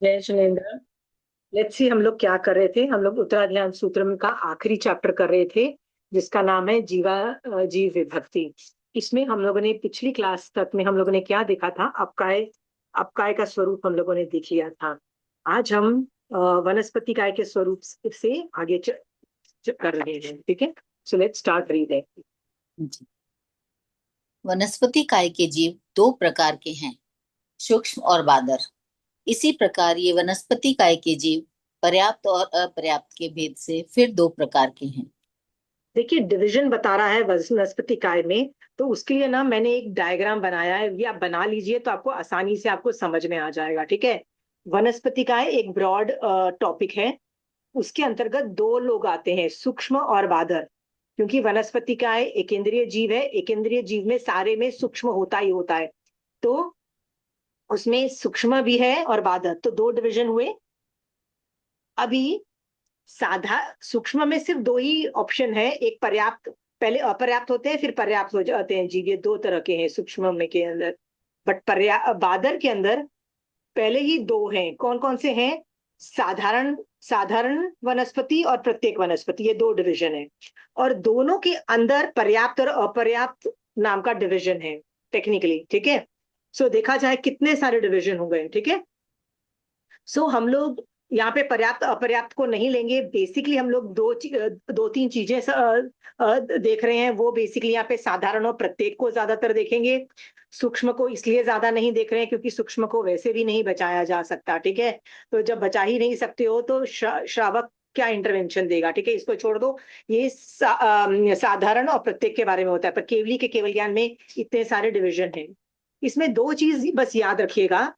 जय Shailendra. Let's see हम लोग क्या कर रहे थे। हम लोग उत्तराध्यान सूत्र का आखिरी चैप्टर कर रहे थे, जिसका नाम है जीव विभक्ति। इसमें हम लोगों ने पिछली क्लास तक में हम लोगों ने क्या देखा था, अपकाय। अपकाय का स्वरूप हम लोगों ने देख लिया था। आज हम वनस्पति काय के स्वरूप से आगे कर रहे हैं। ठीक है, सो लेट्स स्टार्ट रीडिंग। जी। वनस्पति काय के जीव दो प्रकार के हैं, सूक्ष्म और बादर। इसी प्रकार ये वनस्पति काय के जीव पर्याप्त और अपर्याप्त के भेद से फिर दो प्रकार के हैं। देखिए, डिवीजन बता रहा है वनस्पति काय में, तो उसके लिए ना मैंने एक डायग्राम बनाया है, ये आप बना लीजिए तो आपको आसानी से आपको समझ में आ जाएगा। ठीक है, वनस्पति काय एक ब्रॉड टॉपिक है। उसके अंतर्गत दो लोग आते हैं, सूक्ष्म और बादर। क्योंकि वनस्पति काय एक इंद्रिय जीव है, एक इंद्रिय जीव में सारे में सूक्ष्म होता ही होता है, तो उसमें सूक्ष्म भी है और बादर, तो दो डिवीजन हुए। अभी साधा सूक्ष्म में सिर्फ दो ही ऑप्शन है, एक पर्याप्त, पहले अपर्याप्त होते हैं फिर पर्याप्त हो जाते हैं जीव, ये दो तरह के हैं सूक्ष्म में के अंदर। बट बादर के अंदर पहले ही दो हैं। कौन कौन से हैं? साधारण साधारण वनस्पति और प्रत्येक वनस्पति, ये दो डिवीजन है। और दोनों के अंदर पर्याप्त और अपर्याप्त नाम का डिवीजन है टेक्निकली। ठीक है, सो देखा जाए कितने सारे डिवीजन हो गए। ठीक है, सो हम लोग यहाँ पे पर्याप्त अपर्याप्त को नहीं लेंगे। बेसिकली हम लोग दो तीन चीजें देख रहे हैं। वो बेसिकली यहाँ पे साधारण और प्रत्येक को ज्यादातर देखेंगे। सूक्ष्म को इसलिए ज्यादा नहीं देख रहे हैं क्योंकि सूक्ष्म को वैसे भी नहीं बचाया जा सकता। ठीक है, तो जब बचा ही नहीं सकते हो तो श्रावक क्या इंटरवेंशन देगा। ठीक है, इसको छोड़ दो। ये साधारण और प्रत्येक के बारे में होता है, पर केवली के केवल ज्ञान में इतने सारे डिविजन हैं। इसमें दो चीज बस याद रखिएगा।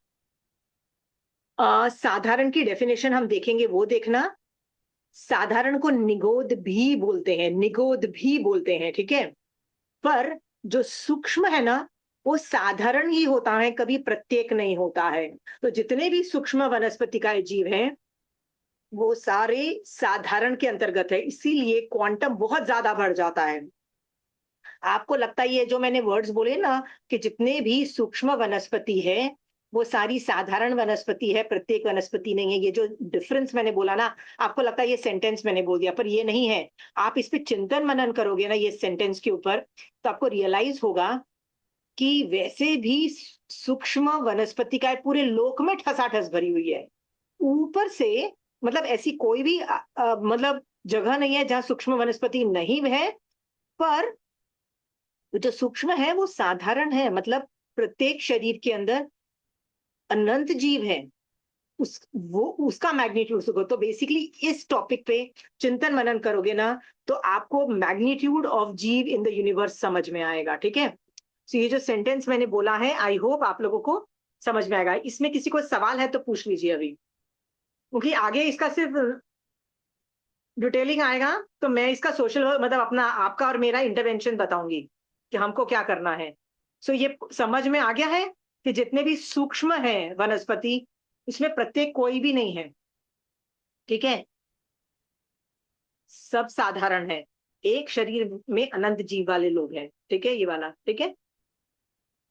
साधारण की डेफिनेशन हम देखेंगे, वो देखना। साधारण को निगोद भी बोलते हैं, निगोद भी बोलते हैं। ठीक है, पर जो सूक्ष्म है ना, वो साधारण ही होता है, कभी प्रत्येक नहीं होता है। तो जितने भी सूक्ष्म वनस्पति का जीव हैं, वो सारे साधारण के अंतर्गत है, इसीलिए क्वांटम बहुत ज्यादा बढ़ जाता है। आपको लगता है ये जो मैंने वर्ड्स बोले ना, कि जितने भी सूक्ष्म वनस्पति है वो सारी साधारण वनस्पति है, प्रत्येक वनस्पति नहीं है, ये जो डिफरेंस मैंने बोला ना, आपको लगता है ये सेंटेंस मैंने बोल दिया, पर ये नहीं है। आप इस पे चिंतन मनन करोगे ना ये सेंटेंस के ऊपर, तो आपको रियलाइज होगा कि वैसे भी सूक्ष्म वनस्पति का पूरे लोक में ठसाठस भरी हुई है। ऊपर से मतलब ऐसी कोई भी मतलब जगह नहीं है जहां सूक्ष्म वनस्पति नहीं है। पर जो सूक्ष्म है वो साधारण है, मतलब प्रत्येक शरीर के अंदर अनंत जीव है। वो उसका मैग्नीट्यूड देखो। तो बेसिकली इस टॉपिक पे चिंतन मनन करोगे ना, तो आपको मैग्नीट्यूड ऑफ जीव इन द यूनिवर्स समझ में आएगा। ठीक है, तो ये जो सेंटेंस मैंने बोला है, आई होप आप लोगों को समझ में आएगा। इसमें किसी को सवाल है तो पूछ लीजिए अभी, क्योंकि आगे इसका सिर्फ डिटेलिंग आएगा, तो मैं इसका सोशल मतलब अपना आपका और मेरा इंटरवेंशन बताऊंगी कि हमको क्या करना है। सो ये समझ में आ गया है कि जितने भी सूक्ष्म है वनस्पति, इसमें प्रत्येक कोई भी नहीं है। ठीक है, सब साधारण है। एक शरीर में अनंत जीव वाले लोग हैं। ठीक है, ये वाला ठीक है।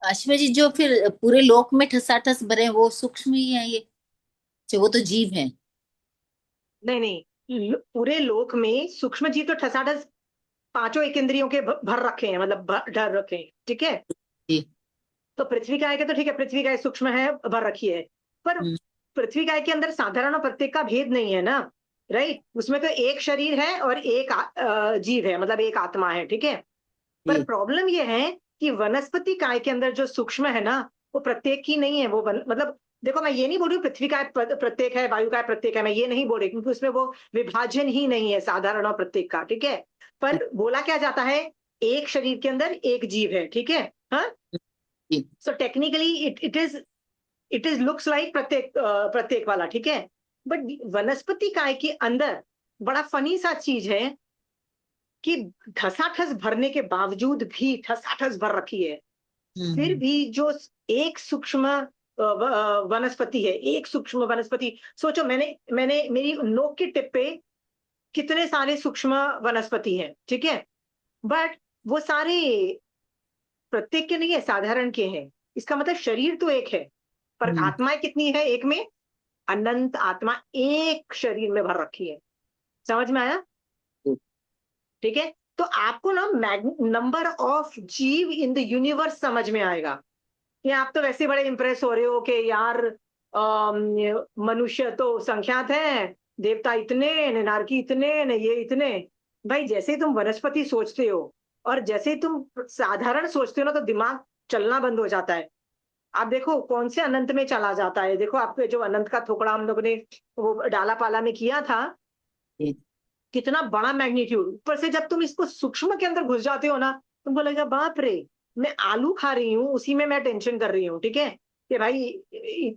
अश्विनी जी, जो फिर पूरे लोक में ठसाठस भरे हैं, वो सूक्ष्म ही है ये? अच्छा, वो तो जीव है। नहीं नहीं, पूरे लोक में सूक्ष्म जीव तो ठसाठस पांचों एक इंद्रियों के भर रखे हैं, मतलब भर रखे हैं। ठीक है, जी। तो पृथ्वी काय के तो ठीक है, पृथ्वी काय सूक्ष्म है, भर रखी है। पर हम्म। पृथ्वी काय के अंदर साधारण और प्रत्येक का भेद नहीं है ना। राइट, उसमें तो एक शरीर है और एक जीव है, मतलब एक आत्मा है। ठीक है, पर जी। प्रॉब्लम ये है कि वनस्पति काय के अंदर जो सूक्ष्म है ना, वो प्रत्येक ही नहीं है। वो मतलब देखो, मैं ये नहीं बोल रही हूँ पृथ्वी काय प्रत्येक है, वायु काय प्रत्येक है, मैं ये नहीं बोल रही, क्योंकि उसमें वो विभाजन ही नहीं है साधारण और प्रत्येक का। ठीक है, पर बोला क्या जाता है, एक शरीर के अंदर एक जीव है। ठीक है, हाँ। जी। So technically it is looks like प्रत्येक वाला। ठीक है, बट वनस्पति काय के अंदर बड़ा फनी सा चीज है कि ठसाठस भरने के बावजूद भी ठसाठस भर रखी है। फिर हम्म। भी जो एक सूक्ष्म वनस्पति है, एक सूक्ष्म वनस्पति, सोचो, मैंने मैंने मेरी नोक की टिप पे कितने सारे सूक्ष्म वनस्पति हैं। ठीक है, बट वो सारे प्रत्येक के नहीं है, साधारण के हैं। इसका मतलब शरीर तो एक है, पर हम्म। आत्माएं कितनी है एक में? अनंत आत्मा एक शरीर में भर रखी है। समझ में आया? ठीक है, तो आपको ना नंबर ऑफ जीव इन द यूनिवर्स समझ में आएगा। कि आप तो वैसे बड़े इंप्रेस हो रहे हो कि यार मनुष्य तो संख्यात है, देवता इतने, निनारकी इतने, न ये इतने। भाई जैसे ही तुम वनस्पति सोचते हो और जैसे ही तुम साधारण सोचते हो ना, तो दिमाग चलना बंद हो जाता है। आप देखो कौन से अनंत में चला जाता है। देखो आपके जो अनंत का थोकड़ा हम लोगों ने वो डाला पाला में किया था, कितना बड़ा मैग्नीट्यूड। ऊपर से जब तुम इसको सूक्ष्म के अंदर घुस जाते हो ना, तुमको लगेगा बाप रे, मैं आलू खा रही हूँ, उसी में मैं टेंशन कर रही हूँ। ठीक है, कि भाई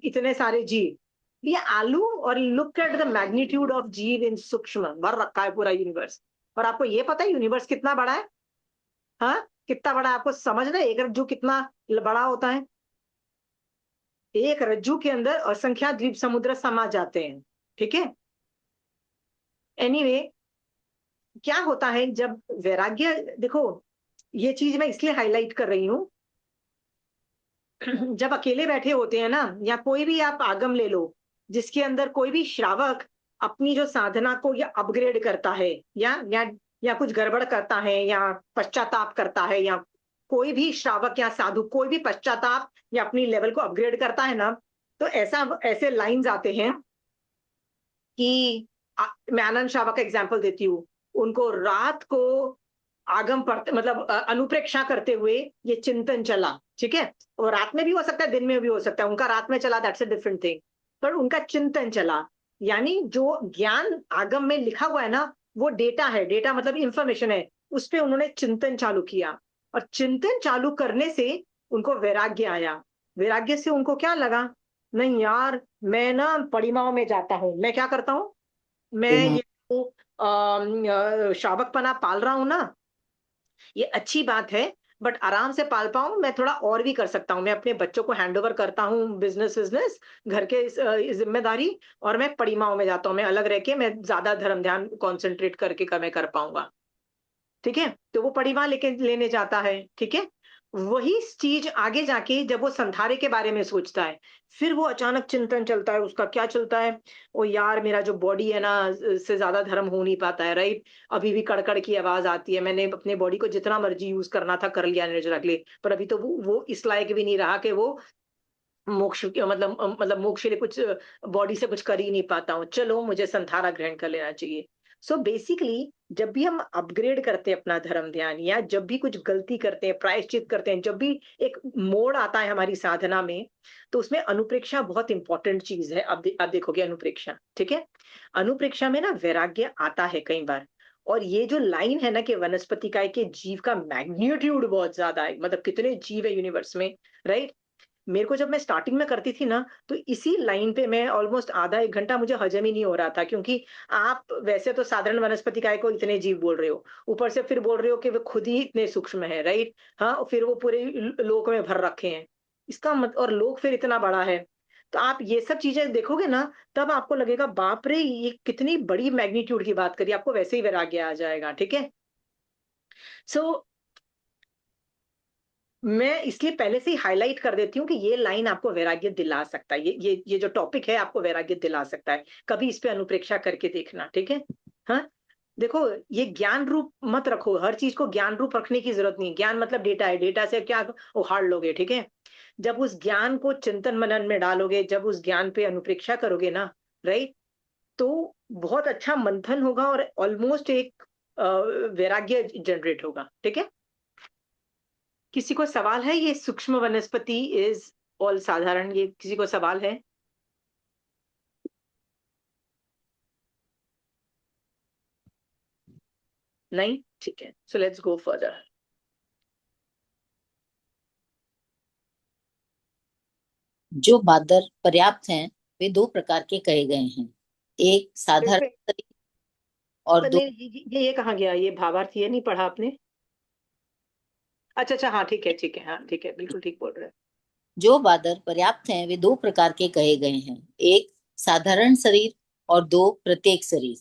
इतने सारे जीव, ये आलू, और look at the magnitude of जीव इन सूक्ष्म, भर रखा है पूरा यूनिवर्स। और आपको ये पता है यूनिवर्स कितना बड़ा है? हाँ, कितना बड़ा है आपको समझ रहे हैं? एक रज्जू कितना बड़ा होता है? एक रज्जू के अंदर असंख्या द्वीप समुद्र समा जाते हैं। ठीक है, एनीवे anyway, क्या होता है जब वैराग्य, देखो ये चीज मैं इसलिए हाईलाइट कर रही हूं, जब अकेले बैठे होते हैं ना, या कोई भी आप आगम ले लो, जिसके अंदर कोई भी श्रावक अपनी जो साधना को या अपग्रेड करता है, या कुछ गड़बड़ करता है, या पश्चाताप करता है, या कोई भी श्रावक या साधु कोई भी पश्चाताप या अपनी लेवल को अपग्रेड करता है ना, तो ऐसा ऐसे लाइंस आते हैं कि मैं आनंद श्रावक का एग्जाम्पल देती हूँ। उनको रात को आगम पढ़ते, मतलब अनुप्रेक्षा करते हुए ये चिंतन चला। ठीक है, और रात में भी हो सकता है, दिन में भी हो सकता है, उनका रात में चला, दैट्स अ डिफरेंट थिंग, पर उनका चिंतन चला। यानी जो ज्ञान आगम में लिखा हुआ है ना, वो डेटा है, डेटा मतलब इंफॉर्मेशन है, उस पर उन्होंने चिंतन चालू किया। और चिंतन चालू करने से उनको वैराग्य आया। वैराग्य से उनको क्या लगा, नहीं यार, मैं ना परिमाओं में जाता हूँ, मैं क्या करता हूँ, मैं ये शावकपना पाल रहा हूं ना, ये अच्छी बात है, बट आराम से पाल पाऊं, मैं थोड़ा और भी कर सकता हूँ। मैं अपने बच्चों को हैंड ओवर करता हूँ, बिजनेस बिजनेस घर के जिम्मेदारी, और मैं परिमाओं में जाता हूँ, मैं अलग रह के मैं ज्यादा धर्म ध्यान कॉन्सेंट्रेट करके मैं कर पाऊंगा। ठीक है, तो वो परिवार लेके लेने जाता है। ठीक है, वही चीज आगे जाके जब वो संधारे के बारे में सोचता है, फिर वो अचानक चिंतन चलता है, उसका क्या चलता है, ओ यार मेरा जो बॉडी है ना, से ज्यादा धर्म हो नहीं पाता है, राइट। अभी भी कड़कड़ की आवाज आती है, मैंने अपने बॉडी को जितना मर्जी यूज करना था कर लिया निर्जला, पर अभी तो वो इस लायक भी नहीं रहा कि वो मोक्ष मतलब मोक्ष के लिए कुछ बॉडी से कुछ कर ही नहीं पाता हूँ, चलो मुझे संथारा ग्रहण कर लेना चाहिए। सो बेसिकली जब भी हम अपग्रेड करते हैं अपना धर्म ध्यान, या जब भी कुछ गलती करते हैं, प्रायश्चित करते हैं, जब भी एक मोड़ आता है हमारी साधना में, तो उसमें अनुप्रेक्षा बहुत इंपॉर्टेंट चीज है। अब देखोगे अनुप्रेक्षा, ठीक है, अनुप्रेक्षा में ना वैराग्य आता है कई बार। और ये जो लाइन है ना कि वनस्पति काय के जीव का मैग्नीट्यूड बहुत ज्यादा है, मतलब कितने जीव है यूनिवर्स में, राइट। मेरे को जब मैं स्टार्टिंग में करती थी ना, तो इसी लाइन पे मैं ऑलमोस्ट आधा एक घंटा मुझे हजम ही नहीं हो रहा था, क्योंकि आप वैसे तो साधारण वनस्पति काय को इतने जीव बोल रहे हो, ऊपर से फिर बोल रहे हो कि वो खुद ही इतने सूक्ष्म है, राइट। हाँ, और फिर वो पूरे लोक में भर रखे हैं, इसका मत, और लोक फिर इतना बड़ा है। तो आप ये सब चीजें देखोगे ना, तब आपको लगेगा बाप रे, ये कितनी बड़ी मैग्नीट्यूड की बात करी, आपको वैसे ही वैराग्य आ जाएगा। ठीक है, सो मैं इसलिए पहले से ही हाईलाइट कर देती हूँ कि ये लाइन आपको वैराग्य दिला सकता है, ये जो टॉपिक है आपको वैराग्य दिला सकता है, कभी इस पे अनुप्रेक्षा करके देखना। ठीक है, हाँ, देखो ये ज्ञान रूप मत रखो, हर चीज को ज्ञान रूप रखने की जरूरत नहीं। ज्ञान मतलब डेटा है, डेटा से क्या उखाड़ लोगे। ठीक है, जब उस ज्ञान को चिंतन मनन में डालोगे, जब उस ज्ञान पे अनुप्रेक्षा करोगे ना, राइट, तो बहुत अच्छा मंथन होगा और ऑलमोस्ट एक वैराग्य जनरेट होगा। ठीक है, किसी को सवाल है, ये सूक्ष्म वनस्पति इज ऑल साधारण, ये किसी को सवाल है? नहीं, ठीक है, सो लेट्स गो फर्दर। जो बादर पर्याप्त हैं वे दो प्रकार के कहे गए हैं। एक साधारण शरीर और दो। नहीं, ये कहाँ गया, ये भावार्थ ये नहीं पढ़ा आपने? अच्छा अच्छा, हाँ ठीक है, ठीक है, हाँ ठीक है, बिल्कुल ठीक बोल रहे हैं। जो बादर पर्याप्त हैं वे दो प्रकार के कहे गए हैं। एक साधारण शरीर और दो प्रत्येक शरीर।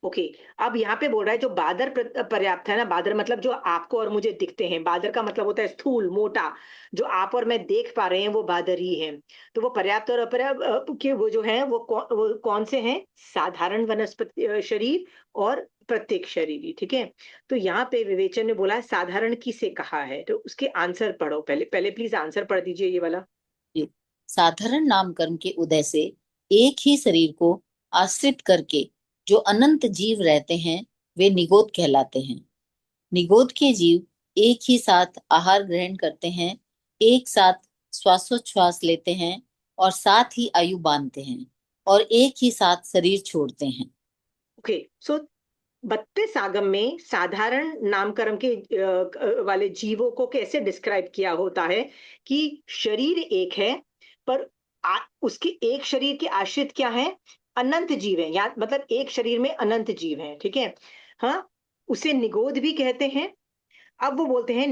ओके। अब यहाँ पे बोल रहा है जो बादर पर्याप्त है ना, बादर मतलब जो आपको और मुझे दिखते हैं, बादर का मतलब होता है स्थूल मोटा, जो आप और मैं देख पा रहे हैं वो बादर ही है। तो वो पर्याप्त और अपर्याप्त के वो जो है वो कौन से हैं? साधारण वनस्पति शरीर और प्रत्येक शरीरी, ठीक है। तो यहाँ पे विवेचन ने बोला है साधारण किसे कहा है, तो उसके आंसर पढ़ो, पहले पहले प्लीज आंसर पढ़ दीजिए ये वाला। जी। साधारण नामकरण के उदय से एक ही शरीर को आश्रित करके जो अनंत जीव रहते हैं वे निगोद कहलाते हैं। निगोद के जीव एक ही साथ आहार ग्रहण करते हैं, एक साथ श्वासोच्छ्वास लेते हैं और साथ ही आयु बांधते हैं और एक ही साथ शरीर छोड़ते हैं। ओके। सो 32 आगम में साधारण नामकरण के वाले जीवों को कैसे डिस्क्राइब किया होता है कि शरीर एक है, पर उसके एक शरीर के आश्रित क्या है? अनंत जीव है, या मतलब एक शरीर में अनंत जीव हैं, ठीक है। हाँ, उसे निगोद भी कहते हैं। अब वो बोलते हैं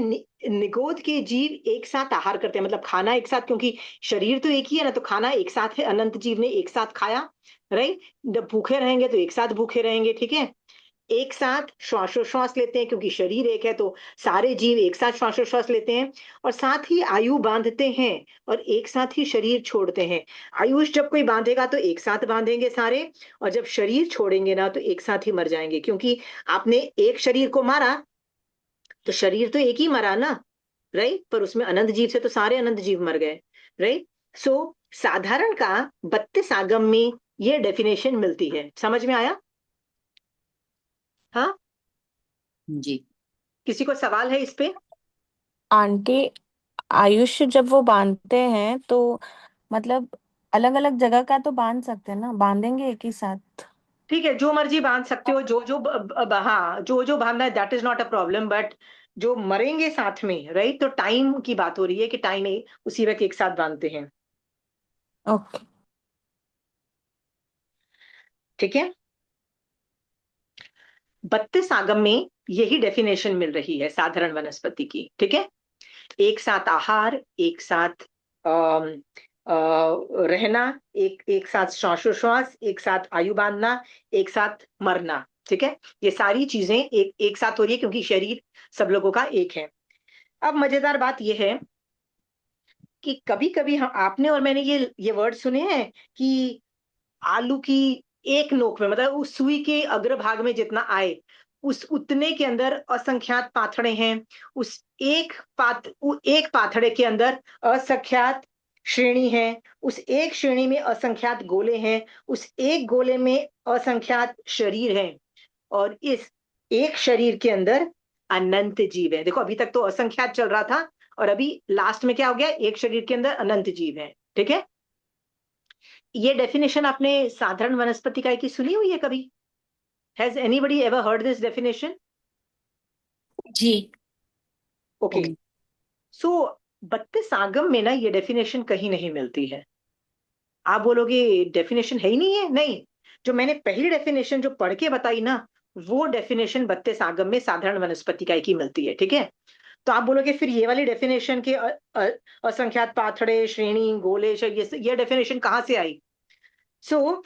निगोद के जीव एक साथ आहार करते हैं, मतलब खाना एक साथ, क्योंकि शरीर तो एक ही है ना, तो खाना एक साथ है, अनंत जीव ने एक साथ खाया, राइट। जब भूखे रहेंगे तो एक साथ भूखे रहेंगे, ठीक है। एक साथ श्वासोश्वास लेते हैं, क्योंकि शरीर एक है तो सारे जीव एक साथ श्वासोश्वास लेते हैं, और साथ ही आयु बांधते हैं और एक साथ ही शरीर छोड़ते हैं। आयुष जब कोई बांधेगा तो एक साथ बांधेंगे सारे, और जब शरीर छोड़ेंगे ना तो एक साथ ही मर जाएंगे, क्योंकि आपने एक शरीर को मारा तो शरीर तो एक ही मरा ना, राइट, पर उसमें अनंत जीव से तो सारे अनंत जीव मर गए, राइट। सो साधारण का 32 आगम में ये डेफिनेशन मिलती है, समझ में आया? हाँ, जी। किसी को सवाल है इस पे? आंटी, आयुष्य जब वो बांधते हैं तो मतलब अलग अलग जगह का तो बांध सकते हैं ना, बांधेंगे एक ही साथ। ठीक है, जो मर्जी बांध सकते हो, जो जो हाँ, जो जो बांधना है that is not a problem, but जो मरेंगे साथ में, राइट, तो टाइम की बात हो रही है कि टाइम उसी वक्त एक साथ बांधते हैं, ओके। ठीक है। 32 आगम में यही डेफिनेशन मिल रही है साधारण वनस्पति की, ठीक है। एक साथ आहार, एक साथ अम, रहना, एक एक साथ श्वासोश्वास, एक साथ आयु बांधना, एक साथ मरना, ठीक है। ये सारी चीजें एक एक साथ हो रही है, क्योंकि शरीर सब लोगों का एक है। अब मजेदार बात यह है कि कभी कभी हम आपने और मैंने ये वर्ड सुने हैं कि आलू की एक नोक में, मतलब उस सुई के अग्रभाग में जितना आए उस उतने के अंदर असंख्यात पाथड़े हैं। उस एक पाथड़े के अंदर असंख्यात श्रेणी है। उस एक श्रेणी में असंख्यात गोले हैं। उस एक गोले में असंख्यात शरीर हैं। और इस एक शरीर के अंदर अनंत जीव है। देखो, अभी तक तो असंख्यात चल रहा था, और अभी लास्ट में क्या हो गया? एक शरीर के अंदर अनंत जीव है, ठीक है। ये डेफिनेशन आपने साधारण वनस्पति काय की सुनी हुई है कभी? Has anybody ever heard this definition? जी। ओके। सो 32 आगम में ना ये डेफिनेशन कहीं नहीं मिलती है। आप बोलोगे डेफिनेशन है ही नहीं है, नहीं। जो मैंने पहली डेफिनेशन जो पढ़ के बताई ना, वो डेफिनेशन 32 आगम में साधारण वनस्पति काय की मिलती है, ठीक है। तो आप बोलोगे फिर ये वाली डेफिनेशन के असंख्यात पाथड़े श्रेणी गोले ये डेफिनेशन कहाँ से आई? सो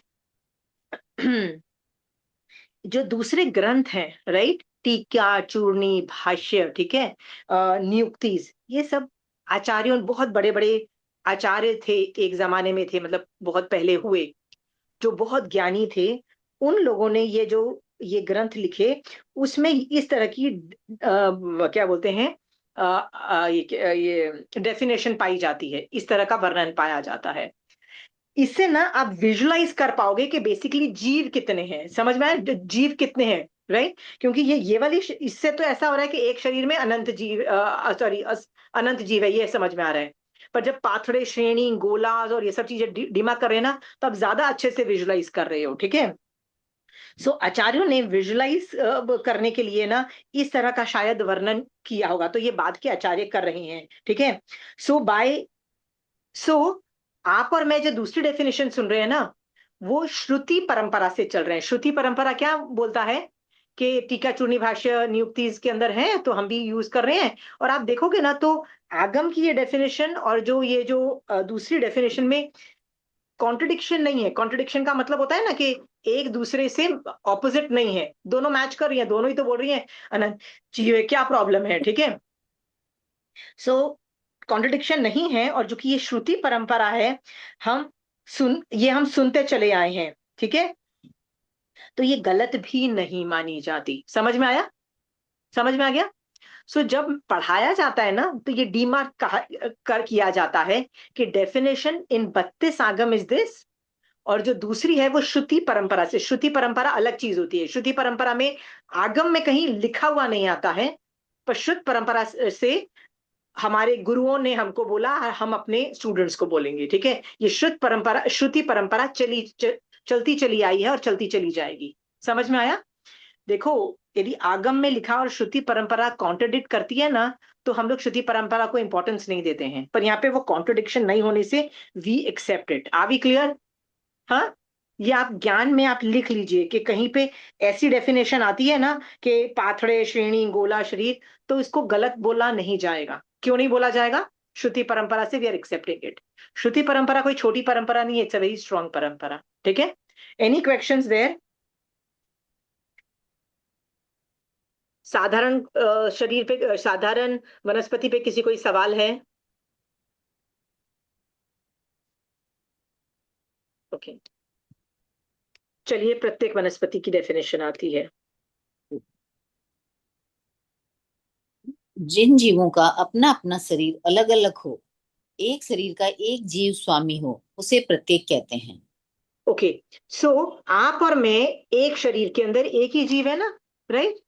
जो दूसरे ग्रंथ हैं, राइट, टीका चूर्णी भाष्य, ठीक है, नियुक्तिज, ये सब आचार्यों, बहुत बड़े बड़े आचार्य थे, एक जमाने में थे, मतलब बहुत पहले हुए, जो बहुत ज्ञानी थे, उन लोगों ने ये ग्रंथ लिखे, उसमें इस तरह की क्या बोलते हैं, ये डेफिनेशन पाई जाती है, इस तरह का वर्णन पाया जाता है। इससे ना आप विजुलाइज कर पाओगे कि बेसिकली जीव कितने हैं, समझ में आया? जीव कितने हैं, राइट। क्योंकि ये वाली इससे तो ऐसा हो रहा है कि एक शरीर में अनंत जीव, सॉरी, अनंत जीव है, ये समझ में आ रहा है। पर जब पाथड़े श्रेणी गोला और ये सब चीजें दिमाग कर रहे हैं ना, तो आप ज्यादा अच्छे से विजुलाइज कर रहे हो, ठीक है। सो आचार्यों ने विजुलाइज करने के लिए ना इस तरह का शायद वर्णन किया होगा, तो ये बाद के आचार्य कर रहे हैं, ठीक है। सो बाय सो आप और मैं जो दूसरी डेफिनेशन सुन रहे हैं ना, वो श्रुति परंपरा से चल रहे हैं। श्रुति परंपरा क्या बोलता है कि टीका चूर्णी भाष्य नियुक्ति इसके अंदर है, तो हम भी यूज कर रहे हैं। और आप देखोगे ना तो आगम की ये डेफिनेशन और जो दूसरी डेफिनेशन में कॉन्ट्रडिक्शन नहीं है। कॉन्ट्रडिक्शन का मतलब होता है ना कि एक दूसरे से ऑपोजिट नहीं है, दोनों मैच कर रही है, दोनों ही तो बोल रही है अनंत जी, क्या प्रॉब्लम है, ठीक है। सो कॉन्ट्रडिक्शन नहीं है, और जो कि ये श्रुति परंपरा है, हम सुनते चले आए हैं, ठीक है। तो ये गलत भी नहीं मानी जाती। समझ में आया? समझ में आ गया? सो जब पढ़ाया जाता है ना, तो ये डीमार्क कर किया जाता है कि डेफिनेशन इन 32 आगम इज दिस, और जो दूसरी है वो श्रुति परंपरा से। श्रुति परंपरा अलग चीज होती है। श्रुति परंपरा में आगम में कहीं लिखा हुआ नहीं आता है, पर शुद्ध परंपरा से हमारे गुरुओं ने हमको बोला, हम अपने स्टूडेंट्स को बोलेंगे, ठीक है। ये शुद्ध परंपरा, श्रुति परंपरा चलती चली आई है और चलती चली जाएगी। समझ में आया? देखो, यदि आगम में लिखा और श्रुति परंपरा कॉन्ट्रडिक्ट करती है ना, तो हम लोग श्रुति परंपरा को इंपॉर्टेंस नहीं देते हैं, पर यहाँ पे वो कॉन्ट्रडिक्शन नहीं होने से we accept it. Are we clear? हाँ, ये आप ज्ञान में आप लिख लीजिए कि कहीं पे ऐसी डेफिनेशन आती है ना कि पाथड़े श्रेणी गोला शरीर, तो इसको गलत बोला नहीं जाएगा। क्यों नहीं बोला जाएगा? श्रुति परंपरा से वी आर एक्सेप्टिंग इट। श्रुति परंपरा कोई छोटी परंपरा नहीं है, इट्स अ वेरी स्ट्रॉन्ग परंपरा, ठीक है। Any questions there? साधारण शरीर पे, साधारण वनस्पति पे किसी कोई सवाल है? ओके, चलिए प्रत्येक वनस्पति की डेफिनेशन आती है। जिन जीवों का अपना अपना शरीर अलग अलग हो, एक शरीर का एक जीव स्वामी हो, उसे प्रत्येक कहते हैं। ओके, सो आप और मैं एक शरीर के अंदर एक ही जीव है ना, राइट?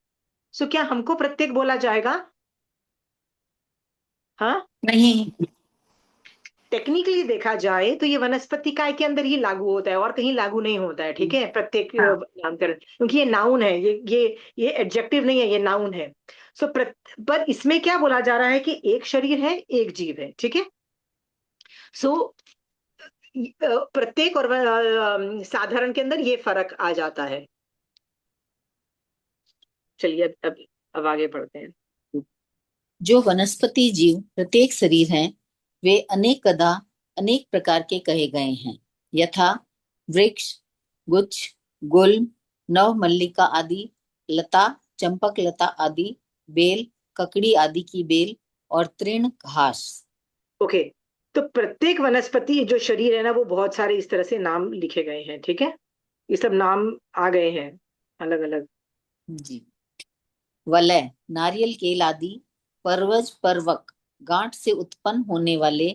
सो क्या हमको प्रत्येक बोला जाएगा? हाँ, नहीं। टेक्निकली देखा जाए तो ये वनस्पति काय के अंदर ही लागू होता है, और कहीं लागू नहीं होता है, ठीक है। प्रत्येक हाँ। नामकरण, क्योंकि ये नाउन है, ये एडजेक्टिव नहीं है, ये नाउन है। सो पर इसमें क्या बोला जा रहा है कि एक शरीर है, एक जीव है, ठीक है। सो प्रत्येक और साधारण के अंदर ये फर्क आ जाता है। चलिए अब आगे बढ़ते हैं। जो वनस्पति जीव प्रत्येक शरीर हैं, वे अनेकदा अनेक प्रकार के कहे गए हैं, यथा वृक्ष, गुच्छ, गुल्म, नवमल्लिका आदि, लता, चंपक लता आदि, बेल, ककड़ी आदि की बेल, और तृण घास। ओके, तो प्रत्येक वनस्पति जो शरीर है ना, वो बहुत सारे इस तरह से नाम लिखे गए हैं, ठीक है। ये सब नाम आ गए हैं अलग अलग। जी। वलय, नारियल केल आदि, परवज, पर्वक, गांठ से उत्पन्न होने वाले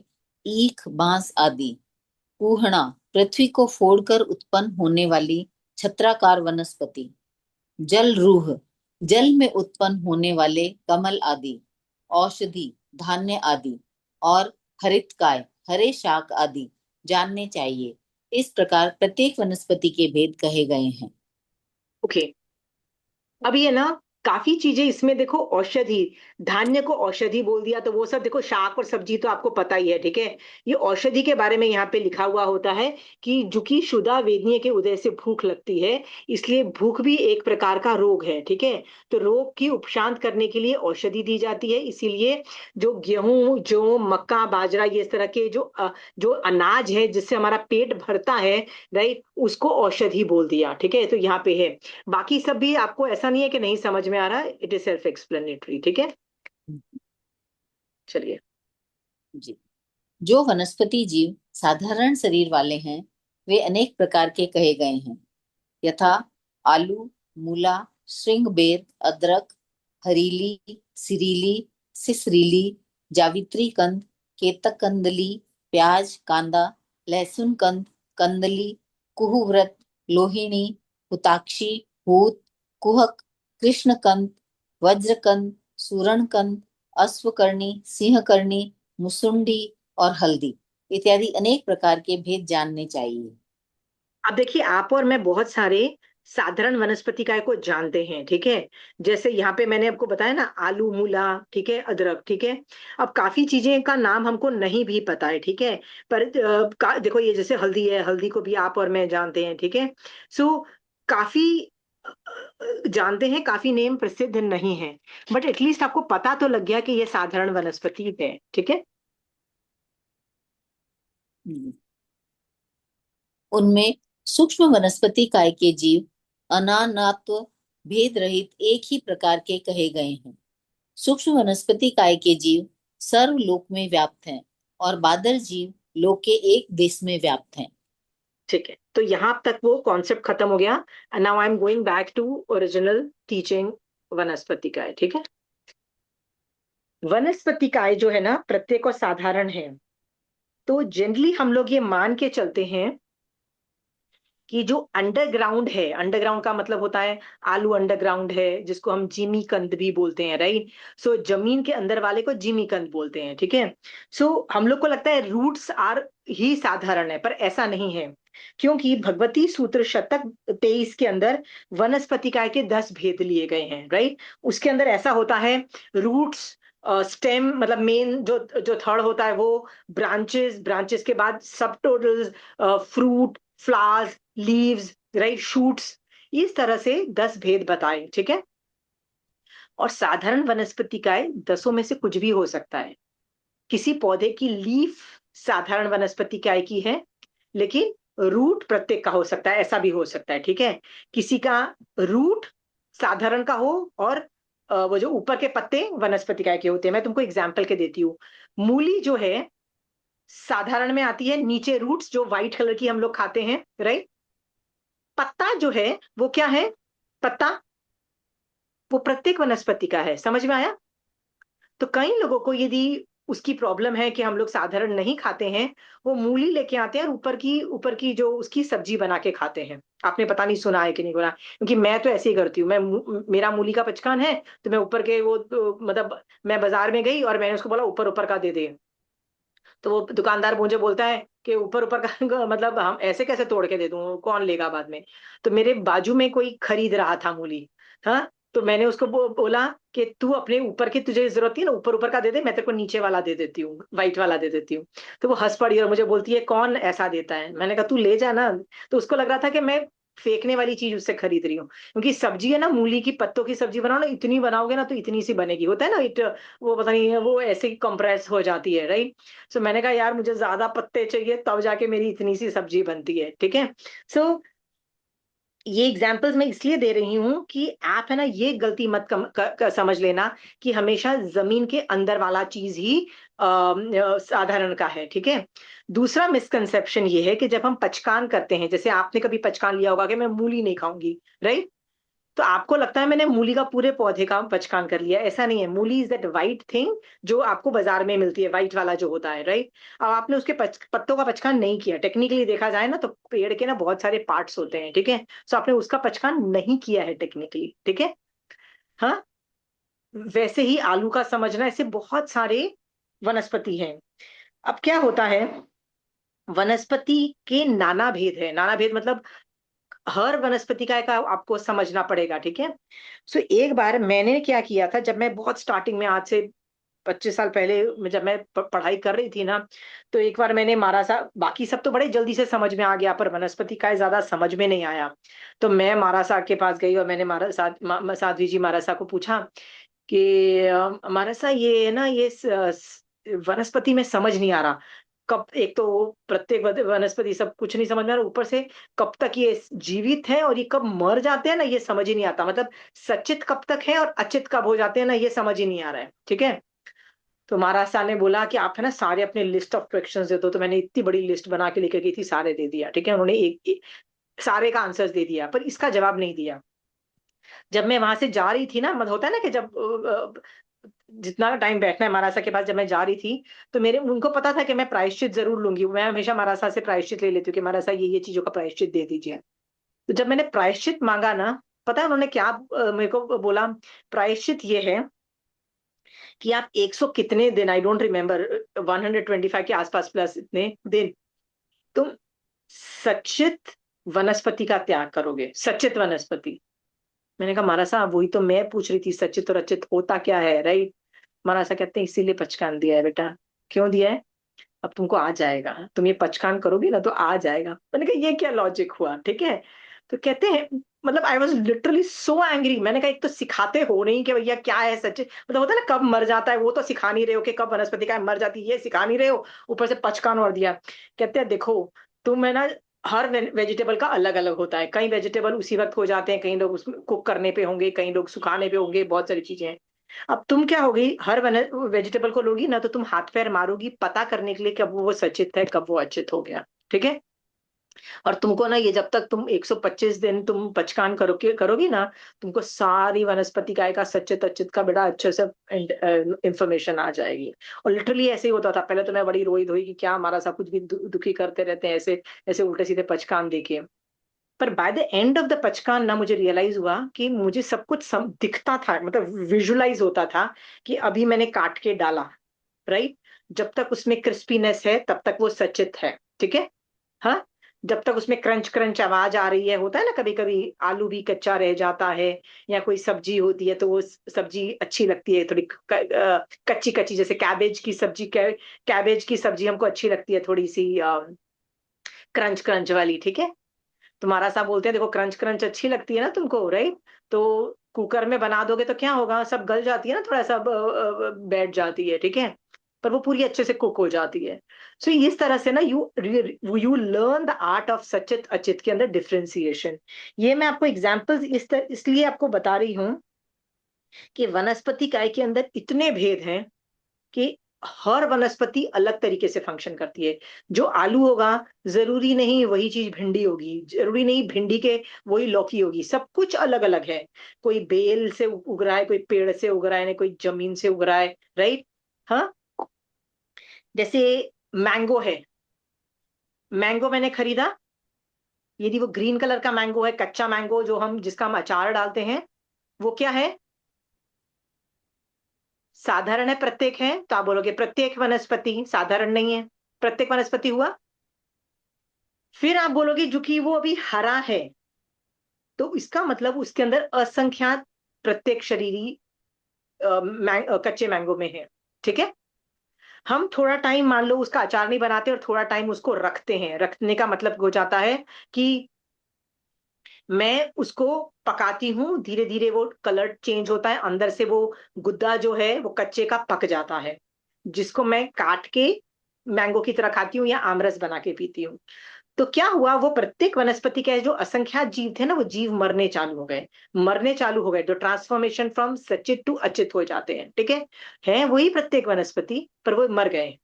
ईख, बांस आदि, पूहना, पृथ्वी को फोड़कर उत्पन्न होने वाली छत्राकार वनस्पति, जल रूह, जल में उत्पन्न होने वाले कमल आदि, औषधि, धान्य आदि, और हरितकाय, हरे शाक आदि जानने चाहिए। इस प्रकार प्रत्येक वनस्पति के भेद कहे गए हैं। ओके, अब ये ना काफी चीजें इसमें देखो, औषधि, धान्य को औषधि बोल दिया, तो वो सब देखो, शाक और सब्जी तो आपको पता ही है, ठीक है। ये औषधि के बारे में यहाँ पे लिखा हुआ होता है कि जो कि शुदा वेदनीय के उदय से भूख लगती है, इसलिए भूख भी एक प्रकार का रोग है, ठीक है। तो रोग की उपशांत करने के लिए औषधि दी जाती है, इसीलिए जो गेहूं, जो मक्का, बाजरा, ये इस तरह के जो अनाज है जिससे हमारा पेट भरता है, राइट, उसको औषधि बोल दिया, ठीक है। तो यहाँ पे है, बाकी सब भी आपको ऐसा नहीं है कि नहीं समझ में आ रहा, इट इज सेल्फ एक्सप्लेनेटरी, ठीक है। चलिए। जी। जो वनस्पति जीव साधारण शरीर वाले हैं, वे अनेक प्रकार के कहे गए हैं, यथा आलू, मूला, श्रृंग बेर, अदरक, हरीली, सिरीली, सिसरीली, जावित्री कंद, केतक कंदली, प्याज, कांदा, लहसुन कंद, कंदली, कुहुव्रत, लोहिणी, हुताक्षी, हूत, कुहक, कृष्णकंद, वज्रकंद, सूरणकंद, अश्वकर्णी, सिंहकर्णी, मुसुंडी, और हल्दी इत्यादि अनेक प्रकार के भेद जानने चाहिए। अब देखिए, आप और मैं बहुत सारे साधारण वनस्पति काय को जानते हैं, ठीक है। जैसे यहाँ पे मैंने आपको बताया ना, आलू, मूला, ठीक है, अदरक, ठीक है। अब काफी चीजें का नाम हमको नहीं भी पता है, ठीक है। पर देखो, ये जैसे हल्दी है, हल्दी को भी आप और मैं जानते हैं, ठीक है। सो काफी जानते हैं, काफी नेम प्रसिद्ध नहीं है, बट एटलीस्ट आपको पता तो लग गया कि ये साधारण वनस्पति है, ठीक है। उनमें सूक्ष्म वनस्पति काय के जीव अनानात्व भेद रहित एक ही प्रकार के कहे गए हैं। सूक्ष्म वनस्पति काय के जीव सर्वलोक में व्याप्त हैं और बादर जीव लोक के एक देश में व्याप्त हैं। ठीक है, तो यहां तक वो कॉन्सेप्ट खत्म हो गया। And now I am going back to original teaching वनस्पति काय। ठीक है, वनस्पति काय जो है ना प्रत्येक और साधारण है। तो जनरली हम लोग ये मान के चलते हैं कि जो अंडरग्राउंड है, अंडरग्राउंड का मतलब होता है आलू अंडरग्राउंड है, जिसको हम जिमी कंद भी बोलते हैं, राइट। सो जमीन के अंदर वाले को जिमी कंद बोलते हैं, ठीक है। सो हम लोग को लगता है रूट्स आर ही साधारण है, पर ऐसा नहीं है, क्योंकि भगवती सूत्र शतक 23 के अंदर वनस्पतिकाय के 10 भेद लिए गए हैं, राइट। उसके अंदर ऐसा होता है रूट्स, स्टेम मतलब मेन जो जो थर्ड होता है वो, ब्रांचेस, ब्रांचेस के बाद सब totals, fruit, flowers, leaves, right, shoots, इस तरह से 10 भेद बताए, ठीक है। और साधारण वनस्पति का 10 में से कुछ भी हो सकता है। किसी पौधे की लीफ साधारण वनस्पति काय की है, लेकिन रूट प्रत्येक का हो सकता है, ऐसा भी हो सकता है, ठीक है। किसी का रूट साधारण का हो और वो जो ऊपर के पत्ते वनस्पति काय के होते हैं। मैं तुमको एग्जाम्पल के देती हूँ। मूली जो है साधारण में आती है, नीचे रूट्स जो व्हाइट कलर की हम लोग खाते हैं, राइट। पत्ता जो है वो क्या है, पत्ता वो प्रत्येक वनस्पति का है। समझ में आया? तो कई लोगों को यदि उसकी प्रॉब्लम है कि हम लोग साधारण नहीं खाते हैं, वो मूली लेके आते हैं और ऊपर की जो उसकी सब्जी बना के खाते हैं। आपने पता नहीं सुना है कि नहीं बोला, क्योंकि मैं तो ऐसे ही करती हूँ। मेरा मूली का पचकान है, तो मैं ऊपर के वो मतलब मैं बाजार में गई और मैंने उसको बोला ऊपर ऊपर का दे दे। तो वो दुकानदार मुझे बोलता है कि ऊपर ऊपर का मतलब हम ऐसे कैसे तोड़ के दे दूं, कौन लेगा बाद में। तो मेरे बाजू में कोई खरीद रहा था मूली, हाँ, तो मैंने उसको बोला कि तू अपने ऊपर की, तुझे जरूरत है ना ऊपर ऊपर का दे दे, मैं तेरे को नीचे वाला दे देती हूँ, व्हाइट वाला दे देती हूँ। तो वो हंस पड़ी और मुझे बोलती है कौन ऐसा देता है। मैंने कहा तू ले जा ना। तो उसको लग रहा था कि मैं फेंकने वाली चीज उससे खरीद रही हूँ, क्योंकि सब्जी है ना, मूली की पत्तों की सब्जी बनाओ ना, इतनी बनाओगे ना तो इतनी सी बनेगी, होता है ना इट, वो पता नहीं वो ऐसे ही कंप्रेस हो जाती है, राइट। सो मैंने कहा यार मुझे ज्यादा पत्ते चाहिए तब जाके मेरी इतनी सी सब्जी बनती है, ठीक है। सो ये एग्जाम्पल्स मैं इसलिए दे रही हूं कि आप है ना ये गलती मत समझ लेना कि हमेशा जमीन के अंदर वाला चीज ही साधारण का है, ठीक है। दूसरा मिसकंसेप्शन ये है कि जब हम पचकान करते हैं, जैसे आपने कभी पचकान लिया होगा कि मैं मूली नहीं खाऊंगी, राइट। तो आपको लगता है मैंने मूली का पूरे पौधे का पचकान कर लिया, ऐसा नहीं है। मूली इज दैट वाइट थिंग जो आपको बाजार में मिलती है, व्हाइट वाला जो होता है, राइट। अब आपने उसके पत्तों का पचकान नहीं किया, टेक्निकली देखा जाए ना तो पेड़ के ना बहुत सारे पार्ट्स होते हैं, ठीक है। सो आपने उसका पचकान नहीं किया है टेक्निकली, ठीक है। हाँ, वैसे ही आलू का समझना, ऐसे बहुत सारे वनस्पति हैं। अब क्या होता है, वनस्पति के नाना भेद है। नाना भेद मतलब हर वनस्पति का आपको समझना पड़ेगा, ठीक है। सो एक बार मैंने क्या किया था, जब मैं बहुत स्टार्टिंग में, आज से 25 साल पहले जब मैं पढ़ाई कर रही थी ना, तो एक बार मैंने मारा सा, बाकी सब तो बड़े जल्दी से समझ में आ गया पर वनस्पति का ज्यादा समझ में नहीं आया। तो मैं मारा साहब के पास गई और मैंने साध्वी जी महाराज साहब को पूछा कि महाराज साहब ये है ना, ये वनस्पति में समझ नहीं आ रहा। कब, एक तो प्रत्येक वनस्पति सब कुछ नहीं समझ में आ रहा, ऊपर से कब तक ये जीवित है और ये कब मर जाते हैं ना, ये समझ ही नहीं आता। मतलब सचित कब तक है और अचित कब हो जाते हैं ना, ये समझ ही नहीं आ रहा है, ठीक है। तो महाराज साहब ने बोला कि आप है ना सारे अपने लिस्ट ऑफ क्वेश्चंस दे दो। तो मैंने इतनी बड़ी लिस्ट बना के लेकर गई थी, सारे दे दिया, ठीक है। उन्होंने सारे का आंसर्स दे दिया, पर इसका जवाब नहीं दिया। जब मैं वहां से जा रही थी ना, मतलब होता है ना कि जब जितना टाइम बैठना है महाराज साहब के पास, जब मैं जा रही थी तो मेरे उनको पता था कि मैं प्रायश्चित जरूर लूंगी। मैं हमेशा महाराज साहब से प्रायश्चित ले लेती हूँ कि महाराज साहब ये चीजों का प्रायश्चित दे दीजिए। तो जब मैंने प्रायश्चित मांगा ना, पता है उन्होंने क्या मेरे को बोला? प्रायश्चित ये है कि आप 100 कितने दिन, आई डोंट रिमेम्बर, 125 के आसपास प्लस इतने दिन तुम सचित वनस्पति का त्याग करोगे, सचित वनस्पति। मैंने कहा महाराज साहब वही तो मैं पूछ रही थी, सचित और अचित होता क्या है, राइट। महाराज साहब कहते हैं इसीलिए पचकान दिया है बेटा। क्यों दिया है? अब तुमको आ जाएगा, तुम ये पचकान करोगी ना तो आ जाएगा। मैंने कहा ये क्या लॉजिक हुआ, ठीक है। तो कहते हैं, मतलब I was literally so angry. मैंने कहा एक तो सिखाते हो नहीं कि भैया क्या है सच, मतलब होता है ना कब मर जाता है, वो तो सिखा नहीं रहे हो कि कब वनस्पति का मर जाती है, ये सिखा नहीं रहे हो, ऊपर से पचकान और दिया। कहते हैं देखो तुम है ना हर वेजिटेबल का अलग अलग होता है, कई वेजिटेबल उसी वक्त हो जाते हैं, कई लोग उसमें कुक करने पे होंगे, कई लोग सुखाने पे होंगे, बहुत सारी चीजें हैं। अब तुम क्या होगी, हर वेजिटेबल को लोगी ना तो तुम हाथ पैर मारोगी पता करने के लिए कब वो सचित है कब वो अचित हो गया, ठीक है। और तुमको ना ये जब तक तुम 125 दिन तुम पचकान करोगी ना, तुमको सारी वनस्पति काय का सचित अचित का बड़ा अच्छे से इंफॉर्मेशन आ जाएगी। और लिटरली ऐसे ही होता था पहले, तो मैं बड़ी रोई धोई कि क्या हमारा सब कुछ भी दुखी करते रहते हैं ऐसे ऐसे उल्टे सीधे पचकान देके। पर by the end of the पचकान ना मुझे रियलाइज हुआ कि मुझे सब कुछ दिखता था, मतलब विजुअलाइज होता था कि अभी मैंने काट के डाला, राइट। जब तक उसमें क्रिस्पीनेस है तब तक वो सचित है, ठीक है। हाँ, जब तक उसमें क्रंच क्रंच आवाज आ रही है, होता है ना कभी कभी आलू भी कच्चा रह जाता है, या कोई सब्जी होती है तो वो सब्जी अच्छी लगती है थोड़ी कच्ची कच्ची, जैसे कैबेज की सब्जी, कैबेज की सब्जी हमको अच्छी लगती है थोड़ी सी क्रंच क्रंच वाली, ठीक है। तुम्हारा सा बोलते हैं देखो, क्रंच क्रंच अच्छी लगती है ना तुमको, राइट। तो कुकर में बना दोगे तो क्या होगा, सब गल जाती है ना, थोड़ा सा बैठ जाती है, ठीक है। पर वो पूरी अच्छे से कुक हो जाती है। सो इस तरह से ना you learn the art of सचित अचित के अंदर डिफ्रेंसिएशन। ये मैं आपको एग्जांपल्स इसलिए आपको बता रही हूं कि वनस्पति काय के अंदर इतने भेद हैं कि हर वनस्पति अलग तरीके से फंक्शन करती है। जो आलू होगा जरूरी नहीं वही चीज भिंडी होगी, जरूरी नहीं भिंडी के वही लौकी होगी, सब कुछ अलग अलग है। कोई बेल से उग रहा है, कोई पेड़ से उग रहा है, कोई जमीन से उग रहा है, राइट। हाँ, जैसे मैंगो है, मैंगो मैंने खरीदा, यदि वो ग्रीन कलर का मैंगो है, कच्चा मैंगो जो हम जिसका हम अचार डालते हैं, वो क्या है, साधारण है प्रत्येक है, तो आप बोलोगे प्रत्येक वनस्पति, साधारण नहीं है, प्रत्येक वनस्पति हुआ। फिर आप बोलोगे जो कि वो अभी हरा है, तो इसका मतलब उसके अंदर असंख्यात प्रत्येक शरीरी कच्चे मैंगो में है, ठीक है। हम थोड़ा टाइम मान लो उसका अचार नहीं बनाते और थोड़ा टाइम उसको रखते हैं, रखने का मतलब हो जाता है कि मैं उसको पकाती हूँ, धीरे धीरे वो कलर चेंज होता है, अंदर से वो गुद्दा जो है वो कच्चे का पक जाता है, जिसको मैं काट के मैंगो की तरह खाती हूँ या आमरस बना के पीती हूँ। तो क्या हुआ, वो प्रत्येक वनस्पति के जो असंख्यात जीव थे ना, वो जीव मरने चालू हो गए, मरने चालू हो गए, जो ट्रांसफॉर्मेशन फ्रॉम सचित टू अचित हो जाते हैं, ठीक है वही प्रत्येक वनस्पति, पर वो मर गए।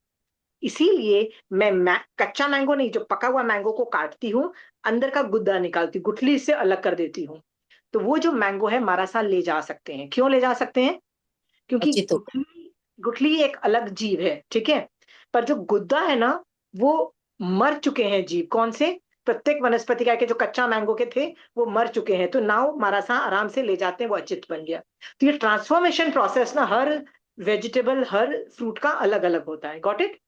इसीलिए मैं कच्चा मैंगो नहीं, जो पका हुआ मैंगो को काटती हूँ, अंदर का गुद्दा निकालती, गुठली से अलग कर देती हूँ। तो वो जो मैंगो है हमारा सा ले जा सकते हैं। क्यों ले जा सकते हैं? क्योंकि अचित हो। गुठली गुठली एक अलग जीव है, ठीक है। पर जो गुद्दा है ना, वो मर चुके हैं जीव, कौन से, प्रत्येक वनस्पति का के जो कच्चा मैंगो के थे वो मर चुके हैं, तो नाउ मारासा आराम से ले जाते हैं, वो अचित बन गया। तो ये ट्रांसफॉर्मेशन प्रोसेस ना हर वेजिटेबल हर फ्रूट का अलग अलग होता है। Got it?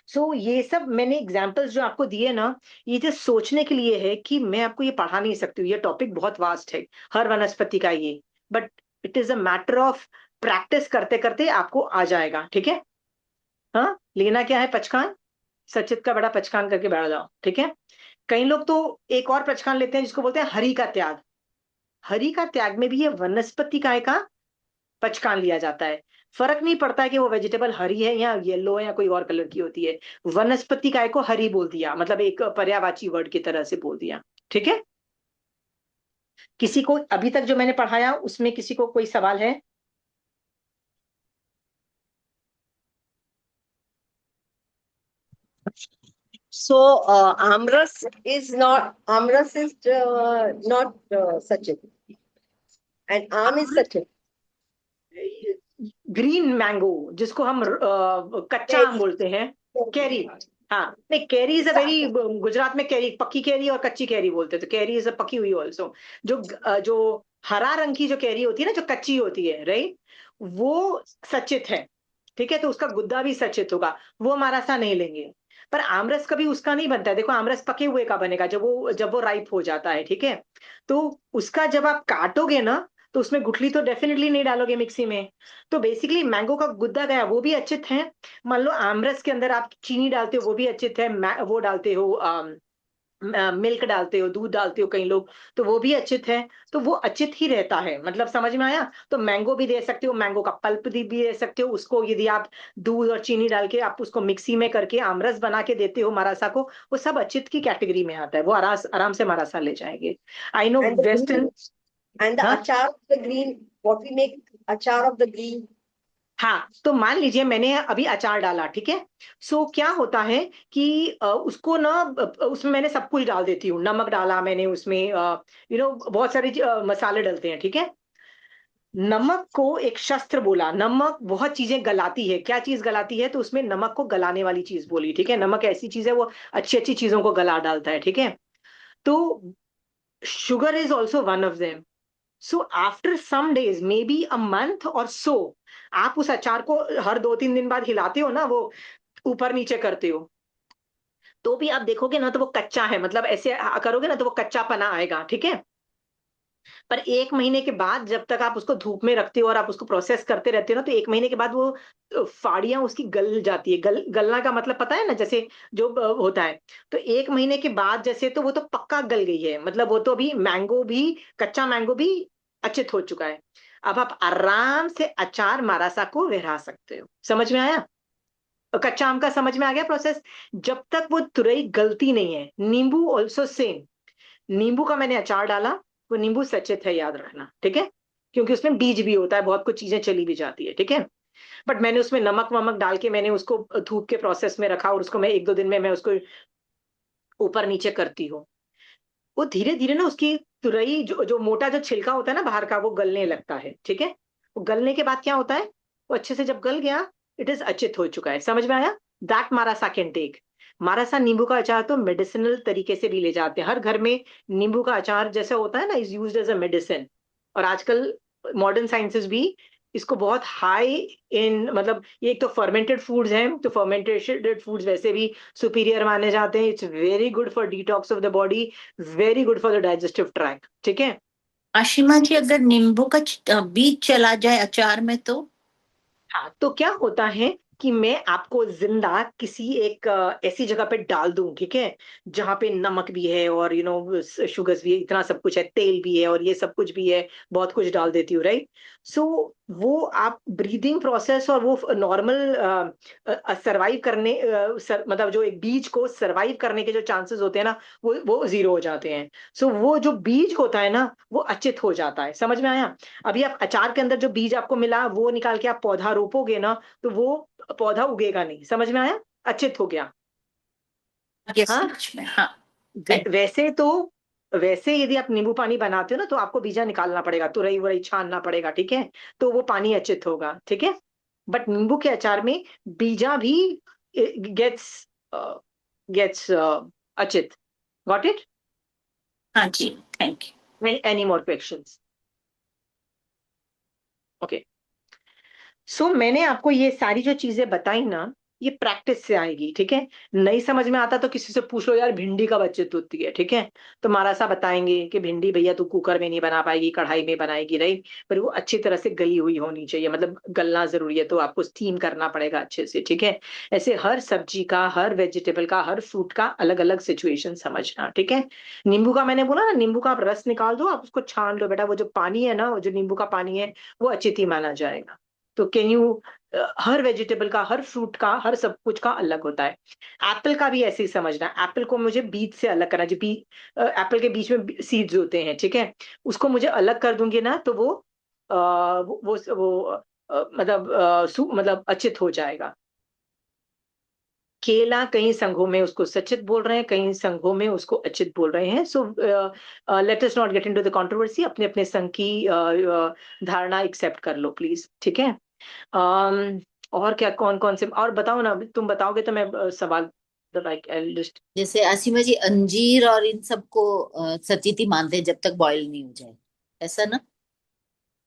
सो ये सब मैंने एग्जांपल्स जो आपको दिए ना, ये जो सोचने के लिए है कि मैं आपको ये पढ़ा नहीं सकती हूँ, ये टॉपिक बहुत वास्ट है हर वनस्पति का ये। But it is a matter of practice, करते करते आपको आ जाएगा, ठीक है। हाँ, लेना क्या है, पचकान, सचित का बड़ा पचकान करके बैठ जाओ, ठीक है। कई लोग तो एक और पचकान लेते हैं जिसको बोलते हैं हरि का त्याग। हरि का त्याग में भी ये वनस्पति काय का पचकान लिया जाता है। फर्क नहीं पड़ता है कि वो वेजिटेबल हरी है या येलो है या कोई और कलर की होती है, वनस्पति काय को हरी बोल दिया, मतलब एक पर्यायवाची वर्ड की तरह से बोल दिया, ठीक है। किसी को अभी तक जो मैंने पढ़ाया उसमें किसी को कोई सवाल है? So Amras is not Sachin, and Am is Sachin. Green mango जिसको हम कच्चा आम Cherry. बोलते हैं, कैरी। हाँ, नहीं, carry is a very, Gujarat में कैरी, पक्की कैरी और कच्ची कैरी बोलते हैं, तो कैरी इज अ पकी हुई ऑल्सो। जो हरा रंग की जो कैरी होती है ना, जो कच्ची होती है, राइट, वो सचित है, ठीक है। तो उसका गुद्दा भी सचित होगा, वो हमारा सा नहीं लेंगे। पर आमरस कभी उसका नहीं बनता है, देखो आमरस पके हुए का बनेगा जब वो राइप हो जाता है, ठीक है। तो उसका जब आप काटोगे ना, तो उसमें गुठली तो डेफिनेटली नहीं डालोगे मिक्सी में। तो बेसिकली मैंगो का गुद्दा गया, वो भी अच्छित है। मान लो आमरस के अंदर आप चीनी डालते हो, वो भी अच्छित है, वो डालते हो मिल्क डालते हो, दूध डालते हो कई लोग, तो वो भी अचित है। तो वो अचित ही रहता है, मतलब समझ में आया। तो मैंगो भी दे सकते हो, मैंगो का पल्प भी दे सकते हो उसको, यदि आप दूध और चीनी डाल के आप उसको मिक्सी में करके आमरस बना के देते हो मारासा को, वो सब अचित की कैटेगरी में आता है, वो आराम आराम से मारासा ले जाएंगे। I know And the western. green, and the हाँ achar of the green, what we make achar of the green. हाँ, तो मान लीजिए मैंने अभी अचार डाला, ठीक है। सो क्या होता है कि उसको ना उसमें मैंने सब कुछ डाल देती हूँ, नमक डाला मैंने उसमें, बहुत सारे मसाले डलते हैं, ठीक है। नमक को एक शस्त्र बोला, नमक बहुत चीजें गलाती है, क्या चीज गलाती है, तो उसमें नमक को गलाने वाली चीज बोली, ठीक है। नमक ऐसी चीज है, वो अच्छी अच्छी चीजों को गला डालता है, ठीक है। तो sugar is also one of them. So after some days, maybe a month or so, आप उस अचार को हर 2-3 दिन बाद हिलाते हो ना, वो ऊपर नीचे करते हो, तो भी आप देखोगे ना तो वो कच्चा है, मतलब ऐसे करोगे ना तो वो कच्चा पना आएगा, ठीक है। पर 1 महीने के बाद जब तक आप उसको धूप में रखते हो और आप उसको प्रोसेस करते रहते हो ना, तो 1 महीने के बाद वो फाड़ियां उसकी गल जाती है। गलना का मतलब पता है ना, जैसे जो होता है। तो 1 महीने के बाद जैसे, तो वो तो पक्का गल गई है, मतलब वो तो अभी मैंगो भी, कच्चा मैंगो भी अचित हो चुका है। अब आप आराम से अचार मारासा को लहरा सकते हो। समझ में आया? कच्चा आम का समझ में आ गया प्रोसेस? जब तक वो तुरई गलती नहीं है। नींबू ऑल्सो सेम। नींबू का मैंने अचार डाला, वो नींबू सचेत है, याद रखना, ठीक है। क्योंकि उसमें बीज भी होता है, बहुत कुछ चीजें चली भी जाती है, ठीक है। बट मैंने उसमें नमक वमक डाल के मैंने उसको धूप के प्रोसेस में रखा, और उसको मैं 1-2 दिन में मैं उसको ऊपर नीचे करती हूँ। वो धीरे धीरे ना उसकी तुरई, जो जो मोटा जो छिलका होता है ना बाहर का, वो गलने लगता है, ठीक है। वो गलने के बाद क्या होता है, वो अच्छे से जब गल गया, इट इज अचित हो चुका है। समझ में आया? दैट मारासा कैन टेक। मारासा नींबू का अचार तो मेडिसिनल तरीके से भी ले जाते हैं, हर घर में नींबू का अचार जैसे होता है ना, is used as a medicine. और आजकल मॉडर्न साइंसेस भी इसको बहुत हाई इन, मतलब ये एक तो फर्मेंटेड फूड्स हैं, तो फर्मेंटेड फूड्स वैसे भी सुपीरियर माने जाते हैं। It's very good for detox of the body, very good for the digestive track, ठीक है। आशिमा जी, अगर नींबू का बीज चला जाए अचार में तो? हाँ, तो क्या होता है कि मैं आपको जिंदा किसी एक ऐसी जगह पे डाल दूं, ठीक है, जहां पे नमक भी है और शुगर्स भी है, इतना सब कुछ है, तेल भी है और ये सब कुछ भी है, बहुत कुछ डाल देती हूँ, राइट। सो वो आप ब्रीदिंग प्रोसेस और वो नॉर्मल सरवाइव करने मतलब जो एक बीज को सरवाइव करने के जो चांसेस होते हैं ना, वो जीरो हो जाते हैं। सो वो जो बीज होता है ना, वो अचित हो जाता है। समझ में आया? अभी आप अचार के अंदर जो बीज आपको मिला, वो निकाल के आप पौधा रोपोगे ना, तो वो पौधा उगेगा नहीं। समझ में आया? अचित हो गया। यस, हाँ, समझ में, हाँ। थैंक वैसे तो, वैसे यदि आप नींबू पानी बनाते हो ना, तो आपको बीजा निकालना पड़ेगा, तुरई वरई छानना पड़ेगा, ठीक है। तो वो पानी अचित होगा, ठीक है। बट नींबू के अचार में बीजा भी गेट्स गेट्स अचित। Got it? हाँ जी, thank you. Any more questions? Okay. So मैंने आपको ये सारी जो चीजें बताई ना, ये प्रैक्टिस से आएगी, ठीक है। नहीं समझ में आता तो किसी से पूछ लो, यार भिंडी कब अच्छित होती है, ठीक है। तो हमारा सा बताएंगे कि भिंडी भैया तू कुकर में नहीं बना पाएगी, कढ़ाई में बनाएगी, राइट। पर वो अच्छी तरह से गली हुई होनी चाहिए, मतलब गलना जरूरी है, तो आपको स्टीम करना पड़ेगा अच्छे से, ठीक है। ऐसे हर सब्जी का, हर वेजिटेबल का, हर फ्रूट का अलग अलग सिचुएशन समझना, ठीक है। नींबू का मैंने बोला ना, नींबू का आप रस निकाल दो, आप उसको छान लो बेटा, वो जो पानी है ना, वो जो नींबू का पानी है, वो अचित ही माना जाएगा। तो कैन यू, हर वेजिटेबल का, हर फ्रूट का, हर सब कुछ का अलग होता है। एप्पल का भी ऐसे ही समझना, एप्पल को मुझे बीज से अलग करना, जो एप्पल के बीच में सीड्स होते हैं, ठीक है, उसको मुझे अलग कर दूंगी ना, तो वो मतलब मतलब अचित हो जाएगा। केला कई संघों में उसको सचित बोल रहे हैं, कई संघों में उसको अचित बोल रहे हैं। So let us not get into the controversy, अपने अपने संघ की धारणा एक्सेप्ट कर लो प्लीज, ठीक है। और क्या, कौन कौन से, और बताओ ना, तुम बताओगे तो मैं सवाल लिस्ट। जैसे आसिमा जी, अंजीर और इन सबको सचित ही मानते हैं जब तक बॉईल नहीं हो जाए, ऐसा ना?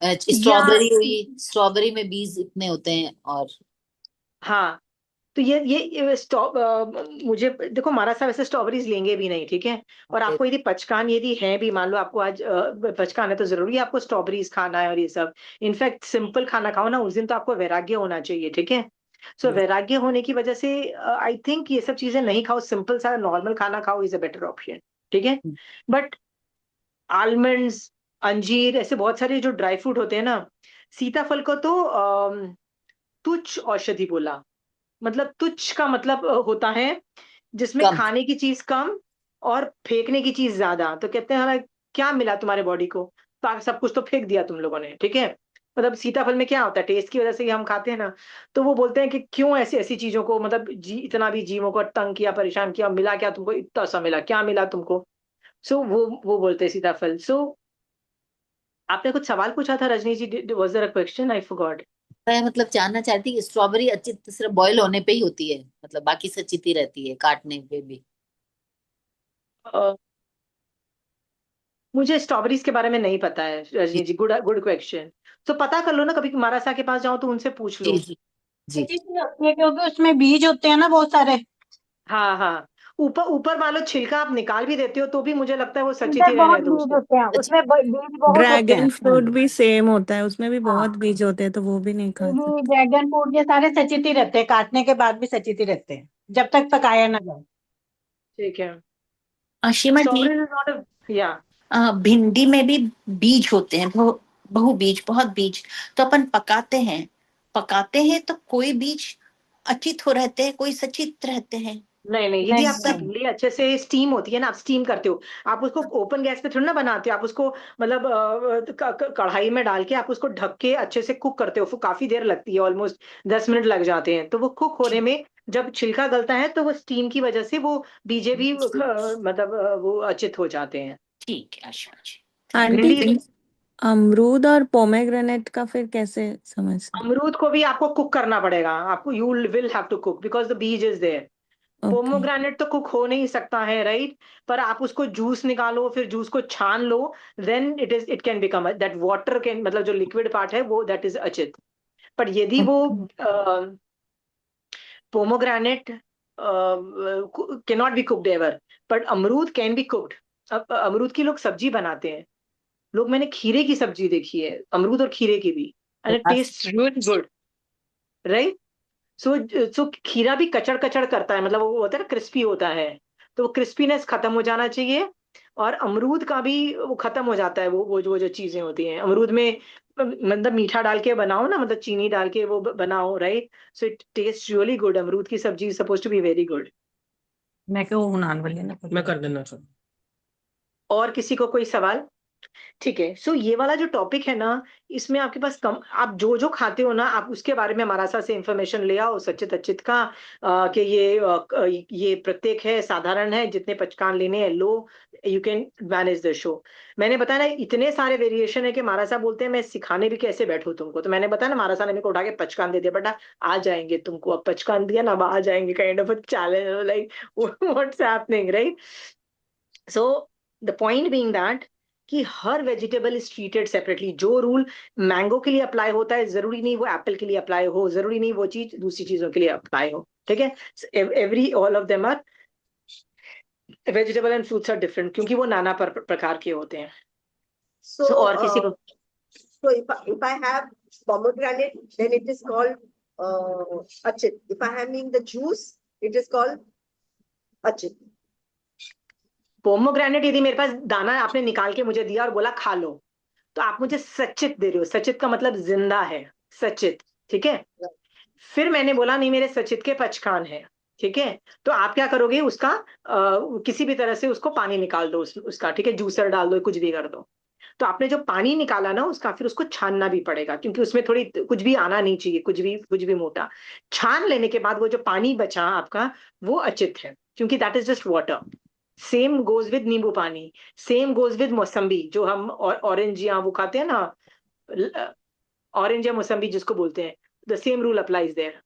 या स्ट्रॉबेरी हुई, स्ट्रॉबेरी में बीज इतने होते हैं। और हाँ, तो मुझे देखो, हमारा सा वैसे स्ट्रॉबेरीज लेंगे भी नहीं, ठीक है। और ओके। आपको यदि पचकान यदि है भी, मान लो आपको आज पचकान है, तो जरूरी है आपको स्ट्रॉबेरीज खाना है और ये सब। इनफैक्ट सिंपल खाना खाओ ना, उस दिन तो आपको वैराग्य होना चाहिए, ठीक है। सो वैराग्य होने की वजह से आई थिंक ये सब चीजें नहीं खाओ, सिंपल सा नॉर्मल खाना खाओ इज अ बेटर ऑप्शन, ठीक है। बट आलमंड्स, अंजीर, ऐसे बहुत सारे जो ड्राई फ्रूट होते हैं ना, सीताफल को तो तुच्छ औषधि बोला। मतलब तुच्छ का मतलब होता है जिसमें कम। खाने की चीज कम और फेंकने की चीज ज्यादा। तो कहते हैं हमें क्या मिला तुम्हारे बॉडी को, सब कुछ तो फेंक दिया तुम लोगों ने, ठीक है। मतलब सीताफल में क्या होता है, टेस्ट की वजह से ही हम खाते हैं ना। तो वो बोलते हैं कि क्यों ऐसी ऐसी चीजों को, मतलब इतना भी जीवों को तंग किया, परेशान किया, मिला क्या तुमको, इतना सा मिला, क्या मिला तुमको। सो वो बोलते हैं सीताफल। सो आपने कुछ सवाल पूछा था Rajni ji, was there a question, I forgot. मैं मतलब जानना चाहती कि स्ट्रॉबेरी अच्छी सिर्फ बॉयल होने पे ही होती है, मतलब बाकी से चिती रहती है काटने पे भी? मुझे स्ट्रॉबेरीज के बारे में नहीं पता है रजनी जी, गुड गुड क्वेश्चन। तो पता कर लो ना, कभी महाराजा के पास जाओ तो उनसे पूछ जी लो। जी जी। अच्छी सी लगती है क्योंकि उसमें बीज होते हैं ना बहुत सारे। हाँ हाँ, ऊपर ऊपर मान लो छिलका आप निकाल भी देते हो तो भी मुझे लगता है वो सचित अंदर ही रहने बहुत दो बीज उसको। होते हैं, अच्छा। उसमें बीज बहुत होते हैं। ड्रैगन फ्रूट भी सेम होता है, उसमें भी हाँ, बहुत बीज होते हैं, तो वो भी नहीं खा कीवी, सकते। ड्रैगन फ्रूट ये सारे सचित ही रहते हैं, काटने के बाद भी सचित ही रहते हैं जब तक पकाया ना जाए। ठीक है। अशीमा जी, स्ट्रॉबेरी इज नॉट अ, या भिंडी में भी बीज होते हैं, बहु बीज, बहुत बीज। तो अपन पकाते हैं तो कोई बीज अचित हो रहते हैं, कोई सचित रहते हैं। नहीं नहीं, यदि नहीं आपकी सब। नहीं, भिंडी अच्छे से स्टीम होती है ना, आप स्टीम करते हो, आप उसको ओपन गैस पे थोड़ी ना बनाते हो, आप उसको मतलब कढ़ाई में डाल के आप उसको ढक के अच्छे से कुक करते हो, वो काफी देर लगती है, ऑलमोस्ट 10 मिनट लग जाते हैं। तो वो कुक होने में जब छिलका गलता है तो वो स्टीम की वजह से वो बीजे भी मतलब वो अचित हो जाते हैं। ठीक है अशीमा जी, थैंक आंटी, भिंडी, अमरूद और पोमेग्रेनेट का फिर कैसे समझते? अमरूद को भी आपको कुक करना पड़ेगा, आपको you will have to cook because the बीज इज देयर। ओके। पोमोग्रेनेट तो कुक हो नहीं सकता है, राइट। पर आप उसको जूस निकालो, फिर जूस को छान लो, then it can become that water can, मतलब जो लिक्विड पार्ट है वो दैट इज अचित। पर यदि वो pomegranate can not be cooked ever, but अमरूद कैन बी कुक्ड। अब अमरूद की लोग सब्जी बनाते हैं, लोग, मैंने खीरे की सब्जी देखी है, अमरूद और खीरे की भी, and it taste really good, right. So so खीरा भी कचड़ कचड़ करता है, मतलब वो होता है ना, क्रिस्पी होता है, तो वो क्रिस्पीनेस खत्म हो जाना चाहिए। और अमरूद का भी वो खत्म हो जाता है, वो जो चीजें होती हैं अमरूद में, मतलब मीठा डाल के बनाओ ना, मतलब चीनी डाल के वो बनाओ, right. So it taste really good, अमरूद की सब्जी suppose to be very good. मैं क्यों हुनान वाली ना मैं कर देना चाहूँ। और किसी को कोई सवाल? ठीक है। सो ये वाला जो टॉपिक है ना, इसमें आपके पास कम, आप जो जो खाते हो ना, आप उसके बारे में हमारा सा से इंफॉर्मेशन ले आओ, सचित अचित का, कि ये प्रत्येक है, साधारण है, जितने पचकान लेने हैं लो, you can manage the show. मैंने बताया ना, इतने सारे वेरिएशन है कि महाराज साहब बोलते हैं मैं सिखाने भी कैसे बैठू तुमको। तो मैंने बताया ना, महाराज साहब ने मेरे को उठा के पचकान दे दिया, बेटा आ जाएंगे तुमको, अब पचकान दिया ना, अब आ जाएंगे, kind of challenge, like what's happening, right. So the point being that कि हर वेजिटेबल इज ट्रीटेड सेपरेटली। जो रूल मैंगो के लिए अप्लाई होता है, जरूरी नहीं वो एप्पल के लिए अप्लाई हो, जरूरी नहीं वो चीज दूसरी चीजों के लिए अप्लाई हो, ठीक है। Every all of them are vegetable and fruits are different, क्योंकि वो नाना प्रकार के होते हैं। So, सो और किसी को? so if I have pomegranate, then it is called achit. If I am having the juice, it is called achit. Pomegranate यदि मेरे पास दाना आपने निकाल के मुझे दिया और बोला खा लो, तो आप मुझे सचित दे रहे हो, सचित का मतलब जिंदा है, सचित, ठीक है। फिर मैंने बोला नहीं, मेरे सचित के पचकान है, ठीक है। तो आप क्या करोगे, उसका किसी भी तरह से उसको पानी निकाल दो, उसका, ठीक है, जूसर डाल दो, कुछ भी कर दो। तो आपने जो पानी निकाला ना उसका, फिर उसको छानना भी पड़ेगा, क्योंकि उसमें थोड़ी कुछ भी आना नहीं चाहिए, कुछ भी मोटा। छान लेने के बाद वो जो पानी बचा आपका, वो अचित है, क्योंकि that is just water. Same goes with नींबू पानी, सेम गोज विद मौसम्बी, जो हम ऑरेंज या वो खाते हैं ना, ऑरेंज या मौसम्बी जिसको बोलते हैं, the same rule applies there,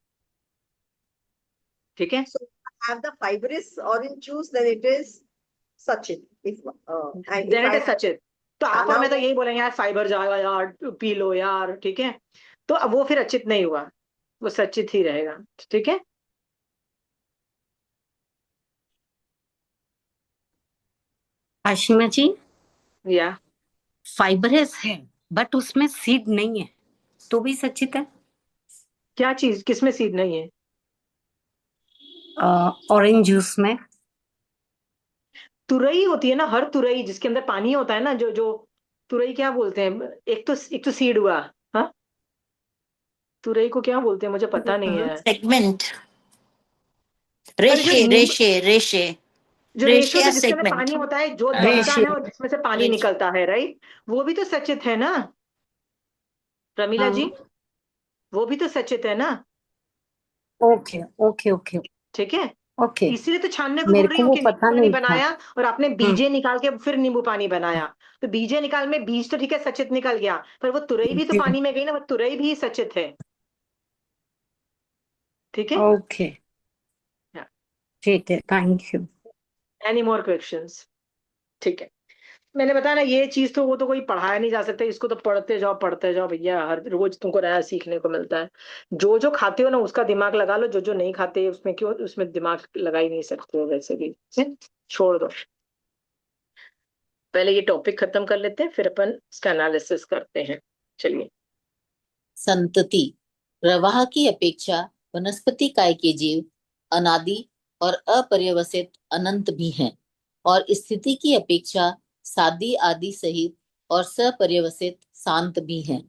ठीक है। So if I have the fibrous orange juice, then it is sachit. And if then it I is have सचित। तो आपको now मैं तो यही बोलेंगे यार, फाइबर जाएगा यार, पी लो यार, ठीक है। तो अब वो फिर अचित नहीं हुआ, वो सचित ही रहेगा, ठीक है। आशिमा जी, या फाइबरस है बट उसमें सीड नहीं है तो भी सचित है? क्या चीज, किसमें सीड नहीं है? ऑरेंज जूस में। तुरई होती है ना, हर तुरई जिसके अंदर पानी होता है ना, जो जो तुरई क्या बोलते हैं, एक तो सीड हुआ। हाँ, तुरई को क्या बोलते हैं मुझे पता नहीं है। सेगमेंट, अरे जो रेशे नींबू, रेशे रेशे, जो रेशे रेशे होता या है जिसके अंदर सेगमेंट। पानी होता है, जो दबता रेशे। है और जिसमें से पानी रेशे। निकलता है, राइट? वो भी तो सचेत है ना, रमीला हाँ। जी, वो भी तो सचेत है ना। Okay okay okay. ठीक है, ओके। इसीलिए तो छानने को मेरे बोल रही को हूँ वो कि नींबू पता पानी नहीं था। बनाया और आपने हम्म। बीजे निकाल के फिर नींबू पानी बनाया। तो बीजे निकाल में बीज तो ठीक है सचेत निकल गया, पर वो तुरई भी तो जी। पानी में गई ना, वो तुरई भी सचेत है। ठीक है। ओके। ठीक है, thank you. Any more questions? ठीक है, मैंने बताया ना, ये चीज तो वो तो कोई पढ़ाया नहीं जा सकता, इसको तो पढ़ते जाओ भैया, हर रोज तुमको नया सीखने को मिलता है। जो जो खाते हो ना उसका दिमाग लगा लो, जो जो नहीं खाते उसमें क्यों, उसमें दिमाग लगा ही नहीं सकते हो वैसे भी। छोड़ दो, पहले ये टॉपिक खत्म कर लेते हैं, फिर अपन इसका एनालिसिस करते हैं। चलिए। संतति, प्रवाह की अपेक्षा वनस्पति काय के जीव अनादि और अपर्यवसित अनंत भी हैं, और स्थिति की अपेक्षा सादी आदि सहित और सपर्यवसित शांत भी हैं।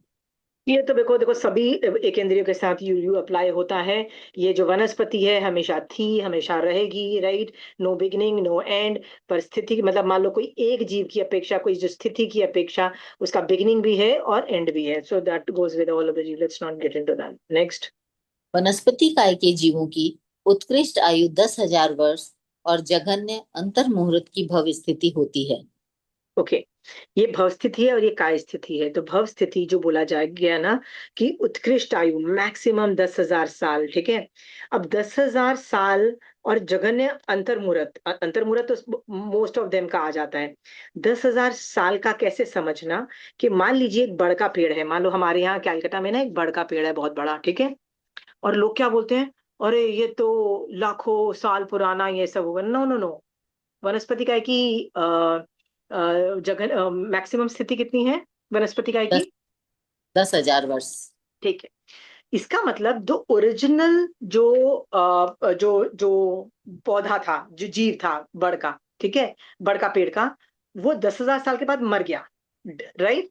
ये तो देखो देखो, सभी एक इंद्रियों के साथ यू यू अप्लाई होता है। ये जो वनस्पति है हमेशा थी, हमेशा रहेगी, right? No beginning no end. पर स्थिति मतलब मान लो कोई एक जीव की अपेक्षा, कोई जो स्थिति की अपेक्षा, उसका बिगिनिंग भी है और एंड भी है। So that goes with all of the जीव, let's not get into that. Next. वनस्पति काय के जीवों की उत्कृष्ट आयु 10,000 वर्ष और जघन्य अंतर्मुहूर्त की भव स्थिति होती है। ओके, ये भव स्थिति है और ये काय स्थिति है। तो भव स्थिति जो बोला जा गया ना, कि उत्कृष्ट आयु मैक्सिमम 10,000 साल, ठीक है। अब 10,000 साल और जघन्य अंतर्मुहूर्त, अंतर्मुहूर्त तो मोस्ट ऑफ देम का आ जाता है। 10,000 साल का कैसे समझना, कि मान लीजिए एक बड़ का पेड़ है, मान लो हमारे यहाँ कैलकाटा में ना एक बड़ का पेड़ है, बहुत बड़ा, ठीक है। और लोग क्या बोलते हैं, अरे ये तो लाखों साल पुराना ये सब होगा। नो नो नो, वनस्पति काय की जगह मैक्सिमम स्थिति कितनी है वनस्पति काय दस की? 10,000 वर्ष। ठीक है, इसका मतलब जो ओरिजिनल जो जो जो पौधा था, जो जीव था बड़ का, ठीक है, बड़ का पेड़ का, वो 10,000 साल के बाद मर गया, राइट?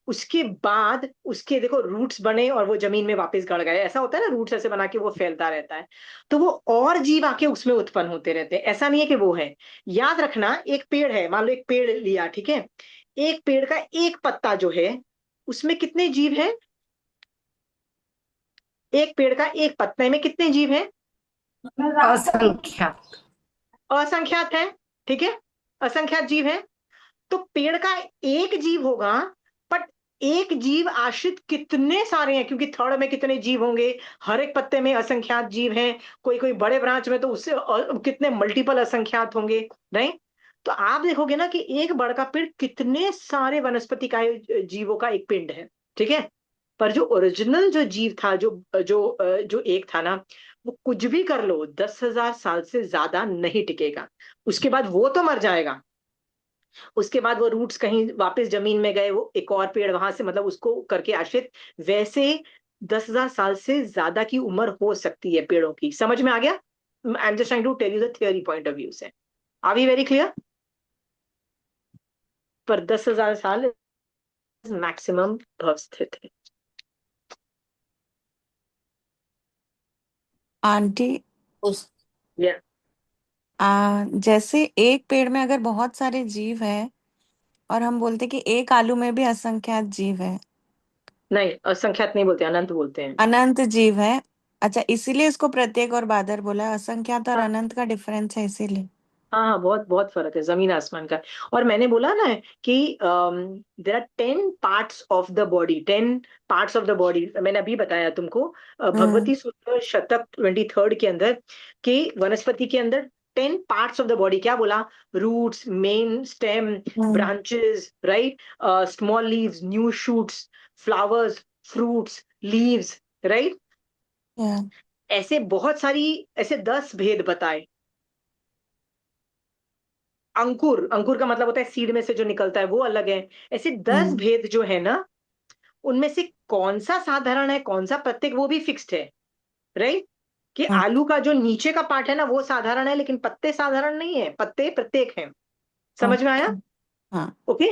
उसके बाद उसके देखो रूट्स बने और वो जमीन में वापस गड़ गए। ऐसा होता है ना, रूट्स ऐसे बना के वो फैलता रहता है, तो वो और जीव आके उसमें उत्पन्न होते रहते हैं। ऐसा नहीं है कि वो है। याद रखना, एक पेड़ है, मान लो एक पेड़ लिया, ठीक है। एक पेड़ का एक पत्ता जो है, उसमें कितने जीव है? एक पेड़ का एक पत्ते में कितने जीव है? असंख्यात। असंख्यात है, ठीक है, असंख्यात जीव है। तो पेड़ का एक जीव होगा, बट एक जीव आश्रित कितने सारे हैं, क्योंकि थड़ में कितने जीव होंगे, हर एक पत्ते में असंख्यात जीव हैं। कोई कोई बड़े ब्रांच में तो उससे कितने मल्टीपल असंख्यात होंगे, नहीं? तो आप देखोगे ना कि एक बड़ का पेड़ कितने सारे वनस्पति का जीवों का एक पिंड है, ठीक है। पर जो ओरिजिनल जो जीव था, जो जो जो एक था ना, वो कुछ भी कर लो 10,000 साल से ज्यादा नहीं टिकेगा। उसके बाद वो तो मर जाएगा, उसके बाद वो रूट्स कहीं वापस जमीन में गए, वो एक और पेड़ वहां से मतलब उसको करके आश्रित, वैसे 10,000 साल से ज्यादा की उम्र हो सकती है पेड़ों की। समझ में आ गया? I am just trying to tell you the theory point of view से। Are we very clear? पर 10,000 साल मैक्सिमम भव स्थित है। आंटी, उस या जैसे एक पेड़ में अगर बहुत सारे जीव है और हम बोलते कि एक आलू में भी असंख्यात जीव है, नहीं, असंख्यात नहीं बोलते, अनंत बोलते हैं। अनंत जीव है। अच्छा, इसीलिए इसको प्रत्येक और बादर बोला है, असंख्यात और हाँ अनंत का डिफरेंस है इसीलिए। हाँ हाँ, बहुत बहुत फर्क है जमीन आसमान का। और मैंने बोला ना कि there are 10 parts of the body, 10 parts of the body, मैंने अभी बताया तुमको हम्म। भगवती सूत्र शतक 23 के अंदर, कि वनस्पति के अंदर 10 पार्ट्स ऑफ द बॉडी, क्या बोला? Roots, main stem, hmm. Branches, right, small leaves, new shoots, flowers, fruits, leaves, right? या ऐसे बहुत सारी, ऐसे 10 भेद बताए। अंकुर, अंकुर का मतलब होता है सीड में से जो निकलता है, वो अलग है। ऐसे 10 भेद जो है ना, उनमें से कौन सा साधारण है, कौन सा प्रत्येक, वो भी फिक्स्ड है। राइट, कि हम्म, आलू का जो नीचे का पार्ट है ना वो साधारण है, लेकिन पत्ते साधारण नहीं है, पत्ते प्रत्येक हैं। समझ में आया? ओके। हाँ, ओके।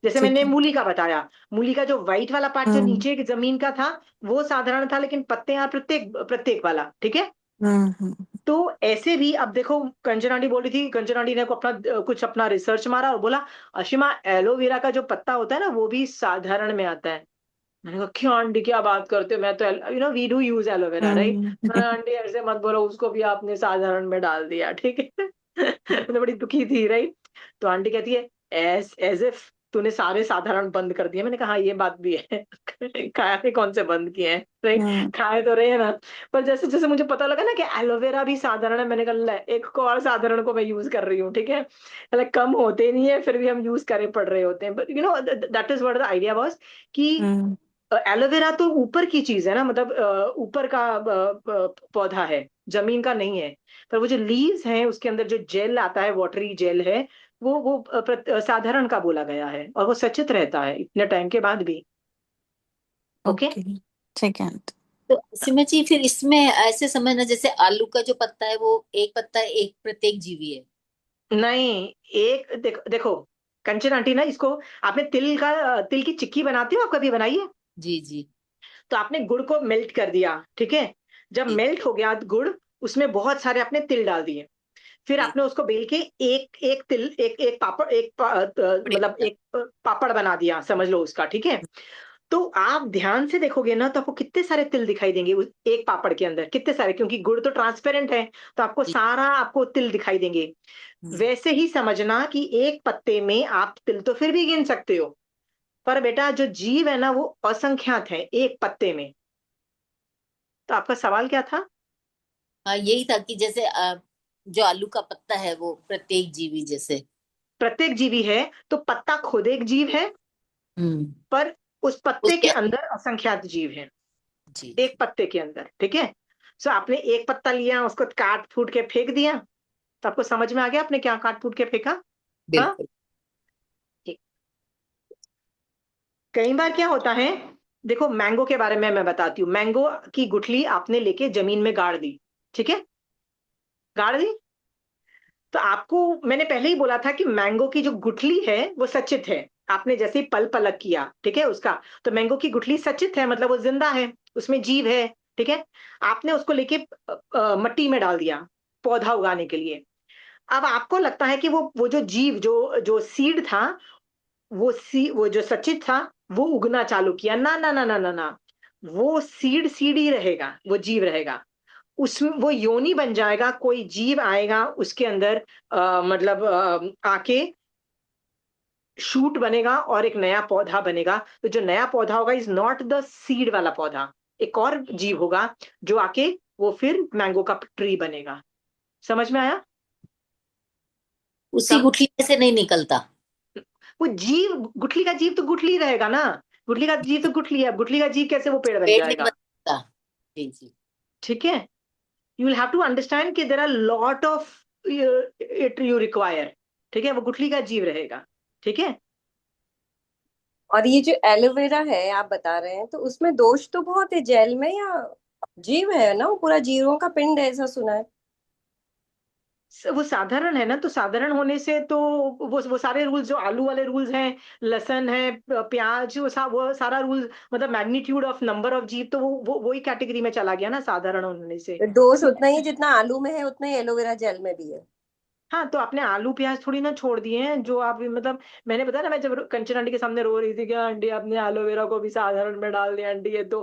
जैसे ठीक मैंने है। मूली का बताया, मूली का जो व्हाइट वाला पार्ट जो हम्म नीचे की जमीन का था वो साधारण था, लेकिन पत्ते यहाँ प्रत्येक प्रत्येक वाला, ठीक है। हम्म। तो ऐसे भी अब देखो, कंचन आंटी बोल रही थी, कंचन आंटी ने को अपना कुछ अपना रिसर्च मारा और बोला अशिमा एलोवेरा का जो पत्ता होता है ना वो भी साधारण में आता है। मैंने कहा क्यों आंटी क्या बात करते हो, मैं तो we do use aloe vera right. हम्म, आंटी ऐसे मत बोलो, उसको भी आपने साधारण में डाल दिया, ठीक है। मैं बड़ी दुखी थी राइट। तो आंटी कहती है एज इफ तूने सारे साधारण बंद कर दिए। मैंने कहा हाँ ये बात भी है। खाए कौन से बंद किए हैं राइट, हम्म, खाए तो रहे हैं ना। पर जैसे जैसे मुझे पता लगा ना कि एलोवेरा भी साधारण है, मैंने कहा ले, एक को और साधारण को मैं यूज कर रही हूँ, ठीक है। मतलब कम होते नहीं है फिर भी हम यूज करे पड़ रहे होते हैं, but that is what the idea was कि हम्म, एलोवेरा तो ऊपर की चीज है ना, मतलब ऊपर का पौधा है, जमीन का नहीं है। पर वो जो लीव्स हैं उसके अंदर जो जेल आता है, वाटरी जेल है, वो साधारण का बोला गया है, और वो सचित रहता है इतने टाइम के बाद भी। ओके। ओके, ठीक है। तो सीमा जी फिर इसमें ऐसे समझना जैसे आलू का जो पत्ता है वो एक पत्ता एक प्रत्येक जीवी है। नहीं, एक देखो देखो, कंचन आंटी ना इसको, आपने तिल की चिक्की बनाती हो, आप कभी बनाई है? जी जी तो आपने गुड़ को मेल्ट कर दिया, ठीक है। जब जी मेल्ट हो गया गुड़, उसमें बहुत सारे आपने तिल डाल दिए, फिर जी। आपने उसको बेल के एक एक तिल एक एक पापड़ बड़े मतलब पत्ता। एक पापड़ बना दिया समझ लो उसका, ठीक है। तो आप ध्यान से देखोगे ना तो आपको कितने सारे तिल दिखाई देंगे उस एक पापड़ के अंदर, कितने सारे, क्योंकि गुड़ तो ट्रांसपेरेंट है, तो आपको जी। सारा आपको तिल दिखाई देंगे। हम्म। वैसे ही समझना कि एक पत्ते में आप तिल तो फिर भी गिन सकते हो, पर बेटा जो जीव है ना वो असंख्यात है एक पत्ते में। तो आपका सवाल क्या था? हाँ यही था कि जैसे जो आलू का पत्ता है वो प्रत्येक जीवी जैसे। प्रत्येक जीवी है, तो पत्ता खुद एक जीव है, हम्म। पर उस पत्ते के उसके अंदर असंख्यात जीव हैं, जी एक पत्ते के अंदर, ठीक है। सो आपने एक पत्ता लिया, उसको काट फूट के फेंक दिया, तो आपको समझ में आ गया आपने क्या काट फूट के फेंका? हाँ, बिल्कुल। ठीक। कई बार क्या होता है, देखो मैंगो के बारे में मैं बताती हूँ। मैंगो की गुठली आपने लेके जमीन में गाड़ दी, ठीक है, गाड़ दी। तो आपको मैंने पहले ही बोला था कि मैंगो की जो गुठली है वो सचित है। आपने जैसे ही पल पलक किया, ठीक है, उसका, तो मैंगो की गुठली सचित है, मतलब वो जिंदा है, उसमें जीव है, ठीक है। आपने उसको लेके मट्टी में डाल दिया पौधा उगाने के लिए। अब आपको लगता है कि वो जो जीव जो जो सीड था, वो जो सचित था वो उगना चालू किया। ना ना ना ना ना ना, वो सीड सीड ही रहेगा, वो जीव रहेगा, उसमें वो योनि बन जाएगा, कोई जीव आएगा उसके अंदर, मतलब आके शूट बनेगा और एक नया पौधा बनेगा। तो जो नया पौधा होगा इज नॉट द सीड वाला पौधा, एक और जीव होगा जो आके वो फिर मैंगो का ट्री बनेगा। समझ में आया? उसी सम गुठली में से नहीं निकलता। वो जीव, गुठली का जीव तो गुठली रहेगा ना, गुठली का जीव तो गुठली है, गुठली का जीव कैसे वो पेड़ बन पेड़ नहीं जाएगा? बनता। जी जी। ठीक है। You will have to understand कि there are lot of it you require, ठीक है, वो गुठली का जीव रहेगा, ठीक है। और ये जो एलोवेरा है आप बता रहे हैं तो उसमें दोष तो बहुत है जेल में, या जीव है ना, वो पूरा जीवों का पिंड है ऐसा सुना है। वो साधारण है ना, तो साधारण होने से तो वो सारे रूल्स जो आलू वाले रूल्स हैं, लहसुन है, प्याज, वो सारा रूल, मतलब मैग्नीट्यूड ऑफ नंबर ऑफ जीव, तो वो वही कैटेगरी में चला गया ना साधारण होने से। तो दोष उतना ही जितना आलू में है उतना ही एलोवेरा जेल में भी है। हाँ, तो आपने आलू प्याज थोड़ी ना छोड़ दिए हैं जो आप, मतलब मैंने बताया ना, मैं जब कंचन आंटी के सामने रो रही थी कि आंटी आपने एलोवेरा को भी साधारण में डाल दिया आंटी, ये तो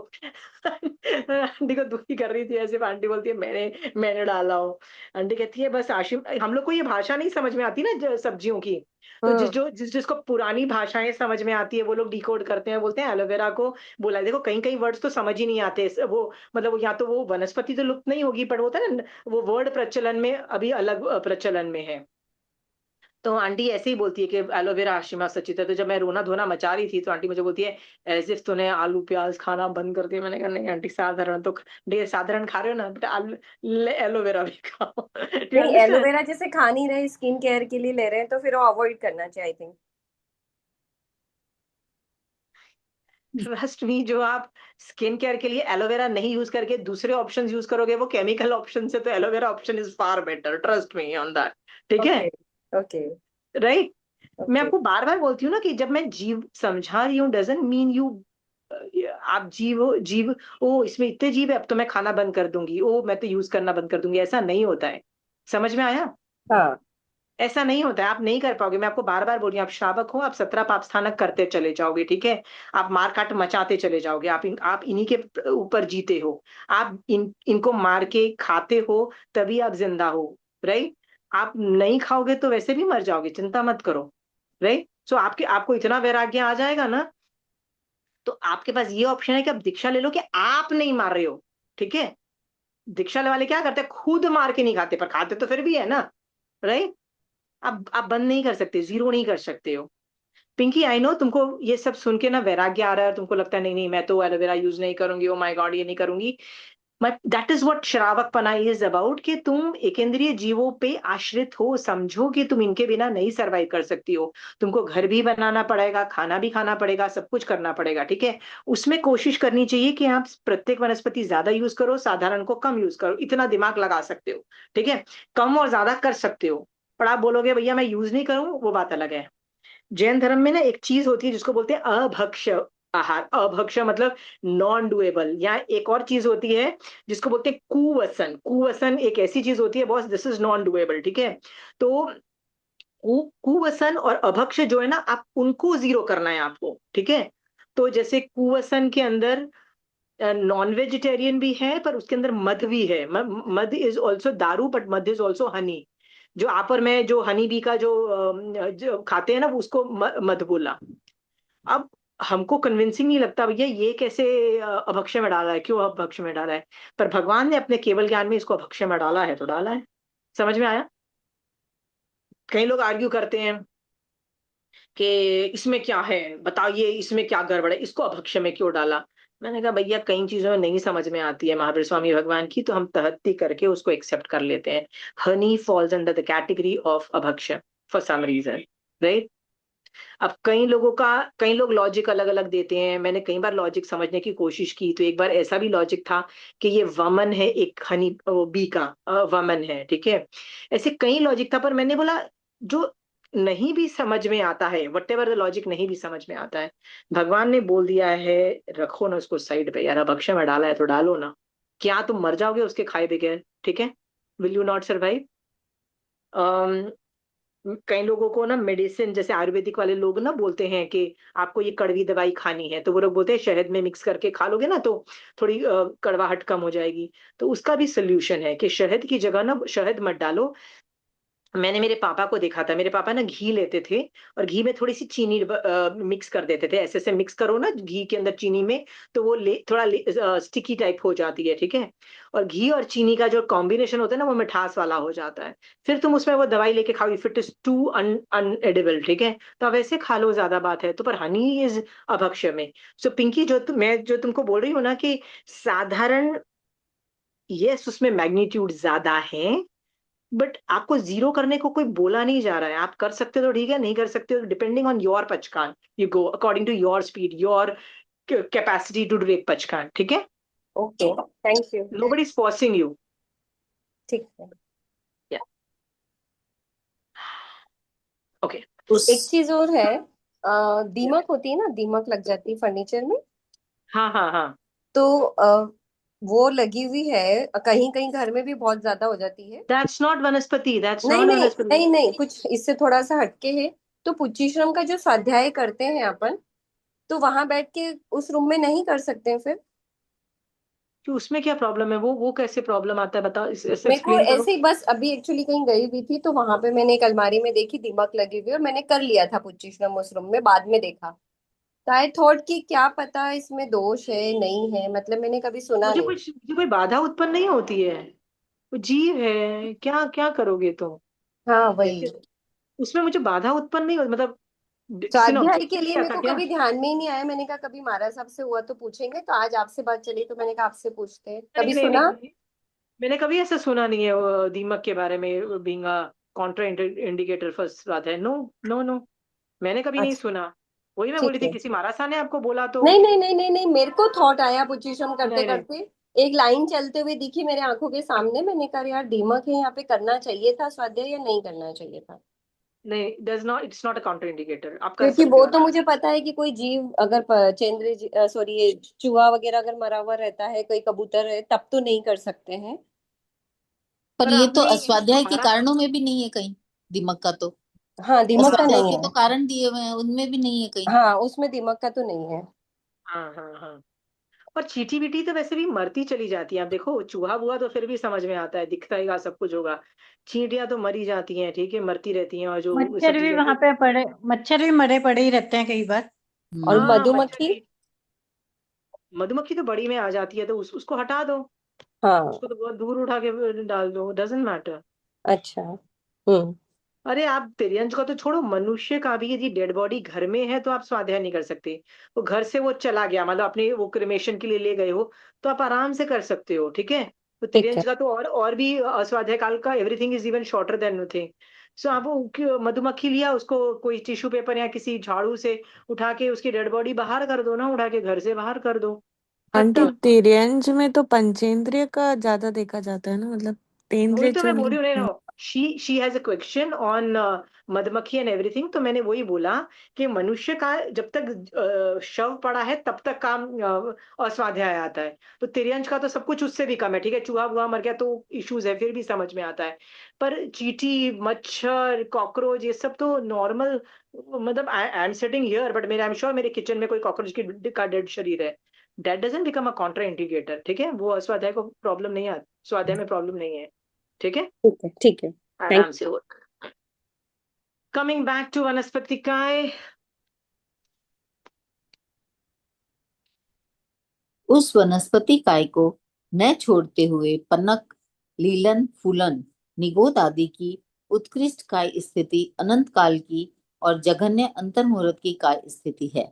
आंटी को दुखी कर रही थी ऐसे। आंटी बोलती है मैंने मैंने डाला हूँ। आंटी कहती है बस आशिम, हम लोग को ये भाषा नहीं समझ में आती ना सब्जियों की, तो हम्म। जिसको पुरानी भाषाएं समझ में आती है वो लोग डिकोड करते हैं, बोलते हैं एलोवेरा को बोला। देखो कई कई वर्ड्स तो समझ ही नहीं आते, वो मतलब या तो वो वनस्पति तो लुप्त नहीं होगी, पर होता है ना वो वर्ड प्रचलन में अभी अलग प्रचलन में है। तो आंटी ऐसे ही बोलती है कि एलोवेरा आशिमा सचित है। तो जब मैं रोना धोना मचा रही थी तो आंटी मुझे बोलती है एज इफ तूने आलू प्याज खाना बंद कर दिया। मैंने कहा नहीं आंटी, साधारण तो ढेर साधारण खा रहे हो ना बेटा, आलू एलोवेरा भी खाओ। डू यू नहीं, अंडरस्टैंड? एलोवेरा जैसे खा नहीं रहे, स्किन केयर के लिए ले रहे हैं तो फिर वो अवॉइड करना चाहिए आई थिंक। ट्रस्ट मी, जो आप स्किन केयर के लिए एलोवेरा नहीं यूज करके दूसरे ऑप्शन यूज करोगे वो केमिकल ऑप्शन से, तो aloe vera option is far better, trust me on that. ठीक है, Okay. Okay. राइट। मैं Okay. आपको बार बार बोलती हूँ ना कि जब मैं जीव समझा रही हूँ डजंट मीन यू आप जीव जीव ओ इसमें इतने जीव है अब तो मैं खाना बंद कर दूंगी, ओ मैं तो यूज करना बंद कर दूंगी, ऐसा नहीं होता है। समझ में आया? हाँ. ऐसा नहीं होता है, आप नहीं कर पाओगे। मैं आपको बार बार बोल रही हूँ, आप श्रावक हो, आप 17 पाप स्थानक करते चले जाओगे, ठीक है। आप मार काट मचाते चले जाओगे, आप इन्हीं के ऊपर जीते हो। आप इनको मार के खाते हो, तभी आप जिंदा हो, राइट। आप नहीं खाओगे तो वैसे भी मर जाओगे, चिंता मत करो, राइट। सो आपको इतना वैराग्य आ जाएगा ना, तो आपके पास ये ऑप्शन है कि आप दीक्षा ले लो कि आप नहीं मार रहे हो, ठीक है। दीक्षा वाले क्या करते हैं, खुद मार के नहीं खाते, पर खाते तो फिर भी है ना, राइट। आप बंद नहीं कर सकते, जीरो नहीं कर सकते हो। पिंकी आई नो तुमको ये सब सुन के ना वैराग्य आ रहा है, तुमको लगता है नहीं नहीं मैं तो एलोवेरा यूज नहीं करूंगी, ओ माय गॉड ये नहीं करूंगी। दैट इज व्हाट श्रावक पना इज अबाउट, कि तुम एकेंद्रीय जीवों पे आश्रित हो, समझो कि तुम इनके बिना नहीं सरवाइव कर सकती हो। तुमको घर भी बनाना पड़ेगा, खाना भी खाना पड़ेगा, सब कुछ करना पड़ेगा, ठीक है। उसमें कोशिश करनी चाहिए कि आप प्रत्येक वनस्पति ज्यादा यूज करो, साधारण को कम यूज करो, इतना दिमाग लगा सकते हो, ठीक है। कम और ज्यादा कर सकते हो, पर आप बोलोगे भैया मैं यूज नहीं करूं, वो बात अलग है। जैन धर्म में ना एक चीज होती है जिसको बोलते हैं अभक्ष्य आहार। अभक्ष्य मतलब नॉन डुएबल। या एक और चीज होती है जिसको बोलते हैं कुवसन। कुवसन एक ऐसी चीज होती है boss, this is non doable, ठीक है। तो कुवसन और अभक्ष्य जो है ना, आप उनको जीरो करना है आपको, ठीक है। तो जैसे कुवसन के अंदर नॉन वेजिटेरियन भी है, पर उसके अंदर मध भी है। मध इज ऑल्सो दारू, बट मध इज ऑल्सो हनी। जो आप और मैं जो हनी बी का जो खाते हैं ना, वो उसको मध बोला। अब हमको कन्विंसिंग नहीं लगता भैया ये कैसे अभक्ष्य में डाला है, क्यों अभक्ष्य में डाला है। पर भगवान ने अपने केवल ज्ञान में इसको अभक्ष्य में डाला है तो डाला है। समझ में आया? कई लोग आर्ग्यू करते हैं कि इसमें क्या है, बताइए इसमें क्या गड़बड़ है, इसको अभक्ष्य में क्यों डाला। मैंने कहा भैया कई चीजों में नहीं समझ में आती है महावीर स्वामी भगवान की, तो हम तहत्ती करके उसको एक्सेप्ट कर लेते हैं। Honey falls under the category of अभक्ष्य फॉर सम रीजन, राइट। अब कई लोग लॉजिक अलग अलग देते हैं। मैंने कई बार लॉजिक समझने की कोशिश की, तो एक बार ऐसा भी लॉजिक था कि ये वमन है, एक हनी बी का वमन है, ठीक है। ऐसे कई लॉजिक था, पर मैंने बोला जो नहीं भी समझ में आता है, वट एवर द लॉजिक नहीं भी समझ में आता है, भगवान ने बोल दिया है, रखो ना उसको साइड पे यार। अब अक्षय में डाला है तो डालो ना, क्या तुम मर जाओगे उसके खाए बगैर, ठीक है। Will you not survive. कई लोगों को ना मेडिसिन, जैसे आयुर्वेदिक वाले लोग ना बोलते हैं कि आपको ये कड़वी दवाई खानी है, तो वो लोग बोलते हैं शहद में मिक्स करके खा लोगे ना तो थोड़ी कड़वाहट कम हो जाएगी। तो उसका भी सोल्यूशन है कि शहद की जगह ना शहद मत डालो। मैंने मेरे पापा को देखा था, मेरे पापा ना घी लेते थे और घी में थोड़ी सी चीनी मिक्स कर देते थे, ऐसे ऐसे मिक्स करो ना घी के अंदर चीनी में, तो वो थोड़ा स्टिकी टाइप हो जाती है, ठीक है। और घी और चीनी का जो कॉम्बिनेशन होता है ना, वो मिठास वाला हो जाता है। फिर तुम उसमें वो दवाई लेके खाओ, इफ इट इज टू अनएडिबल, ठीक है। तो अब ऐसे खा लो, ज्यादा बात है तो। पर हनी इज अभक्ष्य में। सो पिंकी, मैं जो तुमको बोल रही हूँ ना कि साधारण, यस उसमें मैग्नीट्यूड ज्यादा है, बट आपको जीरो करने को कोई बोला नहीं जा रहा है। आप कर सकते हो तो ठीक है, नहीं कर सकते हो डिपेंडिंग ऑन योर पचकान, you go according to your speed, your capacity to do एक पचकान, ठीक है। Okay. Thank you. Nobody is forcing you. ठीक है. ओके। एक चीज और है, दीमक होती है ना, दीमक लग जाती है फर्नीचर में. हाँ हाँ हाँ। तो वो लगी हुई है, कहीं कहीं घर में भी बहुत ज्यादा हो जाती है. दैट्स नॉट वनस्पति, दैट्स नहीं नॉट नहीं वनस्पति। नहीं नहीं, कुछ इससे थोड़ा सा हटके है. तो पुच्चीश्रम का जो स्वाध्याय करते हैं अपन, तो वहां बैठ के उस रूम में नहीं कर सकते हैं फिर? कि उसमें क्या प्रॉब्लम है, वो कैसे प्रॉब्लम आता है, बताओ, इसे मेरे को एक्सप्लेन करो। ऐसे ही बस अभी एक्चुअली कहीं गई हुई थी, तो वहां पे मैंने एक अलमारी में देखी दीमक लगी हुई, और मैंने कर लिया था पुच्चीश्रम उस रूम में, बाद में देखा. तो आई थॉट कि क्या पता इसमें दोष है नहीं है, मतलब मैंने कभी सुना नहीं. मुझे कोई बाधा उत्पन्न नहीं होती है, वो जीव है, क्या क्या करोगे तुम। हाँ That वही. is- उसमें मुझे बाधा उत्पन्न नहीं होती, मतलब किसी ने स्वाध्याय के ऑब्जेक्शन लिए किया मेरे था को क्या? कभी ध्यान में ही नहीं आया. मैंने कहा कभी महाराज साहब से हुआ तो पूछेंगे, तो आज आपसे बात चली तो मैंने कहा आपसे पूछते हैं. नहीं कभी नहीं नहीं सुना? नहीं। मैंने कभी ऐसा सुना नहीं है दीमक के बारे में being a Contra indicator for स्वाध्याय। नो नो नो, मैंने कभी नहीं अच्छा. सुना। वही मैं ठीक बोली थी, है। किसी महाराजा ने आपको बोला तो? नहीं नहीं नहीं नहीं नहीं, मेरे को थॉट आया पुचिशम करते नहीं नहीं करते, एक लाइन चलते हुए दिखी मेरे आंखों के सामने, मैंने कहा यार दीमक है यहाँ पे, करना चाहिए था स्वाध्याय या नहीं करना चाहिए था। नहीं, does not, it's not a counter indicator, आप कर क्योंकि सकते वो हो। तो मुझे पता है कि कोई जीव अगर सॉरी ये चूहा वगैरह अगर मरा हुआ रहता है, कोई कबूतर है, तब तो नहीं कर सकते हैं। पर पर ये तो आपने अस्वाध्याय के हमारा, कारणों में भी नहीं है कहीं, दीमक का तो। हाँ दीमक का अस्वाध्याय नहीं के तो है। कारण दिए हुए हैं, उनमें भी नहीं है कहीं। हाँ उसमें दीमक का तो नहीं है। हाँ हाँ हाँ। और चींटी बीटी तो वैसे भी मरती चली जाती है, आप देखो चूहा बुआ तो फिर भी समझ में आता है, दिखता ही सब कुछ होगा। चींटियां तो मरी जाती हैं, ठीक है, मरती रहती हैं, और जो सब मच्छर भी चीजें वहां पे पड़े, मच्छर भी मरे पड़े ही रहते हैं कई बार। और हम्म। हाँ मच्छर मधुमक्खी। भी। मधुमक्खी तो बड़ी में आ जाती है, तो उसको हटा दो, हाँ। उसको तो बहुत दूर उठा के डाल दो, डजेंट मैटर। अच्छा। हम्म। अरे आप तिर्यंज का तो छोड़ो, मनुष्य का भी यदि डेड बॉडी घर में है तो आप स्वाध्याय नहीं कर सकते। वो घर से वो चला गया, मतलब अपने वो क्रिमेशन के लिए ले गए हो, तो आप आराम से कर सकते हो, ठीक है। तो ठीक है। तिर्यंज का तो और भी स्वाध्याय काल का everything is even shorter than thing. So आप मधुमक्खी लिया, उसको कोई टिश्यू पेपर या किसी झाड़ू से उठा के उसकी डेड बॉडी बाहर कर दो ना, उठा के घर से बाहर कर दो, आंटी खत्म। तिर्यंज में तो पंचेंद्रिय का ज्यादा देखा जाता है ना, मतलब वही तेंद्रिय तो मैं चल बोल रही हूँ, नहीं। नहीं, she has a question on मधुमक्खी एंड एवरीथिंग, तो मैंने वही बोला कि मनुष्य का जब तक शव पड़ा है तब तक काम अस्वाध्याय आता है। तो तिर्यंज का तो सब कुछ उससे भी कम है, ठीक है, चूहा बुआ मर गया तो इश्यूज है, फिर भी समझ में आता है। पर चींटी, मच्छर, कॉकरोच, ये सब तो नॉर्मल, मतलब I am sitting here but मेरे, आई एम श्योर मेरे किचन में कोई कॉकरोच की का डेड शरीर है, that doesn't become a Contra indicator, ठीक है, वो स्वाध्याय को प्रॉब्लम नहीं है, स्वाध्याय में प्रॉब्लम नहीं है, ठीक है, ठीक है। ठीक है। थैंक। आराम से हो। कमिंग बैक टू वनस्पतिकाय। उस वनस्पति काय को न छोड़ते हुए पनक, लीलन, फूलन, निगोद आदि की उत्कृष्ट काय स्थिति अनंत काल की और जघन्य अंतर्मुहूर्त की काय स्थिति है।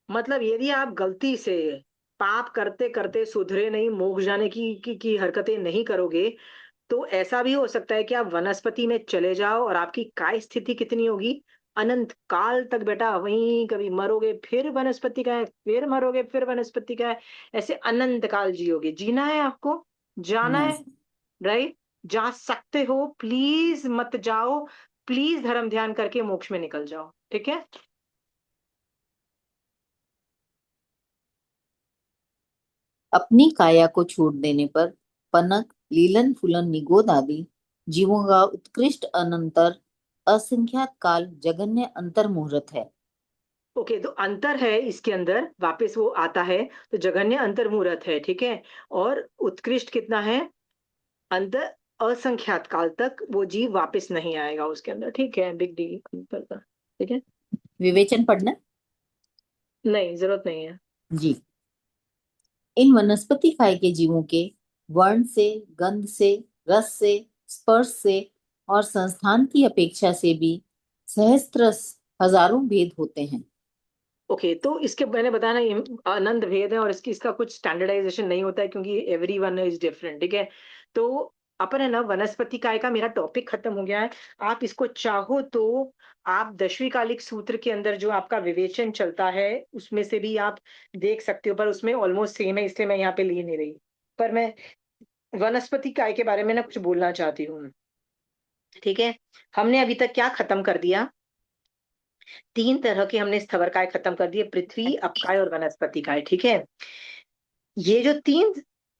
मतलब यदि आप गलती से पाप करते करते सुधरे नहीं, मोक्ष जाने की हरकतें नहीं करोगे, तो ऐसा भी हो सकता है कि आप वनस्पति में चले जाओ और आपकी काय स्थिति कितनी होगी, अनंत काल तक बेटा वहीं, कभी मरोगे फिर वनस्पति का है, फिर मरोगे फिर वनस्पति का है, ऐसे अनंत काल जियोगे। जीना है आपको, जाना हम्म। है, राइट, जा सकते हो, प्लीज मत जाओ, प्लीज धर्म ध्यान करके मोक्ष में निकल जाओ, ठीक है। अपनी काया को छोड़ देने पर पनक, लीलन, फूलन, निगोद आदि जीवों का उत्कृष्ट अनंतर असंख्यात काल जघन्य अंतर्मुहूर्त है। ओके, तो अंतर है इसके अंदर, वापस वो आता है, तो जघन्य अंतर मुहूर्त है, ठीक है। और उत्कृष्ट कितना है, अंतर असंख्यात काल तक वो जीव वापस नहीं आएगा उसके अंदर, ठीक है, बिग डील अंतर का, ठीक है। विवेचन पढ़ना। नहीं, जरूरत नहीं है। जी। इन वनस्पति काय के जीवों के वर्ण से, गंध से, रस से, स्पर्श से और संस्थान की अपेक्षा से भी सहस्त्र हजारों भेद होते हैं। ओके, तो इसके मैंने बताया ना, ये आनंद भेद है, और इसका कुछ स्टैंडर्डाइजेशन नहीं होता है, क्योंकि एवरी वन इज डिफरेंट, ठीक है। तो अपन है ना, वनस्पति काय का मेरा टॉपिक खत्म हो गया है। आप इसको चाहो तो आप दशवी कालिक सूत्र के अंदर जो आपका विवेचन चलता है उसमें से भी आप देख सकते हो, पर उसमें ऑलमोस्ट सेम है, इसलिए मैं यहाँ पे ले नहीं रही। पर मैं वनस्पति काय के बारे में ना कुछ बोलना चाहती हूँ, ठीक है। हमने अभी तक क्या खत्म कर दिया, तीन तरह के हमने स्थवर काय खत्म कर दिए, पृथ्वी, अपकाय और वनस्पति काय, ठीक है। ये जो तीन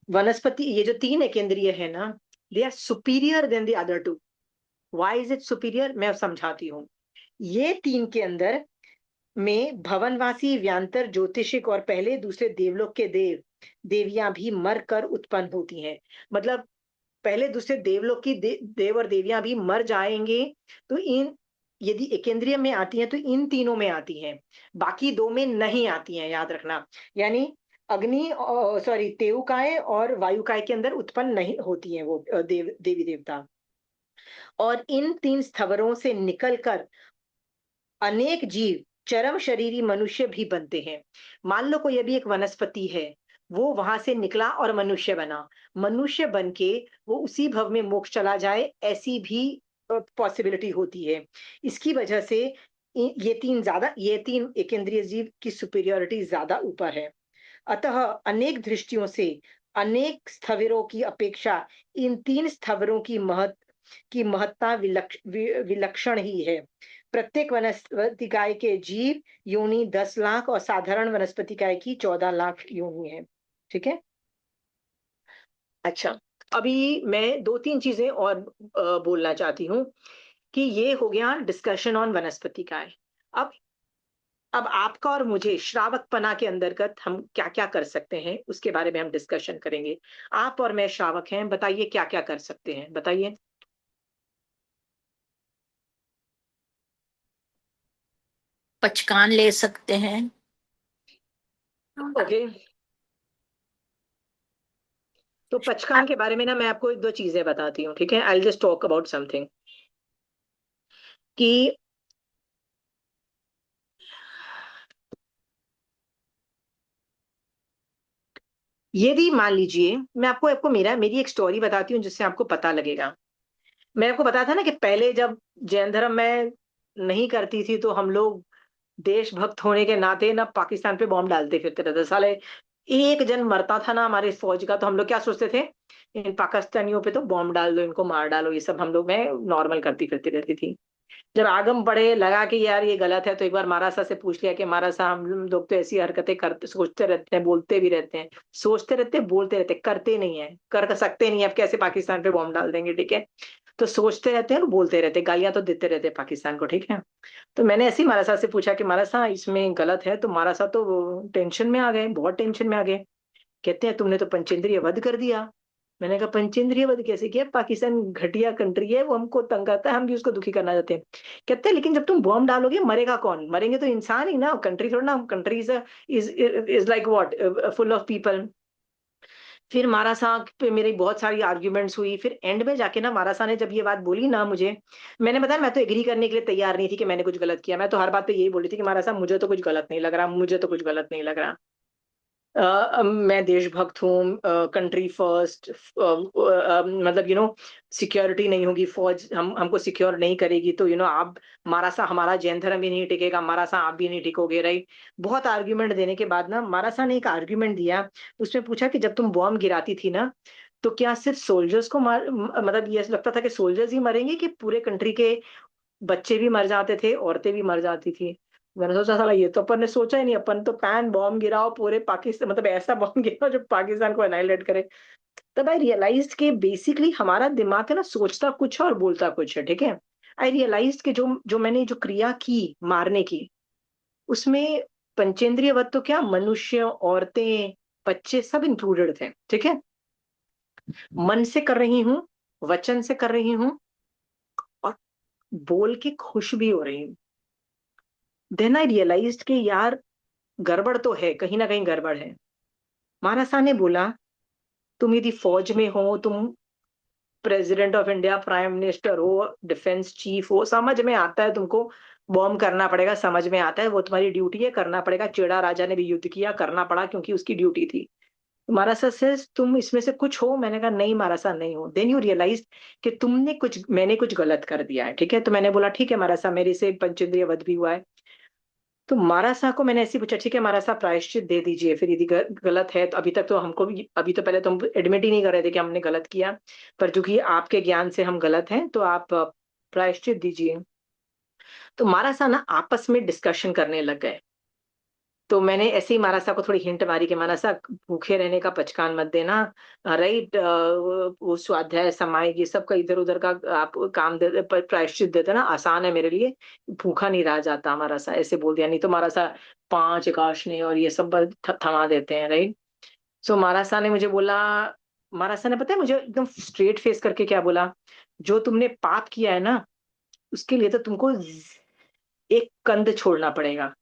वनस्पति, ये जो तीन एकेंद्रिय है ना, they are superior than the other two. Why is it superior, मैं समझाती हूँ। ये तीन के अंदर में भवनवासी, व्यांतर, ज्योतिषिक और पहले दूसरे देवलोक के देव देवियां भी मर कर उत्पन्न होती हैं। मतलब पहले दूसरे देवलोक की देव और देवियां भी मर जाएंगे, तो इन, यदि एकेंद्रिय में आती हैं तो इन तीनों में आती हैं, बाकी दो में नहीं आती हैं, याद रखना। यानी अग्नि, सॉरी, तेउकाय और वायुकाय के अंदर उत्पन्न नहीं होती हैं वो देवी देवता। और इन तीन स्थवरों से निकलकर अनेक जीव चरम शरीरी मनुष्य भी बनते हैं। मान लो कोई अभी एक वनस्पति है, वो वहां से निकला और मनुष्य बना, मनुष्य बन के वो उसी भव में मोक्ष चला जाए, ऐसी भी पॉसिबिलिटी होती है। इसकी वजह से ये तीन एकेंद्रीय जीव की सुपीरियोरिटी ज्यादा ऊपर है। अतः अनेक दृष्टियों से अनेक स्थविरों की अपेक्षा इन तीन स्थविरों की महत्ता विलक्षण ही है। प्रत्येक वनस्पतिकाय के जीव योनि 10 लाख और साधारण वनस्पतिकाय की 14 लाख योनि है। ठीक है। अच्छा, अभी मैं दो तीन चीजें और बोलना चाहती हूँ कि ये हो गया डिस्कशन ऑन वनस्पतिकाय। अब अब आपका और मुझे श्रावकपना के अंतर्गत हम क्या क्या कर सकते हैं उसके बारे में हम डिस्कशन करेंगे। आप और मैं श्रावक हैं, बताइए क्या क्या कर सकते हैं, बताइए। पचकान ले सकते हैं। ओके, तो पचकान के बारे में ना मैं आपको एक दो चीजें बताती हूँ, ठीक है। I just talk about something कि यदि मान लीजिए मैं आपको आपको मेरी एक स्टोरी बताती हूँ जिससे आपको पता लगेगा। मैं आपको बताया था ना कि पहले जब जैन धर्म में नहीं करती थी तो हम लोग देशभक्त होने के नाते ना पाकिस्तान पे बॉम्ब डालते फिरते रहते साले। एक जन मरता था ना हमारे फौज का तो हम लोग क्या सोचते थे, इन पाकिस्तानियों पे तो बॉम्ब डाल दो, इनको मार डालो, ये सब हम लोग में नॉर्मल करती फिरती रहती थी। जब आगम पड़े लगा कि यार ये गलत है तो एक बार महाराज से पूछ लिया कि महाराज साहब हम लोग तो ऐसी हरकतें करते सोचते रहते हैं, बोलते भी रहते हैं, सोचते रहते हैं, बोलते रहते हैं, करते नहीं है, कर सकते नहीं है, अब कैसे पाकिस्तान पे बॉम्ब डाल देंगे, ठीक है। तो सोचते रहते हैं और बोलते रहते हैं, गालियां तो देते रहते हैं पाकिस्तान को, ठीक है। तो मैंने ऐसे ही महाराज साहब से पूछा कि महाराज साहब इसमें गलत है, तो महाराज साहब तो टेंशन में आ गए, बहुत टेंशन में आ गए। कहते हैं तुमने तो पंचेंद्रिय वध कर दिया। मैंने कहा पंचेंद्रिय वध कैसे किया, पाकिस्तान घटिया कंट्री है, वो हमको तंग करता है, हम भी उसको दुखी करना चाहते हैं। कहते हैं लेकिन जब तुम बॉम्ब डालोगे मरेगा कौन, मरेंगे तो इंसान ही ना, कंट्री थोड़ा ना, country is is like what, full of people. फिर मारा साहब पे मेरी बहुत सारी आर्ग्यूमेंट्स हुई, फिर एंड में जाके ना मारा साहब ने जब ये बात बोली ना मुझे, मैंने बताया मैं तो एग्री करने के लिए तैयार नहीं थी कि मैंने कुछ गलत किया। मैं तो हर बात पे यही बोली थी कि मारा साहब मुझे तो कुछ गलत नहीं लग रहा, मुझे तो कुछ गलत नहीं लग रहा। मैं देशभक्त हूँ, कंट्री फर्स्ट, मतलब सिक्योरिटी नहीं होगी, फौज हमको सिक्योर नहीं करेगी तो आप मारा सा हमारा जैन धर्म भी नहीं टिकेगा, मारा सा आप भी नहीं टिकोगे, राइट। बहुत आर्ग्यूमेंट देने के बाद ना मारा सा ने एक आर्ग्यूमेंट दिया। उसमें पूछा कि जब तुम बॉम्ब गिराती थी ना तो क्या सिर्फ सोल्जर्स को मतलब ये लगता था कि सोल्जर्स ही मरेंगे कि पूरे कंट्री के बच्चे भी मर जाते थे, औरतें भी मर जाती थी। मैंने सोचा साला ये तो अपन ने सोचा ही नहीं, अपन तो पैन बॉम्ब गिराओ पूरे पाकिस्तान, मतलब ऐसा बॉम्ब गिराओ जो पाकिस्तान को एनाइलेट करे। तब आई रियलाइज कि बेसिकली हमारा दिमाग है ना, सोचता कुछ है और बोलता कुछ है, ठीक है। आई रियलाइज कि जो जो मैंने जो क्रिया की मारने की, उसमें पंचेंद्रिय वध तो क्या, मनुष्य, औरतें, बच्चे सब इंक्लूडेड थे, ठीक है। मन से कर रही हूँ, वचन से कर रही हूँ, और बोल के खुश भी हो रही हूँ। देन आई रियलाइज कि यार गड़बड़ तो है, कहीं ना कहीं गड़बड़ है। महाराज साहब ने बोला तुम यदि फौज में हो, तुम president of India, prime minister हो, डिफेंस चीफ हो, समझ में आता है तुमको बॉम्ब करना पड़ेगा, समझ में आता है, वो तुम्हारी ड्यूटी है, करना पड़ेगा। चेड़ा राजा ने भी युद्ध किया, करना पड़ा क्योंकि उसकी ड्यूटी थी। महाराज साहब से तुम इसमें से कुछ हो, मैंने कहा नहीं महाराज साहब नहीं हो। देन यू रियलाइज कि मैंने कुछ गलत कर दिया है, ठीक है। तो मैंने बोला ठीक है महाराज साहब, मेरे से पंचेंद्रिय वध भी हुआ है। तो महाराज साहब को मैंने ऐसे ही पूछा ठीक है महाराज साहब प्रायश्चित दे दीजिए, फिर यदि गलत है तो, अभी तक तो हमको भी, अभी तो पहले तो हम एडमिट ही नहीं कर रहे थे कि हमने गलत किया, पर चूंकि आपके ज्ञान से हम गलत हैं तो आप प्रायश्चित दीजिए। तो महाराज साहब ना आपस में डिस्कशन करने लग गए। तो मैंने ऐसे ही महाराज साहब को थोड़ी हिंट मारी कि महाराज साहब भूखे रहने का पचकान मत देना, राइट। वो स्वाध्याय समाय ये सब का इधर उधर का आप काम दे प्रायश्चित देते ना, आसान है मेरे लिए, भूखा नहीं रहा जाता। महाराज साहब ऐसे बोल दिया, नहीं तो महाराज साहब पांच एकाशनी और ये सब थमा देते हैं, राइट। सो महाराज साहब ने मुझे बोला, महाराज साहब ने पता है मुझे एकदम स्ट्रेट फेस करके क्या बोला, जो तुमने पाप किया है ना उसके लिए तो तुमको एक कंद छोड़ना पड़ेगा।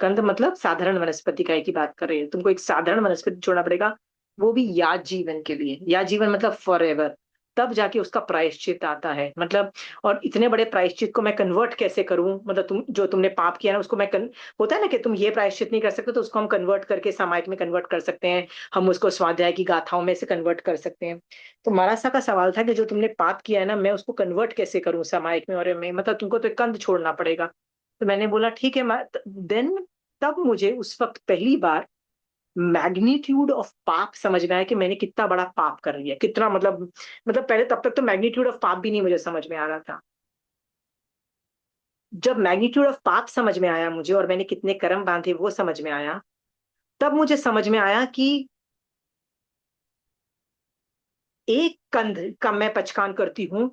कंद मतलब साधारण वनस्पति काय की बात कर रही है, तुमको एक साधारण वनस्पति छोड़ना पड़ेगा, वो भी याद जीवन के लिए। याद जीवन मतलब फॉर एवर, तब जाके उसका प्रायश्चित आता है, मतलब। और इतने बड़े प्रायश्चित को मैं कन्वर्ट कैसे करूं, मतलब तुमने पाप किया ना उसको होता है ना कि तुम ये प्रायश्चित नहीं कर सकते तो उसको हम कन्वर्ट करके सामायिक में कन्वर्ट कर सकते हैं, हम उसको स्वाध्याय की गाथाओं में से कन्वर्ट कर सकते हैं। तो महाराज साहब का सवाल था कि जो तुमने पाप किया है ना मैं उसको कन्वर्ट कैसे करूं सामायिक में, और मैं मतलब तुमको तो एक कंद छोड़ना पड़ेगा। तो मैंने बोला ठीक है। देन तब मुझे उस वक्त पहली बार मैग्नीट्यूड ऑफ पाप समझ में आया कि मैंने कितना बड़ा पाप कर लिया, कितना मतलब पहले तब तक तो मैग्नीट्यूड ऑफ पाप भी नहीं मुझे समझ में आ रहा था। जब मैग्नीट्यूड ऑफ पाप समझ में आया मुझे और मैंने कितने कर्म बांधे वो समझ में आया, तब मुझे समझ में आया कि एक कंध का मैं पचकान करती हूँ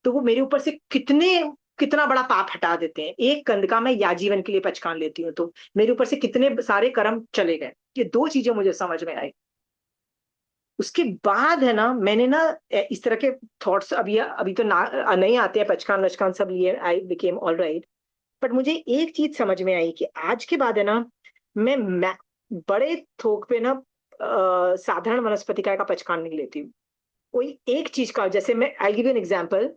तो वो मेरे ऊपर से कितना बड़ा पाप हटा देते हैं। एक कंध का मैं याजीवन के लिए पचकान लेती हूँ तो मेरे ऊपर से कितने सारे कर्म चले गए। ये दो चीजें मुझे समझ में आई। उसके बाद है ना, मैंने ना इस तरह के थॉट्स अभी अभी तो नहीं आते हैं, पचकान वचकान सब लिए I became all right. But मुझे एक चीज समझ में आई कि आज के बाद है ना, मैं बड़े थोक पे ना साधारण वनस्पतिकाय का पचकान नहीं लेती हूँ। कोई एक चीज का, जैसे मैं I give you an example.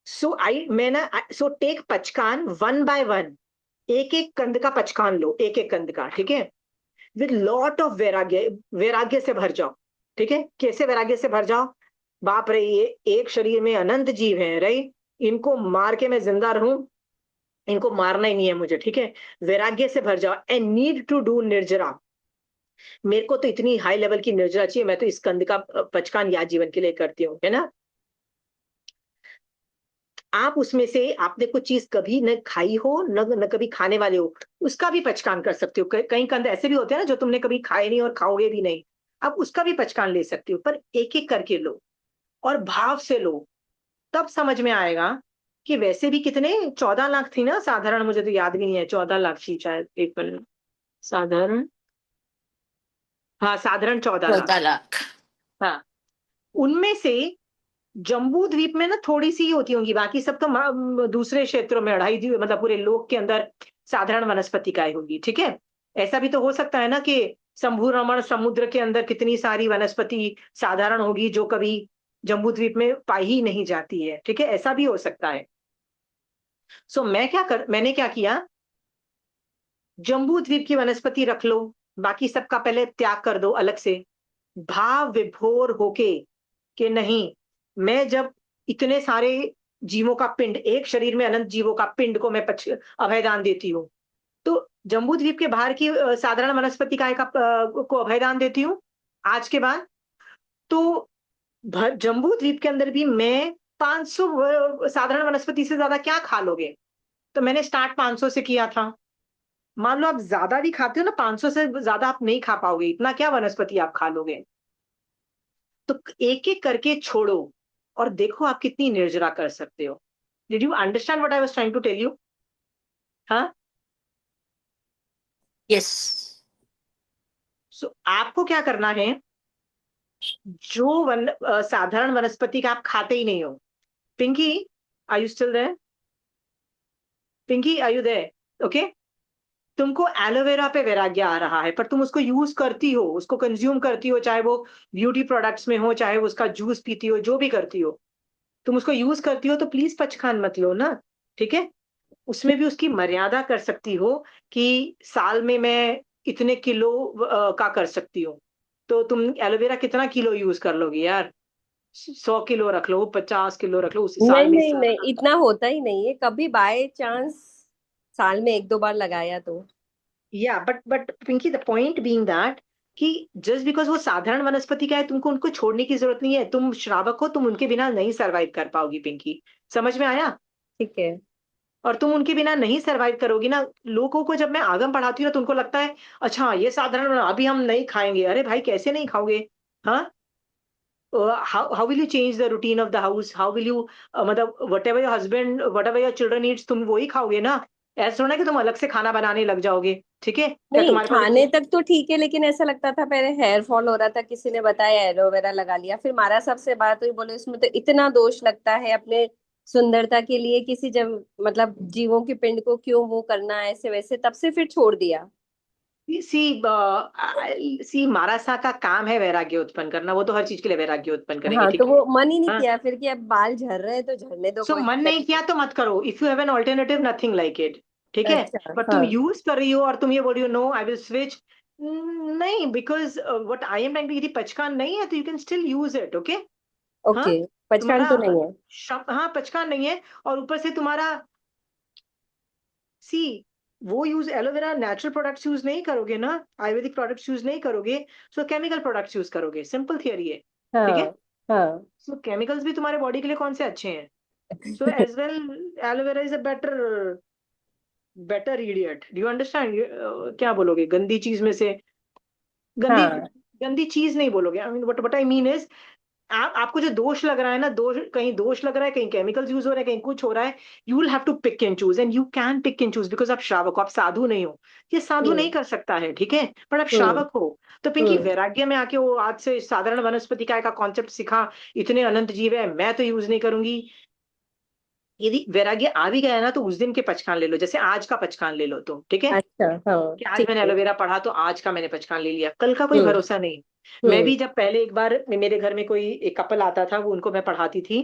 So take पचकान वन बाय वन, एक एक कंद का पचकान लो, एक एक कंद का, ठीक है, विद लॉट ऑफ वैराग्य, वैराग्य से भर जाओ। ठीक है, कैसे वैराग्य से भर जाओ? बाप रे, ये एक शरीर में अनंत जीव हैं, राइट, इनको मार के मैं जिंदा रहूं, इनको मारना ही नहीं है मुझे, ठीक है। वैराग्य से भर जाओ। एंड नीड टू डू निर्जरा, मेरे को तो इतनी हाई लेवल की निर्जरा चाहिए, मैं तो इस कंद का पचकान या जीवन के लिए करती हूँ, है ना। आप उसमें से आपने कुछ चीज कभी न खाई हो न कभी खाने वाले हो, उसका भी पचकान कर सकते हो। कई कंद ऐसे भी होते हैं ना जो तुमने कभी खाए नहीं और खाओगे भी नहीं, आप उसका भी पचकान ले सकते हो। पर एक एक करके लो और भाव से लो, तब समझ में आएगा कि वैसे भी कितने 14 लाख थी ना साधारण, मुझे तो याद भी नहीं है, 14 लाख थी शायद एक मिनट। साधारण, हाँ साधारण 14 लाख। 14 लाख। हाँ, उनमें से जम्बू द्वीप में ना थोड़ी सी ही होती होंगी, बाकी सब तो दूसरे क्षेत्रों में अढ़ाई द्वीप मतलब पूरे लोक के अंदर साधारण वनस्पतिकाएं होगी, ठीक है। ऐसा भी तो हो सकता है ना कि शंभु रमण समुद्र के अंदर कितनी सारी वनस्पति साधारण होगी जो कभी जम्बू द्वीप में पाई ही नहीं जाती है, ठीक है, ऐसा भी हो सकता है। सो मैंने क्या किया, जम्बू द्वीप की वनस्पति रख लो, बाकी सबका पहले त्याग कर दो अलग से, भाव विभोर होके कि नहीं, मैं जब इतने सारे जीवों का पिंड, एक शरीर में अनंत जीवों का पिंड को मैं अभयदान देती हूँ, तो जम्बू द्वीप के बाहर की साधारण वनस्पति काय को अभयदान देती हूँ आज के बाद। तो जम्बू द्वीप के अंदर भी मैं 500 साधारण वनस्पति से ज्यादा क्या खा लोगे। तो मैंने स्टार्ट 500 से किया था। मान लो आप ज्यादा भी खाते हो ना, 500 से ज्यादा आप नहीं खा पाओगे, इतना क्या वनस्पति आप खा लोगे। तो एक एक करके छोड़ो और देखो आप कितनी निर्जरा कर सकते हो। Did you understand what I was trying to tell you? हाँ। यस। सो आपको क्या करना है, जो साधारण वनस्पति का आप खाते ही नहीं हो। Pinky, are you still there? Pinky, are you there? Okay, तुमको एलोवेरा पे वैराग्य आ रहा है, पर तुम उसको यूज करती हो, उसको कंज्यूम करती हो, चाहे वो ब्यूटी प्रोडक्ट्स में हो, चाहे वो उसका जूस पीती हो, जो भी करती हो, तुम उसको यूज करती हो, तो प्लीज पचखान मत लो ना, ठीक है। उसमें भी उसकी मर्यादा कर सकती हो कि साल में मैं इतने किलो का कर सकती हूँ। तो तुम एलोवेरा कितना किलो यूज कर लोगी यार? 100 किलो रख लो, 50 किलो रख लो, उसी साल नहीं में नहीं नहीं, इतना होता ही नहीं है, कभी बाय चांस साल में एक दो बार लगाया तो। या but Pinky, the point being that कि जस्ट बिकॉज वो साधारण वनस्पति का है, तुमको उनको छोड़ने की जरूरत नहीं है। तुम श्रावक हो, तुम उनके बिना नहीं सरवाइव कर पाओगी पिंकी, समझ में आया? ठीक है। और तुम उनके बिना नहीं सरवाइव करोगी ना। लोगों को जब मैं आगम पढ़ाती हूँ ना, तो उनको लगता है अच्छा ये साधारण अभी हम नहीं खाएंगे। अरे भाई, कैसे नहीं खाओगे? हाँ, how will you change the routine of the house? How will you मतलब whatever your husband, whatever your children eats, तुम वही खाओगे ना। ऐसा थोड़ा है कि तुम अलग से खाना बनाने लग जाओगे, ठीक है, क्या नहीं, तुम्हारे पास खाने तक तो ठीक है, लेकिन ऐसा लगता था पहले हेयर फॉल हो रहा था, किसी ने बताया एलोवेरा लगा लिया, फिर मारा साहब से बात हुई, बोले इसमें तो इतना दोष लगता है, अपने सुंदरता के लिए किसी जब मतलब जीवों के पिंड को क्यों वो करना है ऐसे वैसे, तब से फिर छोड़ दिया। सी मारासा का काम है वैराग्य उत्पन्न करना, वो तो हर चीज के लिए वैराग्य उत्पन्न करेंगे, हाँ, ठीक तो है। वो मन ही नहीं हाँ, किया फिर कि अब बाल झड़ रहे हैं तो झड़ने दो, सो कोई मन दिक्कत नहीं किया नहीं। तो मत करो। If you have an alternative, nothing like it, ठीक है। अच्छा। बट तुम हाँ। यूज कर रही हो और तुम ये बोल रही हो नो आई विल स्विच, नहीं, because what I am trying to, यदि पचकान नहीं है तो you can still use it, okay. हाँ, ओके। पचकान तो तुम्हारा नहीं है। हाँ पचकान नहीं है, और ऊपर से तुम्हारा सी वो use aloe vera natural products use नहीं करोगे ना, आयुर्वेदिक प्रोडक्ट्स यूज नहीं करोगे, सो केमिकल प्रोडक्ट्स यूज करोगे। सिंपल थियरी है, ठीक है। हाँ हाँ। सो केमिकल्स भी तुम्हारे बॉडी के लिए कौन से अच्छे हैं? So as well aloe vera is a better better idiot, do you understand? क्या बोलोगे गंदी चीज में से? गंदी हाँ गंदी चीज नहीं बोलोगे। I mean what I mean is, आपको जो दोष लग रहा है ना, कहीं दोष लग रहा है, कहीं केमिकल्स यूज हो रहे हैं, कहीं कुछ हो रहा है, you will have to pick and choose, and you can pick and choose because आप श्रावक हो, आप साधु नहीं हो। ये साधु नहीं हम्म कर सकता है, ठीक है, पर आप हम्म श्रावक हो। तो पिंकी हम्म वैराग्य में आके वो आज से साधारण वनस्पति काय का कॉन्सेप्ट सीखा, इतने अनंत जीव है मैं तो यूज नहीं करूंगी। यदि वैराग्य आ भी गया ना, तो उस दिन के पचकान ले लो, जैसे आज का पचकान ले लो तुम, ठीक है, अच्छा हाँ कि आज ठीक मैंने है। एलोवेरा पढ़ा तो आज का मैंने पचकान ले लिया, कल का कोई हम्म भरोसा नहीं। मैं हम्म भी जब पहले एक बार मेरे घर में कोई एक कपल आता था, वो उनको मैं पढ़ाती थी,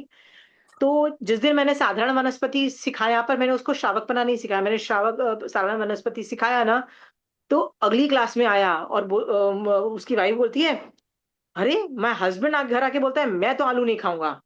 तो जिस दिन मैंने साधारण वनस्पति सिखाया, पर मैंने उसको श्रावकपना नहीं सिखाया, मैंने साधारण वनस्पति सिखाया ना, तो अगली क्लास में आया और उसकी वाइफ बोलती है, अरे मैं हस्बैंड घर आके बोलता है मैं तो आलू नहीं खाऊंगा।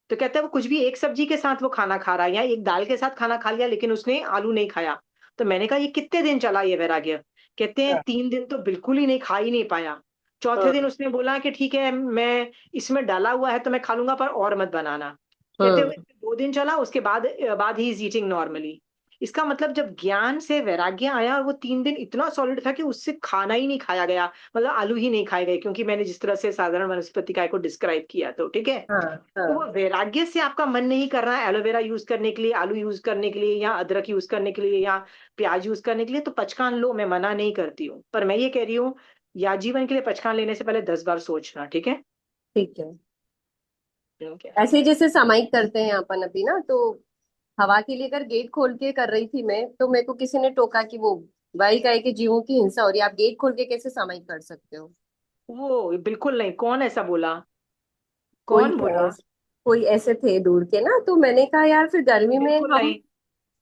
तो कहता है वो कुछ भी एक सब्जी के साथ वो खाना खा रहा है, या एक दाल के साथ खाना खा लिया, लेकिन उसने आलू नहीं खाया। तो मैंने कहा ये कितने दिन चला ये वैराग्य? कहते हैं 3 दिन तो बिल्कुल ही नहीं, खा ही नहीं पाया। चौथे दिन हाँ उसने बोला कि ठीक है मैं इसमें डाला हुआ है तो मैं खा लूंगा, पर और मत बनाना। कहते हुए हाँ 2 दिन चला, उसके बाद ही इज ईटिंग नॉर्मली। इसका मतलब जब ज्ञान से वैराग्य आया, और वो 3 दिन इतना सॉलिड था कि उससे खाना ही नहीं खाया गया, मतलब आलू ही नहीं खाए गए, क्योंकि मैंने जिस तरह से साधारण वनस्पति काय को डिस्क्राइब किया, तो ठीक है। हाँ तो हाँ। वो वैराग्य से आपका मन नहीं कर रहा है एलोवेरा यूज करने के लिए, आलू यूज करने के लिए, या अदरक यूज करने के लिए, या प्याज यूज करने के लिए, तो पचकान लो, मैं मना नहीं करती हूँ, पर मैं ये कह रही हूँ या जीवन के लिए पचकान लेने से पहले 10 बार सोचना, ठीक है। ठीक है। Okay. ऐसे जैसे सामायिक करते हैं अपन अभी ना, तो हवा के लिए अगर गेट खोल के कर रही थी मैं, तो मेरे को किसी ने टोका कि वो वाहिकाई के जीवों की हिंसा हो रही है, आप गेट खोल के कैसे सामायिक कर सकते हो। वो बिल्कुल नहीं, कौन ऐसा बोला? कोई कौन थे बोला? कोई ऐसे थे दूर के ना, तो मैंने कहा यार फिर गर्मी में बिल्कुल हम नहीं।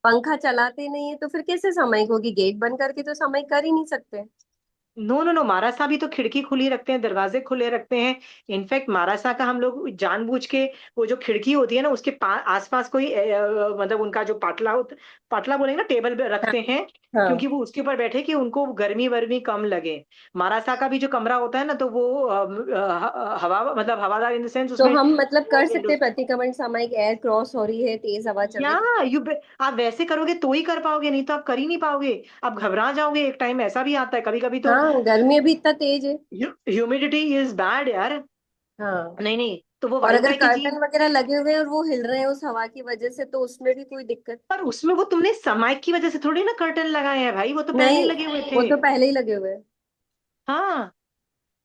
पंखा चलाते नहीं है तो फिर कैसे सामायिक होगी, गेट बंद करके तो सामायिक कर ही नहीं सकते। नो नो नो, मारासा भी तो खिड़की खुली रखते हैं, दरवाजे खुले रखते हैं। इनफैक्ट मारासा का हम लोग जानबूझ के, वो जो खिड़की होती है ना, उसके आसपास कोई मतलब उनका जो पाटला बोलेंगे ना, टेबल पे हाँ रखते हैं, हाँ। क्योंकि वो उसके ऊपर बैठे कि उनको गर्मी वर्मी कम लगे। मारासा का भी जो कमरा होता है ना, तो वो हवा मतलब हवादार इन द सेंस, तो उसमें हम मतलब कर सकते हैं windows- प्रतिक्रमण सामायिक, एयर क्रॉस हो रही है, तेज हवा चल या रही है। आप वैसे करोगे तो ही कर पाओगे, नहीं तो आप कर ही नहीं पाओगे। आप घबरा जाओगे, एक टाइम ऐसा भी आता है कभी कभी तो। हाँ गर्मी अभी इतना तेज है। ह्यूमिडिटी इज बैड यार। हाँ। नहीं नहीं, तो वो और अगर वायुकाय की कर्टन जीव, वगैरह लगे हुए हैं और वो हिल रहे हैं उस हवा की वजह से, तो उसमें भी कोई दिक्कत पर उसमें वो तुमने समाइक की वजह से थोड़ी ना कर्टन लगाए हैं भाई, वो तो पहले ही नहीं। लगे हुए वो थे। तो पहले ही लगे हुए हैं। हाँ,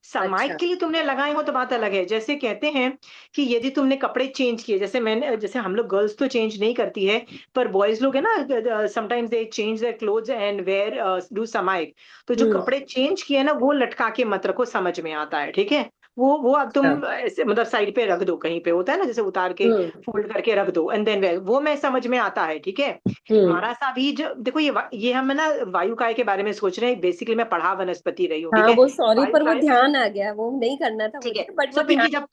सामायिक अच्छा। के लिए तुमने लगाए हो तो बात अलग है। जैसे कहते हैं कि यदि तुमने कपड़े चेंज किए, जैसे हम लोग गर्ल्स तो चेंज नहीं करती है, पर बॉयज लोग है ना, sometimes they change their clothes and wear do समाइक। तो जो हम्म। कपड़े चेंज किए ना, वो लटका के मत रखो, समझ में आता है, ठीक है। वो अब अच्छा। तुम ऐसे मतलब साइड पे रख दो, कहीं पे होता है ना, जैसे उतार के हम्म फोल्ड करके रख दो, एंड देन वो मैं समझ में आता है, ठीक है। हम्म। हमारा सा भी जो देखो, ये हम ना वायुकाय के बारे में सोच रहे हैं, बेसिकली मैं पढ़ा वनस्पति रही हूँ, ठीक हाँ है। वो सॉरी, पर वो वायुकाय, ध्यान आ गया, वो नहीं करना था ठीक है। मुझे, बट वो सो ध्यान। पिंकी, जब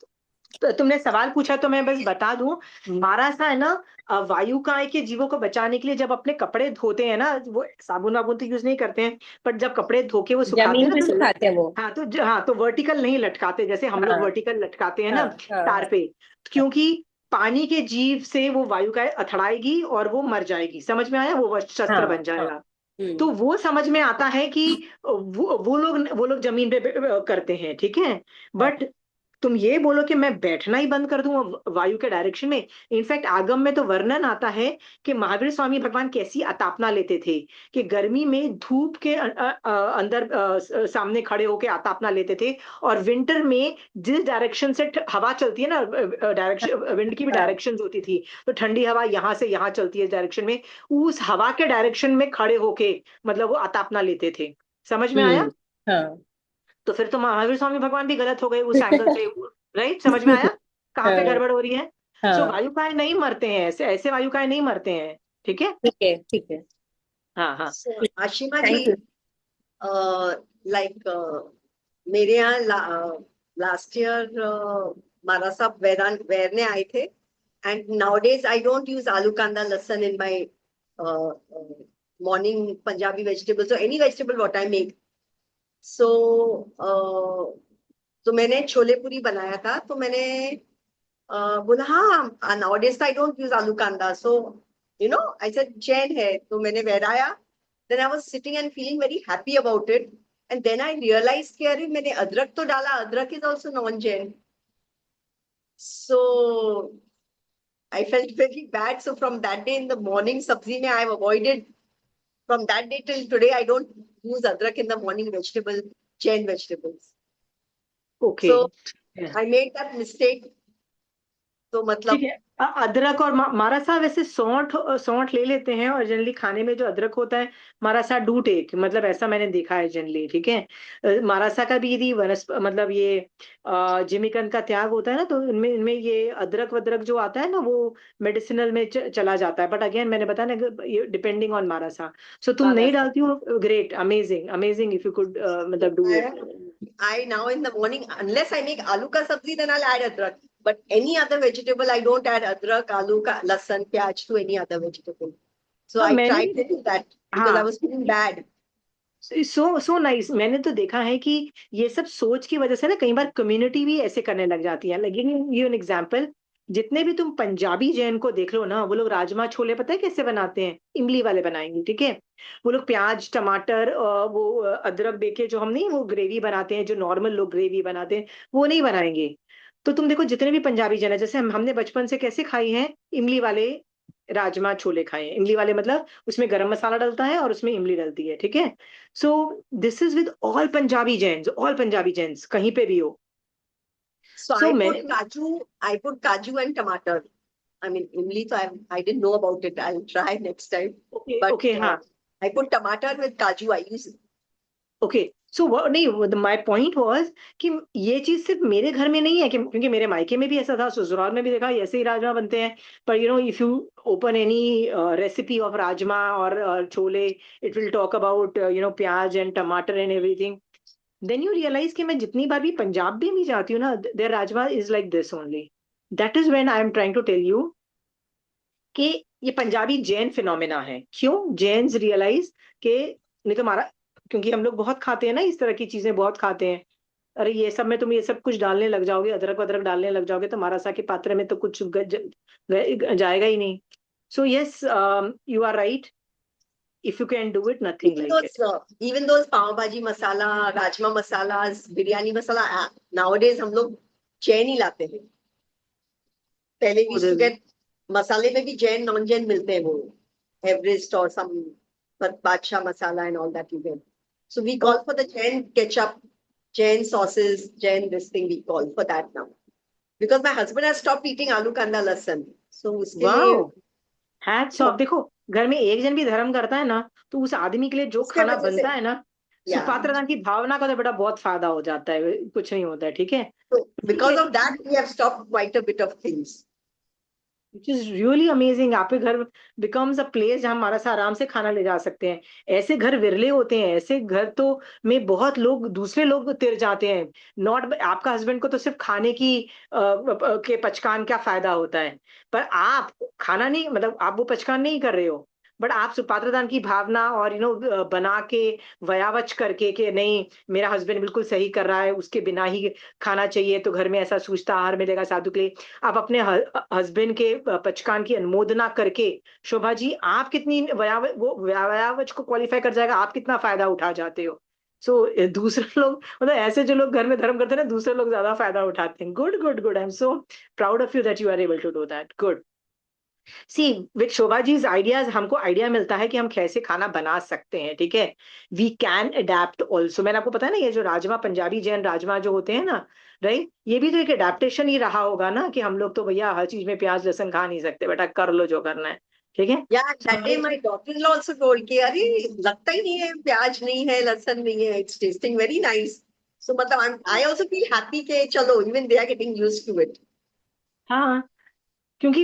तुमने सवाल पूछा तो मैं बस बता दूं, हमारा सा है ना, वायुकाय के जीवों को बचाने के लिए जब अपने कपड़े धोते हैं ना, वो साबुन वाबुन तो यूज नहीं करते हैं, पर जब कपड़े धो के वो सुखाते जमीन हैं पे ना, तो सुखाते हैं वो। हाँ तो वर्टिकल नहीं लटकाते, जैसे हम लोग हाँ वर्टिकल लटकाते हैं हाँ ना हाँ तार हाँ पे, क्योंकि पानी के जीव से वो वायुकाय अथड़ाएगी और वो मर जाएगी, समझ में आया, वो हाँ शस्त्र बन हाँ। जाएगा। तो हम्म वो समझ में आता है कि वो लोग जमीन पे करते हैं, ठीक है। हाँ बट तुम ये बोलो कि मैं बैठना ही बंद कर दूं वायु के डायरेक्शन में। इनफैक्ट आगम में तो वर्णन आता है कि महावीर स्वामी भगवान कैसी अतापना लेते थे, कि गर्मी में धूप के अंदर सामने खड़े होकर अतापना लेते थे, और विंटर में जिस डायरेक्शन से हवा चलती है ना, हाँ डायरेक्शन विंड की भी हाँ। डायरेक्शन होती थी, तो ठंडी हवा यहाँ से यहाँ चलती है इस डायरेक्शन में, उस हवा के डायरेक्शन में खड़े होके मतलब वो अतापना लेते थे। समझ में आया? हाँ। तो फिर तो महावीर स्वामी भगवान भी गलत हो गए उस एंगल से, राइट? समझ में आया कहाँ पे हाँ गड़बड़ हो रही है? सो हाँ। वायुकाय नहीं मरते हैं, ऐसे ऐसे वायुकाय नहीं मरते हैं, ठीक है। ठीक है ठीक है। हाँ हाँ। So, Ashima ji, thank you. Like मेरे यहाँ लास्ट ईयर मारा साहब वेदांत वैर ने आए थे, And nowadays, I don't use aloo kanda lasan in my morning Punjabi vegetables or any vegetable what I make. So, तो मैंने छोले पूरी बनाया था, तो मैंने बोला हाँ, nowadays I don't use aloo kanda. So, I said Jain है, तो मैंने वहराया. Then I was sitting and feeling very happy about it. And then I realized कि अरे मैंने अदरक तो डाला, अदरक is also non-Jain. So I felt very bad. So from that day in the morning, sabzi mein I have avoided. From that day till today, I don't use adrak in the morning Jain vegetables. Okay So I made that mistake. तो ठीक मतलब है। अदरक और मारासा वैसे सौंठ ले लेते हैं, और जनरली खाने में जो अदरक होता है मारासा डू टेक, मतलब ऐसा मैंने देखा है जनरली, ठीक है। मारासा का भी यदि मतलब ये जिमिकंद का त्याग होता है ना, तो इनमें इनमें ये अदरक वदरक जो आता है ना, वो मेडिसिनल में चला जाता है। बट अगेन मैंने बताया ना, डिपेंडिंग ऑन मारासा। सो तुम नहीं डालती हो, great, amazing amazing, if you could मतलब do it. I now in the morning, unless I make aloo ka sabzi, then I'll add adrak. But any other vegetable, I don't add adrak, aloo ka, lasan, pyaj to any other vegetable. So हाँ I मैंने tried to do that because I हाँ, was feeling bad. So nice. मैंने तो देखा है कि ये सब सोच की वजह से ना कई बार कम्युनिटी भी ऐसे करने लग जाती है। लेकिन ये एन एग्जांपल, जितने भी तुम पंजाबी जैन को देख लो ना, वो लोग राजमा छोले पता है कैसे बनाते हैं? इमली वाले बनाएंगे, ठीक है। वो लोग प्याज टमाटर वो अदरक देके जो हम नहीं वो ग्रेवी बनाते हैं, जो नॉर्मल लोग ग्रेवी बनाते हैं, वो नहीं बनाएंगे। तो तुम देखो जितने भी पंजाबी जन है, जैसे हमने बचपन से कैसे खाई हैं इमली वाले राजमा छोले खाए हैं। इमली वाले मतलब उसमें गरम मसाला डलता है और उसमें इमली डलती है, ठीक है। So this is with all Punjabi gents कहीं पे भी हो। So सो I मैंने put kaju and tomato. I mean, imli, so I didn't know about it. I'll try next time. Okay But okay हाँ I put tomato with kaju. I use okay. So नहीं, my point was कि ये चीज सिर्फ मेरे घर में नहीं है, कि क्योंकि मेरे मायके में भी ऐसा था, ससुराल में भी देखा ऐसे ही राजमा बनते हैं। पर if you open any recipe of rajma और chhole, it will talk about pyaaz and tamatar and everything. Then you realise कि मैं जितनी बार भी पंजाब में भी जाती हूँ ना, there rajma is like this only. That is when I am trying to tell you कि ये पंजाबी जैन फिनोमेना है। क्यों जैन्स रियलाइज कि नहीं तो हमारा, क्योंकि हम लोग बहुत खाते हैं ना, इस तरह की चीजें बहुत खाते हैं। अरे ये सब में तुम ये सब कुछ डालने लग जाओगे, अदरक वदरक डालने लग जाओगे, तो मारासा के पात्र में तो कुछ जाएगा ही नहीं। So yes, you are right, if you can do it, nothing like it. even those pav bhaji masala, rajma masalas, biryani masala. Nowadays हम लोग जैन ही लाते हैं. पहले we used to get मसाले में भी जैन नॉन जैन मिलते हैं वो. Everest or some Badshah masala and all that you get. So we call for the Jain ketchup, Jain sauces, Jain this thing we call for that now. Because my husband has stopped eating aloo kanda lasan. So उसके लिए wow, hats off. देखो घर में एक जन भी धर्म करता है ना, तो उस आदमी के लिए जो उसके खाना वजह से बनता है ना, yeah. सुपात्रदान की भावना का तो बेटा बहुत फायदा हो जाता है, कुछ नहीं होता है, ठीक है। So because of that we have stopped quite a bit of things. Which is really amazing. आपके घर बिकम्स अ प्लेस जहां हमारा सा आराम से खाना ले जा सकते हैं। ऐसे घर विरले होते हैं, ऐसे घर तो में बहुत लोग दूसरे लोग तिर जाते हैं। नॉट आपका हस्बैंड को तो सिर्फ खाने की के पचकान क्या फायदा होता है, पर आप खाना नहीं, मतलब आप वो पचकान नहीं कर रहे हो, बट आप सुपात्रदान की भावना और बना के वयावच करके कि नहीं मेरा हस्बैंड बिल्कुल सही कर रहा है, उसके बिना ही खाना चाहिए, तो घर में ऐसा सूझता आहार मिलेगा साधु के लिए। आप अपने हस्बैंड के पचकान की अनुमोदना करके, शोभा जी आप कितनी वो व्यावच को क्वालिफाई कर जाएगा, आप कितना फायदा उठा जाते हो। सो दूसरे लोग, मतलब ऐसे जो लोग घर में धर्म करते हैं ना, दूसरे लोग ज्यादा फायदा उठाते हैं। Good good good, I am so proud of you that you are able to do that. Good. See with Shobha ji's ideas हमको आइडिया मिलता है कि हम कैसे खाना बना सकते हैं, ठीक है। We can adapt also. मैंने आपको पता है ना, ये जो राजमा पंजाबी जैन राजमा जो होते हैं ना, राइट, ये भी तो एक अडेप्टेशन ही रहा होगा ना, कि हम लोग तो भैया हर चीज में प्याज लहसुन खा नहीं सकते, बेटा कर लो जो करना है, ठीक है। Yeah, that day my daughter-in-law also told कि अरे लगता ही नहीं है प्याज नहीं है लहसुन नहीं है. It's tasting very nice. So मतलब I also feel happy कि चलो even they are getting used to it. हाँ, क्योंकि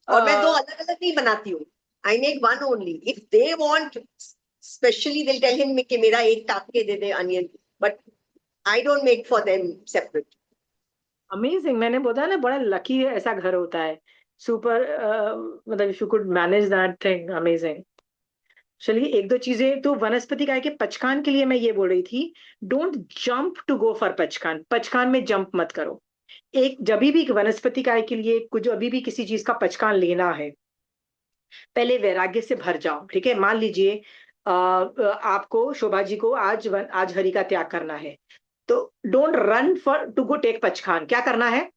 और मैं दो अलग अलग नहीं बनाती हूँ. I make one only. If they want, specially they'll tell him कि मेरा एक काट के दे दे onion. But I don't make for them separate. Amazing, मैंने बोला ना बड़ा लकी ऐसा घर होता है, सुपर, मतलब if you could manage that thing, amazing. चलिए एक दो चीजें तो वनस्पति काय के पचकान के लिए मैं ये बोल रही थी, don't jump to go for पचकान, पचकान में जंप मत करो। एक जब भी वनस्पति काय के लिए कुछ अभी भी किसी चीज का पचकान लेना है, पहले वैराग्य से भर जाओ, ठीक है। मान लीजिए आपको शोभा जी को आज हरि का त्याग करना है, तो don't run for to go take पचखान, क्या करना है,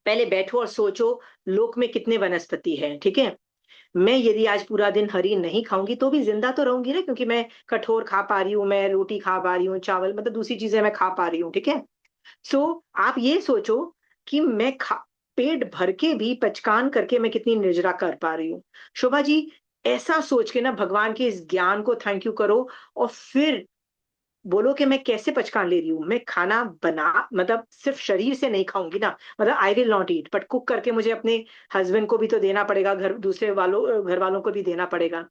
पहले बैठो और सोचो लोक में कितने वनस्पति हैं, ठीक है। मैं यदि आज पूरा दिन हरी नहीं खाऊंगी तो भी जिंदा तो रहूंगी ना, क्योंकि मैं कठोर खा पा रही हूँ, मैं रोटी खा पा रही हूँ, चावल मतलब दूसरी चीजें मैं खा पा रही हूँ, ठीक है। सो आप ये सोचो कि मैं पेट भर के भी पचकान करके मैं कितनी निर्जरा कर पा रही हूँ। शोभा जी, ऐसा सोच के ना भगवान के इस ज्ञान को थैंक यू करो, और फिर बोलो कि मैं कैसे पचकान ले रही हूँ, मैं खाना बना मतलब सिर्फ शरीर से नहीं खाऊंगी ना, मतलब I will not eat, but cook करके मुझे अपने हस्बैंड को भी तो देना पड़ेगा, घर वालों को भी देना पड़ेगा।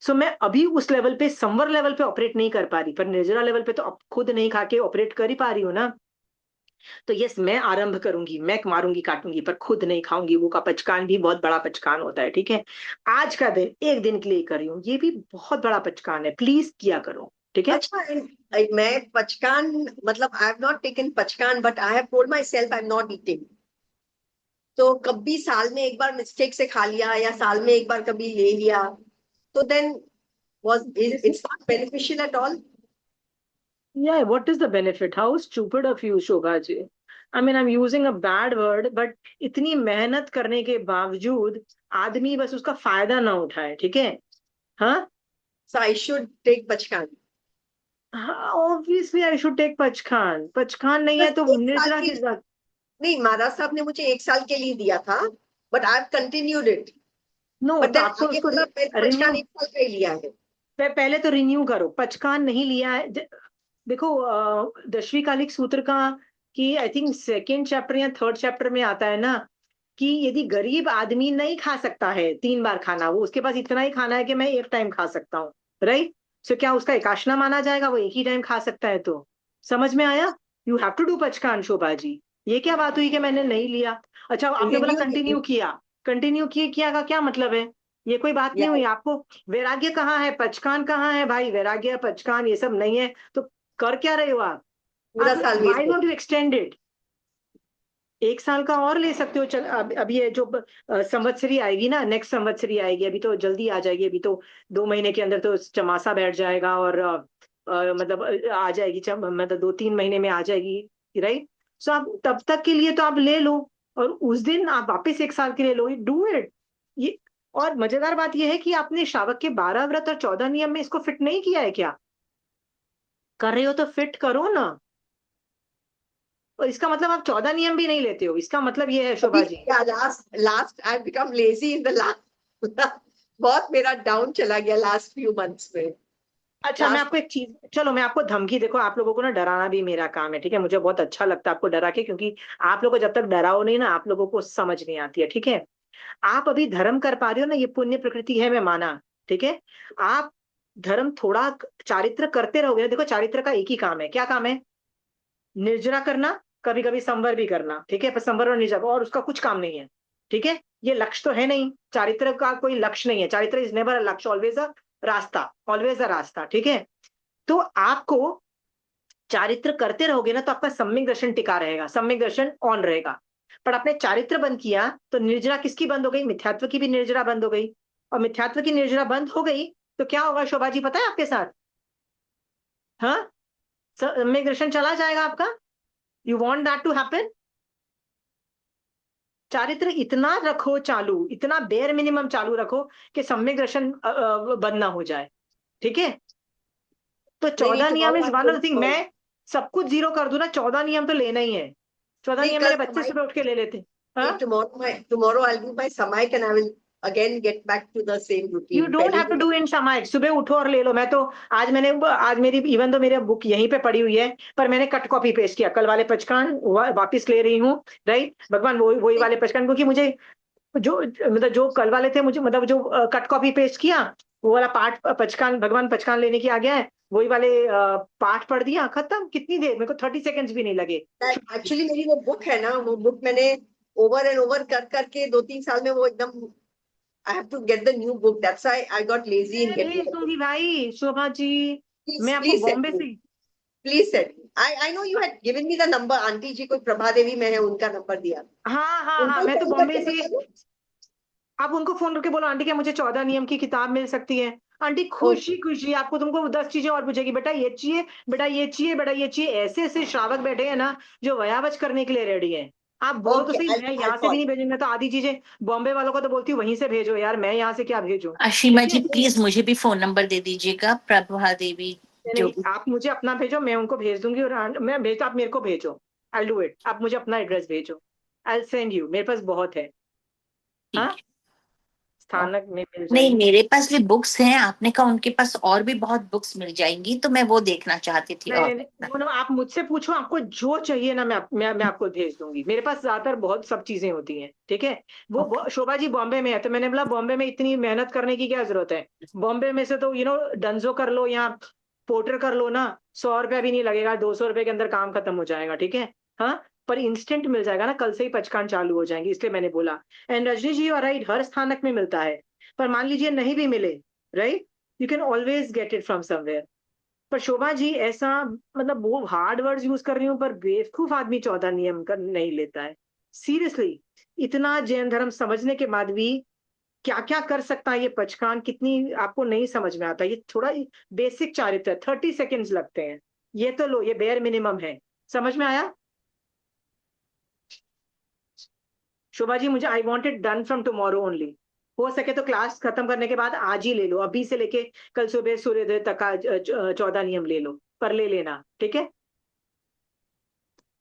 सो मैं अभी उस लेवल पे, संवर लेवल पे ऑपरेट नहीं कर पा रही, पर निर्जरा लेवल पे तो अब खुद नहीं खा के ऑपरेट कर ही पा रही हूँ ना। तो यस, मैं आरंभ करूंगी, मैं मारूंगी काटूंगी, पर खुद नहीं खाऊंगी, वो का पचकान भी बहुत बड़ा पचकान होता है, ठीक है। आज का दिन एक दिन के लिए कर रही हूँ, ये भी बहुत बड़ा पचकान है, प्लीज किया करो, ठीक है। अच्छा, मैं पचकान मतलब आई हैव नॉट टेकन पचकान, but I have told myself I am not eating. तो कभी साल में एक बार मिस्टेक से खा लिया, या साल में एक बार कभी ले लिया, तो then was it's not beneficial at all. Yeah, what is the benefit? How stupid of you, Shobha ji. I mean, I'm using a bad word, but इतनी मेहनत करने के बावजूद आदमी बस उसका फायदा ना उठाए, ठीक है। हाँ, So I should take पचकान। ऑब्वियसली आई शुड टेक पचखान, पचखान नहीं है बस तो एक साल निर्जरा के, किस बात। नहीं, महाराज साहब ने मुझे एक साल के लिए दिया था, but I have continued it. No, but तो देन आपको आगे उसको मतलब मैं रिन्यू, पचकान एक साल का ही लिया है। पहले तो रिन्यू करो, पचखान नहीं लिया है। देखो दशवी कालिक सूत्र का कि आई थिंक सेकेंड चैप्टर या थर्ड चैप्टर में आता है ना, कि यदि गरीब आदमी नहीं खा सकता है 3 बार खाना, वो उसके पास इतना ही खाना है कि मैं एक टाइम खा सकता हूँ, राइट। सो क्या उसका एकाशना माना जाएगा, वो एक ही टाइम खा सकता है, तो समझ में आया। You have to do पचकान, Shobha ji. ये क्या बात हुई कि मैंने नहीं लिया। अच्छा, आपने बोला रिन्यू कंटिन्यू किया, कंटिन्यू किया का क्या मतलब है, ये कोई बात नहीं या हुई आपको। वैराग्य कहाँ है, पचकान कहाँ है भाई, वैराग्य पचकान ये सब नहीं है तो कर क्या रहे हो आप। पूरा साल व्हाई वेस्ट हो नॉट यू एक्सटेंड इट, 1 साल का और ले सकते हो। चल अब ये जो संवत्सरी आएगी ना, नेक्स्ट संवत्सरी आएगी, अभी तो जल्दी आ जाएगी, अभी तो 2 महीने के अंदर तो चमासा बैठ जाएगा, और मतलब आ जाएगी, मतलब 2-3 महीने में आ जाएगी, राइट। सो आप तब तक के लिए तो आप ले लो, और उस दिन आप वापस 1 साल के लिए लो, डू इट ये। और मजेदार बात यह है कि आपने श्रावक के 12 व्रत और 14 नियम में इसको फिट नहीं किया है क्या, कर रहे हो तो फिट करो ना। और इसका मतलब आप 14 नियम भी नहीं लेते हो, इसका मतलब ये है अभी। Shobha ji. Last last I become lazy in the last बहुत मेरा डाउन चला गया लास्ट फ्यू मंथ्स में। अच्छा, मैं लास्ट आपको एक चीज, चलो मैं आपको धमकी, देखो आप लोगों को ना डराना भी मेरा काम है, ठीक है। मुझे बहुत अच्छा लगता है आपको डरा के, क्योंकि आप लोगों को जब तक डराओ नहीं ना, आप लोगों को समझ नहीं आती है, ठीक है। आप अभी धर्म कर पा रहे हो ना, ये पुण्य प्रकृति है, मैं माना, ठीक है। आप धर्म थोड़ा चारित्र करते रहोगे ना, देखो चारित्र का एक ही काम है, क्या काम है, निर्जरा करना, कभी कभी संवर भी करना, ठीक है। पर संवर और निर्जरा और उसका कुछ काम नहीं है, ठीक है। ये लक्ष्य तो है नहीं, चारित्र का कोई लक्ष्य नहीं है, चारित्र इज नेवर अ लक्ष्य, ऑलवेज अ रास्ता, ऑलवेज अ रास्ता, ठीक है। तो आपको चारित्र करते रहोगे ना, तो आपका सम्यक दर्शन टिका रहेगा, सम्यक दर्शन ऑन रहेगा। पर आपने चारित्र बंद किया तो निर्जरा किसकी बंद हो गई, मिथ्यात्व की भी निर्जरा बंद हो गई। और मिथ्यात्व की निर्जरा बंद हो गई तो क्या होगा शोभा जी, पता है आपके साथ, हाँ, सम्यक दर्शन चला जाएगा आपका। You want that to happen. चारित्र इतना रखो चालू, इतना बेयर मिनिमम चालू रखो कि सम्यक दर्शन बंद ना हो जाए, ठीक है। तो नहीं नहीं, 14 नियम tomorrow is one of the thing, मैं सब कुछ जीरो कर दूं ना, 14 नियम तो लेना ही है। 14 नियम कल मेरे बच्चे समाई, सुबह उठ के ले लेते। हाँ, नहीं, tomorrow I'll do my समाइक and I will again get back to the same you routine don't पहले हैव टू जो। डू इन समाइक, सुबह उठो और ले लो। मैं तो आज मेरी इवन तो मेरे बुक यहीं पे पड़ी हुई है, पर मैंने कट कॉपी पेस्ट किया, कल वाले पचकान वापिस ले रही हूँ, राइट। भगवान वही वही वाले पचकान, क्योंकि मुझे जो मतलब जो कल वाले थे, मुझे मतलब जो कट कॉपी पेस्ट किया, वो वाला पाठ पचकान, भगवान पचकान लेने की आ गया है, वही वाले पाठ पढ़ दिया, खत्म। कितनी देर, मेरे को 30 सेकंड्स भी नहीं लगे। एक्चुअली मेरी वो बुक है ना, वो बुक मैंने ओवर एंड ओवर कर करके 2-3 साल में वो एकदम, I have to get the new book, that's why I got lazy in मैं गेटिंग भेज द बुक। दूंगी भाई शोभा जी, प्लीज मैं आपको प्लीज सेंड बॉम्बे मी, से। Please send me. I know you had given me the number, aunty ji कोई प्रभा देवी में है, उनका नंबर दिया, हाँ हाँ हाँ, उनको मैं तो फोन बॉम्बे करके से। बता दो। आप उनको फोन करके बोलो आंटी क्या मुझे 14 नियम की किताब मिल सकती है। आंटी खुशी ओके खुशी आपको, तुमको 10 चीजें और पूछेगी, बेटा ये चाहिए, बेटा ये चाहिए, बेटा ये चाहिए। ऐसे ऐसे श्रावक बैठे हैं ना जो वयावच करने के लिए रेडी है। आप बोलो तो ओके, सही, मैं आई यहाँ से भी कॉल। नहीं भेजूंगा, तो आधी चीजें बॉम्बे वालों को तो बोलती हूँ वहीं से भेजो यार, मैं यहाँ से क्या भेजूं। अशीमा ठीक जी है, प्लीज मुझे भी फोन नंबर दे दीजिएगा, प्रभा देवी जो नहीं भी। आप मुझे अपना भेजो, मैं उनको भेज दूंगी, और मैं भेजता, आप मेरे को भेजो, आई डू इट। आप मुझे अपना एड्रेस भेजो, आई सेंड यू, मेरे पास बहुत है। ठीक हाँ, है। और स्थानक में मिल नहीं, जाएगी। मेरे पास भी बुक्स हैं, आपने कहा उनके पास और भी बहुत बुक्स मिल जाएंगी, तो मैं वो देखना चाहती थी। नहीं और नहीं नहीं, वो ना आप मुझसे पूछो, आपको जो चाहिए ना मैं आपको भेज दूंगी। मेरे पास ज्यादातर बहुत सब चीजें होती हैं, ठीक है। ओके। शोभा जी बॉम्बे में है, तो मैंने बोला बॉम्बे में इतनी मेहनत करने की क्या जरूरत है। बॉम्बे में से तो डंजो कर लो या पोर्टर कर लो ना, 100 रुपया भी नहीं लगेगा, 200 रुपये के अंदर काम खत्म हो जाएगा, ठीक है। हाँ, पर इंस्टेंट मिल जाएगा ना, कल से ही पचकान चालू हो जाएंगी, इसलिए मैंने बोला। एंड रजनी जी और राइट, हर स्थानक में मिलता है, पर मान लीजिए नहीं भी मिले, right, you can always get it from somewhere. पर शोभा जी ऐसा, मतलब वो हार्ड वर्ड्स यूज कर रही हूँ, पर बेवकूफ आदमी 14 नियम कर नहीं लेता है। सीरियसली, इतना जैन धर्म समझने के बाद भी क्या क्या कर सकता है ये पचकान, कितनी आपको नहीं समझ में आता। ये थोड़ा बेसिक चारित्र है, 30 सेकेंड्स लगते हैं, ये तो लो, ये बेयर मिनिमम है। समझ में आया शोभा जी? मुझे I want it done from tomorrow only. हो सके तो क्लास खत्म करने के बाद आज ही ले लो, अभी से लेके कल सुबह सूर्योदय तक का 14 नियम ले लो, पर ले लेना, ठीक है।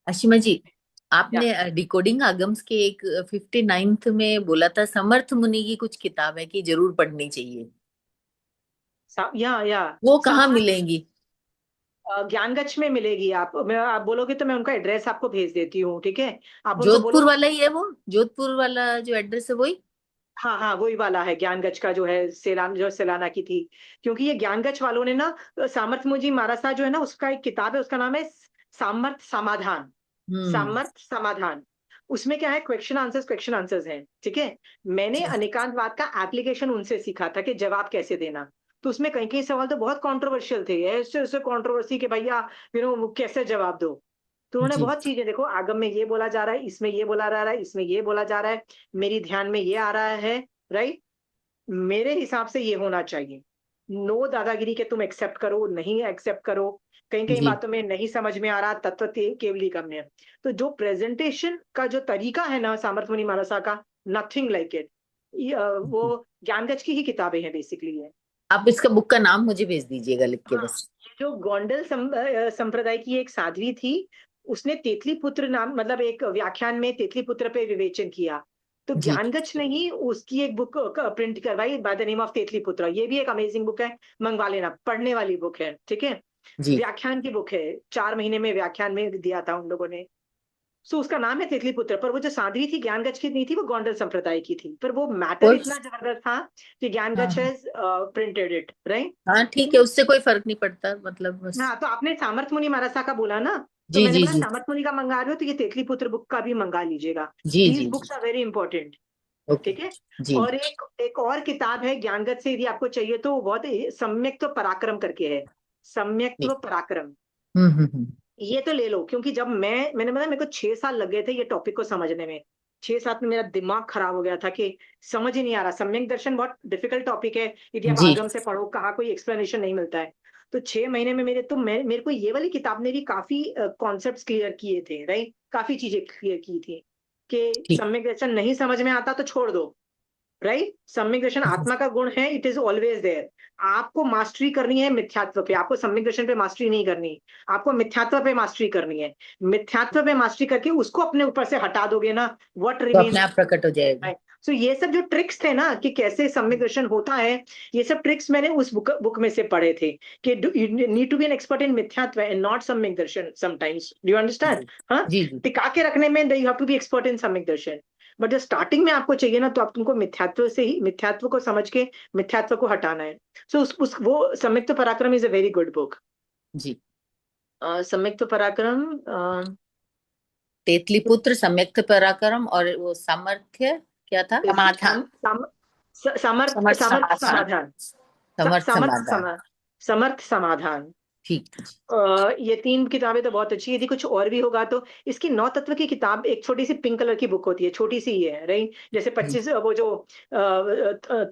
अशीमा जी, या आपने डिकोडिंग आगम्स के एक 59th में बोला था, समर्थ मुनि की कुछ किताब है कि जरूर पढ़नी चाहिए, या वो कहाँ समाज मिलेंगी? ज्ञानगच्छ में मिलेगी। आप बोलोगे तो मैं उनका एड्रेस आपको भेज देती हूँ, ठीक है। आप उनको जोधपुर बोलो। वाला ही है वो, जोधपुर वाला जो एड्रेस है वही? हाँ हाँ, वही वाला है ज्ञानगच्छ का, जो है जो सेलाना की थी। क्योंकि ये ज्ञानगच्छ वालों ने ना, सामर्थ मुनि महाराज जो है ना, उसका एक किताब है, उसका नाम है सामर्थ समाधान। हम्म। सामर्थ समाधान, उसमें क्या है, क्वेश्चन आंसर्स हैं, ठीक है। मैंने जी अनेकांतवाद का एप्लीकेशन उनसे सीखा था कि जवाब कैसे देना। तो उसमें कई कई सवाल तो बहुत कंट्रोवर्शियल थे, ऐसे ऐसे कंट्रोवर्सी के भैया कैसे जवाब दो। तो उन्होंने जी बहुत चीजें, देखो आगम में ये बोला जा रहा है, इसमें ये बोला जा रहा है, इसमें ये बोला जा रहा है, मेरी ध्यान में ये आ रहा है, राइट, मेरे हिसाब से ये होना चाहिए। नो दादागिरी के तुम एक्सेप्ट करो नहीं एक्सेप्ट करो, कई कई जी बातों में नहीं समझ में आ रहा, तत्व केवली गम्य। तो जो प्रेजेंटेशन का जो तरीका है ना सामर्थ मुनि महाराज का, नथिंग लाइक इट। वो ज्ञानगच्छ की ही किताबें हैं बेसिकली ये। आप इसका बुक का नाम मुझे भेज दीजिएगा लिख के हाँ, बस। ये जो गोंडल संप्रदाय की एक साध्वी थी, उसने तेतली पुत्र नाम, मतलब एक व्याख्यान में तेतली पुत्र पे विवेचन किया। तो जी ज्ञानगच्छ ने ही उसकी एक बुक प्रिंट करवाई बाय द नेम ऑफ तेतली पुत्र। ये भी एक अमेजिंग बुक है, मंगवा लेना, पढ़ने वाली बुक है, ठीक है। जी। व्याख्यान की बुक है, 4 महीने में व्याख्यान में दिया था उन लोगों ने। सो उसका नाम है तितली पुत्र। पर वो जो साध्वी थी ज्ञानगच्छ की नहीं थी, वो गोंडल संप्रदाय की थी, पर वो मैटर कोई, इतना जबरदस्त था कि ज्ञानगच्छ हाँ हैज प्रिंटेड इट, राइट। हाँ ठीक है, उससे कोई फर्क नहीं पड़ता, मतलब बस। हाँ, तो आपने सामर्थ मुनि महाराज का बोला ना, तो जी मैंने जी बोला जी सामर्थ मुनि का मंगा रहे हो तो ये तेतली पुत्र बुक का भी मंगा लीजिएगा। जी दीज जी जी। Books are very important, okay. ठीक है। जी और एक एक और किताब है ज्ञानगत से, यदि आपको चाहिए तो, वो बहुत सम्यक्त्व पराक्रम करके है, जी। सम्यक्त्व पराक्रम। हम्म। ये तो ले लो, क्योंकि जब मैंने बताया मेरे को 6 साल लग गए थे ये टॉपिक को समझने में। 6 7 में मेरा दिमाग खराब हो गया था कि समझ ही नहीं आ रहा। सम्यक दर्शन बहुत डिफिकल्ट टॉपिक है, यदि आप जी आगम से पढ़ो, कहाँ कोई एक्सप्लेनेशन नहीं मिलता है। तो 6 महीने में मेरे को ये वाली किताब ने भी काफी कॉन्सेप्ट क्लियर किए थे, राइट, काफी चीजें क्लियर की थी कि ठीक। सम्यक दर्शन नहीं समझ में आता तो छोड़ दो, राइट। सम्यक दर्शन आत्मा का गुण है, इट इज ऑलवेज देयर। आपको मास्टरी करनी है मिथ्यात्व पे, आपको सम्यक दर्शन पे मास्टरी नहीं करनी, आपको मिथ्यात्व पे मास्टरी करनी है। मिथ्यात्व पे मास्टरी करके उसको अपने ऊपर से हटा दोगे ना, व्हाट तो अपने रिमेन्स। आप प्रकट हो जाएगा। सो ये सब जो ट्रिक्स थे ना कि कैसे सम्यक दर्शन होता है, ये सब ट्रिक्स मैंने उस बुक में से पढ़े थे कि you need to be an expert in मिथ्यात्व एंड नॉट सम्यक दर्शन समटाइम्स, डू यू अंडरस्टैंड। जी हाँ, जी जी। टिका के रखने में you have to be expert in सम्यक दर्शन। बट जब स्टार्टिंग में आपको चाहिए ना, तो आप तुमको मिथ्यात्व से ही, मिथ्यात्व को समझ के मिथ्यात्व को हटाना है। सो वो Sanyukt Parakram is a very good book. जी। संयुक्त पराक्रम, तेतलीपुत्र, सम्यक्त पराक्रम, और वो सामर्थ्य क्या था? समाधान। समर्थ समर्थ समर्थ समाधान। समाधान, समर्थ समर्थ समाधान। समर्थ समाधान। ठीक है। ये 3 किताबें तो बहुत अच्छी है। यदि कुछ और भी होगा तो इसकी 9 तत्व की किताब, एक छोटी सी पिंक कलर की बुक होती है, छोटी सी ही है, राइट, जैसे 25 वो जो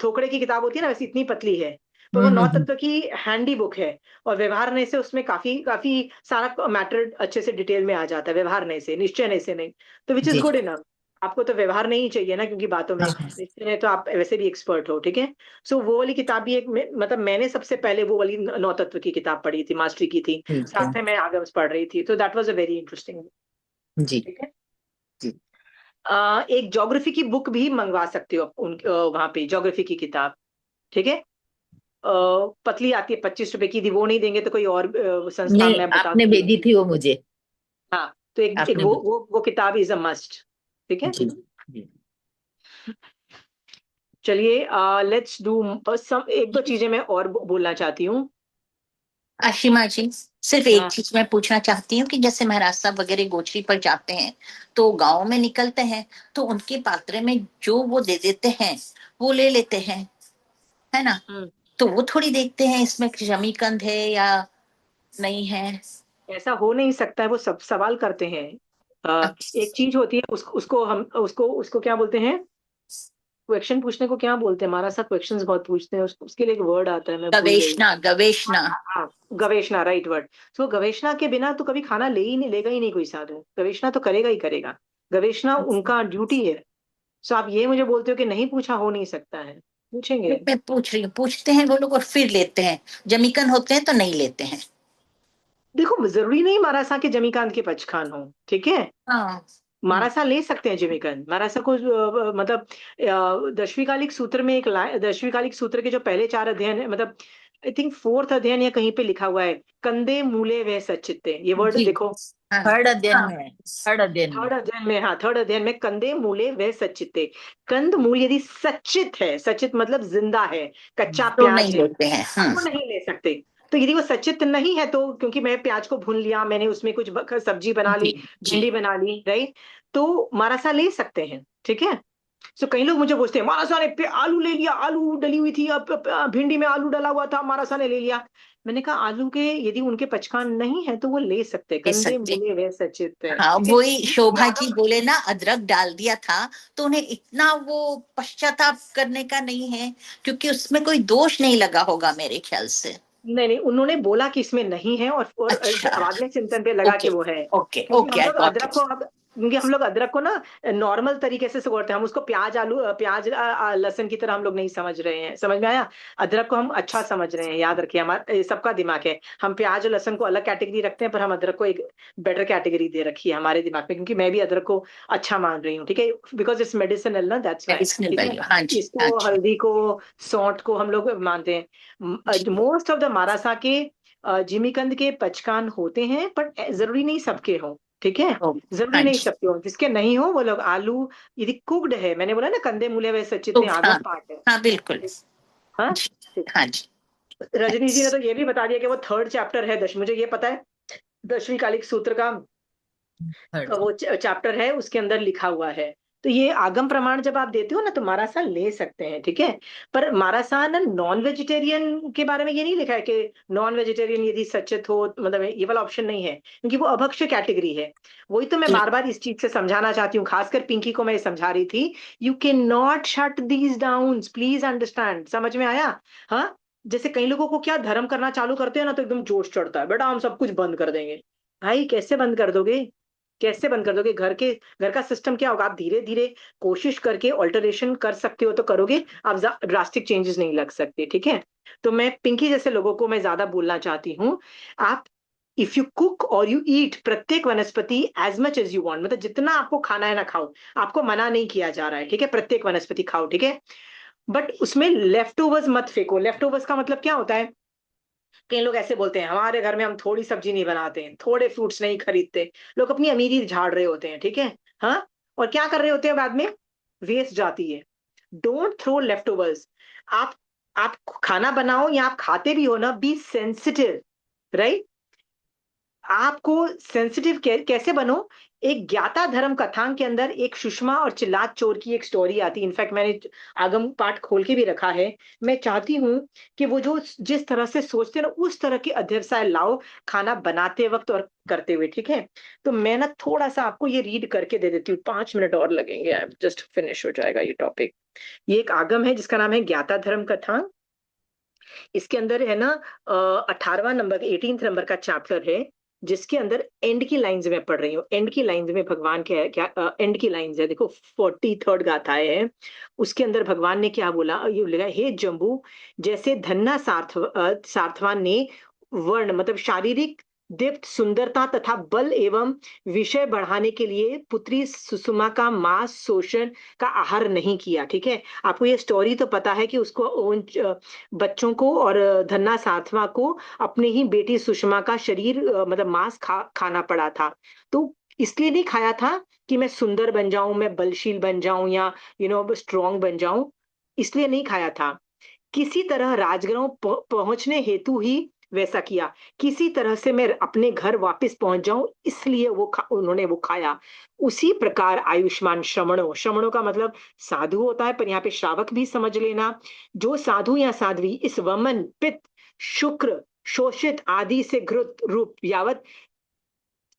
थोकड़े की किताब होती है ना, वैसे इतनी पतली है। पर वो 9 तत्व की हैंडी बुक है, और व्यवहारने से उसमें काफी काफी सारा मैटर अच्छे से डिटेल में आ जाता है, व्यवहारने से, निश्चय से नहीं, तो विच इज जी। Good enough. आपको तो व्यवहार नहीं चाहिए ना, क्योंकि बातों में, हाँ, निश्चय में तो आप वैसे भी एक्सपर्ट हो, ठीक है। सो वो वाली किताब भी एक मतलब मैंने सबसे पहले वो वाली 9 तत्व की किताब पढ़ी थी, मास्टरी की थी, ठीक है। साथ में मैं आगम्स पढ़ रही थी, तो that was a very interesting. जी। ठीक है। जी। एक ज्योग्राफी की बुक भी मंगवा सकते हो उन वहां पे, ज्योग्राफी की किताब, ठीक है। पतली आती है, 25 रुपए की, यदि वो नहीं देंगे तो कोई और संस्थान नहीं, में बता आपने दूंगी। भेजी थी वो मुझे। हाँ, तो एक आपने वो किताब इज अ मस्ट, ठीक है। जी। जी। चलिए, लेट्स डू सम, एक दो चीजें मैं और बोलना चाहती हूँ। आशिमा जी, सिर्फ एक हाँ, चीज मैं पूछना चाहती हूँ कि जैसे महाराज साहब वगैरह गोचरी पर जाते हैं तो गांव में निकलते हैं, तो उनके पात्रे में जो वो दे देते हैं वो ले लेते हैं, है ना? तो वो थोड़ी देखते हैं इसमें शमीकंद है या नहीं है। ऐसा हो नहीं सकता है, वो सब सवाल करते हैं। एक चीज होती है, उसको हम उसको क्या बोलते हैं, क्वेश्चन पूछने को क्या बोलते हैं, हमारा सा क्वेश्चंस बहुत पूछते हैं, उसके लिए एक वर्ड आता है, मैं भूल गई। गवेषणा, गवेषणा। हाँ, गवेषणा, राइट वर्ड। सो गवेषणा के बिना तो कभी खाना लेगा ही नहीं कोई साधु, गवेषणा तो करेगा ही करेगा, गवेषणा उनका ड्यूटी है। सो आप ये मुझे बोलते हो कि नहीं पूछा, हो नहीं सकता है, पूछेंगे। मैं पूछ रही हूँ, पूछते हैं वो लोग और फिर लेते हैं, जमीकन होते हैं तो नहीं लेते हैं। देखो, जरूरी नहीं मारासा के जमीकांत के पचखान हो, ठीक है। हाँ। मारासा ले सकते हैं जमीकांत, मारासा को मतलब दशविकालिक सूत्र में एक दशविकालिक सूत्र के जो पहले 4 अध्ययन है, मतलब आई थिंक 4th अध्ययन या कहीं पे लिखा हुआ है, कंदे मूले व सच्चित्ते, ये वर्ड जी। देखो। हाँ। थर्ड अध्ययन हाँ, में है। थर्ड अध्ययन में। थर्ड अध्ययन में, हाँ, थर्ड अध्ययन में, कंदे मूले व सच्चित्ते। कंद मूल यदि सच्चित है, सच्चित मतलब जिंदा है, कच्चा तो नहीं प्याज है, लेते हैं। वो नहीं ले सकते। तो यदि वो सचित नहीं है, तो क्योंकि मैं प्याज को भून लिया, मैंने उसमें कुछ सब्जी बना ली, जी। जी। भिंडी बना ली, राइट, तो मारासा ले सकते हैं, ठीक है। तो कई लोग मुझे पूछते हैं, मारासा ने आलू ले लिया, आलू डली हुई थी, अब भिंडी में आलू डला हुआ था, मारासा ने ले लिया। मैंने कहा, आलू के यदि उनके पचकान नहीं है तो वो ले सकते, ले कंदे सकते। मूले वे सचित है, हाँ, ठीक है। वही शोभा जी यादव, बोले ना, अदरक डाल दिया था तो उन्हें इतना वो पश्चाताप करने का नहीं है, क्योंकि उसमें कोई दोष नहीं लगा होगा मेरे ख्याल से। नहीं नहीं, उन्होंने बोला कि इसमें नहीं है, और अच्छा। बाद में चिंतन पे लगा कि ओके। वो है। ओके। क्योंकि ओके, हम आई लोग गॉट अदरक इट। को अब क्योंकि हम लोग अदरक को ना नॉर्मल तरीके से सुगड़ते हैं, हम उसको प्याज आलू प्याज लहसुन की तरह हम लोग नहीं समझ रहे हैं, समझ में आया। अदरक को हम अच्छा समझ रहे हैं, याद रखिए, हमारा ये सबका दिमाग है, हम प्याज और लहसुन को अलग कैटेगरी रखते हैं, पर हम अदरक को एक बेटर कैटेगरी दे रखी है हमारे दिमाग में, क्योंकि मैं भी अदरक को अच्छा मान रही हूँ, ठीक है, बिकॉज इट्स मेडिसिनल ना, दैट्स वाई, मेडिसिनल ठीक है। वैल्यू, हाँ जी, हाँ इसको, जी। हल्दी को, सौंठ को हम लोग मानते हैं। मोस्ट ऑफ द मारासा के जिमीकंद के पचकान होते हैं, पर जरूरी नहीं सबके हो, ठीक है। हाँ जरूरी नहीं जी। सबके हो, जिसके नहीं हो वो लोग आलू, यदि कुक्ड है, मैंने बोला ना, कंदे मूले व सचित तो में हाँ। आगम पार्ट है। हाँ, बिल्कुल। हाँ, जी। ठीक। हाँ जी। रजनी जी ने तो ये भी बता दिया कि वो 3rd चैप्टर है, मुझे ये पता है, दशवीं कालिक सूत्र का थर्ड। वो चैप्टर है, उसके अंदर लिखा हुआ है। तो ये आगम प्रमाण जब आप देते हो ना, तो मारासा ले सकते हैं, ठीक है। पर मारासा ना नॉन वेजिटेरियन के बारे में ये नहीं लिखा है कि नॉन वेजिटेरियन यदि सचेत हो, मतलब ये वाला ऑप्शन नहीं है, क्योंकि वो अभक्ष्य कैटेगरी है। वही तो मैं जी। बार बार इस चीज से समझाना चाहती हूँ, खासकर पिंकी को मैं समझा रही थी, you can not shut these down, please understand, समझ में आया। हाँ, जैसे कई लोगों को क्या, धर्म करना चालू करते हैं ना, तो एकदम जोश चढ़ता है, बेटा हम सब कुछ बंद कर देंगे। भाई, कैसे बंद कर दोगे, कैसे बंद कर दोगे, घर का सिस्टम क्या होगा, आप धीरे धीरे कोशिश करके ऑल्टरेशन कर सकते हो तो करोगे, आप ड्रास्टिक चेंजेस नहीं लग सकते, ठीक है। तो मैं पिंकी जैसे लोगों को मैं ज्यादा बोलना चाहती हूँ, आप if you cook or you eat प्रत्येक वनस्पति as much as you want, मतलब जितना आपको खाना है ना खाओ, आपको मना नहीं किया जा रहा है, ठीक है, प्रत्येक वनस्पति खाओ, ठीक है। बट उसमें लेफ्ट ओवर्स मत फेंको। लेफ्ट ओवर्स का मतलब क्या होता है, कई लोग ऐसे बोलते हैं, हमारे घर में हम थोड़ी सब्जी नहीं बनाते हैं, थोड़े फ्रूट्स नहीं खरीदते, लोग अपनी अमीरी झाड़ रहे होते हैं, ठीक है। हाँ, और क्या कर रहे होते हैं बाद में, वेस्ट जाती है। Don't throw leftovers. आप खाना बनाओ या आप खाते भी हो ना, बी सेंसिटिव, राइट? आपको सेंसिटिव कैसे बनो? एक ज्ञाता धर्म कथांग के अंदर एक सुषमा और चिल्लात चोर की एक स्टोरी आती है। इनफैक्ट मैंने आगम पाठ खोल के भी रखा है। मैं चाहती हूँ कि वो जो जिस तरह से सोचते हैं ना, उस तरह की अध्यवसाय लाओ खाना बनाते वक्त और करते हुए, ठीक है? तो मैं ना थोड़ा सा आपको ये रीड करके दे देती हूँ, 5 मिनट और लगेंगे, जस्ट फिनिश हो जाएगा ये टॉपिक। ये एक आगम है जिसका नाम है ज्ञाता धर्म कथांग। इसके अंदर है ना 18वां नंबर, 18th नंबर का चैप्टर है, जिसके अंदर एंड की लाइंस में पढ़ रही हूँ। एंड की लाइंस में भगवान क्या है, क्या एंड की लाइंस है, देखो 43rd गाथाएं है। उसके अंदर भगवान ने क्या बोला, ये लिखा, हे जम्बू, जैसे धन्ना सार्थवान ने वर्ण मतलब शारीरिक दीप्त सुंदरता तथा बल एवं विषय बढ़ाने के लिए पुत्री सुषमा का मांस शोषण का आहार नहीं किया, ठीक है? आपको ये स्टोरी तो पता है कि उसको उन बच्चों को और धन्ना साधवा को अपनी ही बेटी सुषमा का शरीर मतलब मांस खाना पड़ा था। तो इसलिए नहीं खाया था कि मैं सुंदर बन जाऊं, मैं बलशील बन जाऊं, या स्ट्रांग बन जाऊं, इसलिए नहीं खाया था। किसी तरह राजगृह पहुंचने हेतु ही वैसा किया। किसी तरह से मैं अपने घर वापस पहुंच जाऊं, इसलिए उन्होंने वो खाया। उसी प्रकार आयुष्मान श्रमणों, श्रमणों का मतलब साधु होता है, पर यहाँ पे श्रावक भी समझ लेना। जो साधु या साध्वी इस वमन पित्त शुक्र शोषित आदि से घृत रूप यावत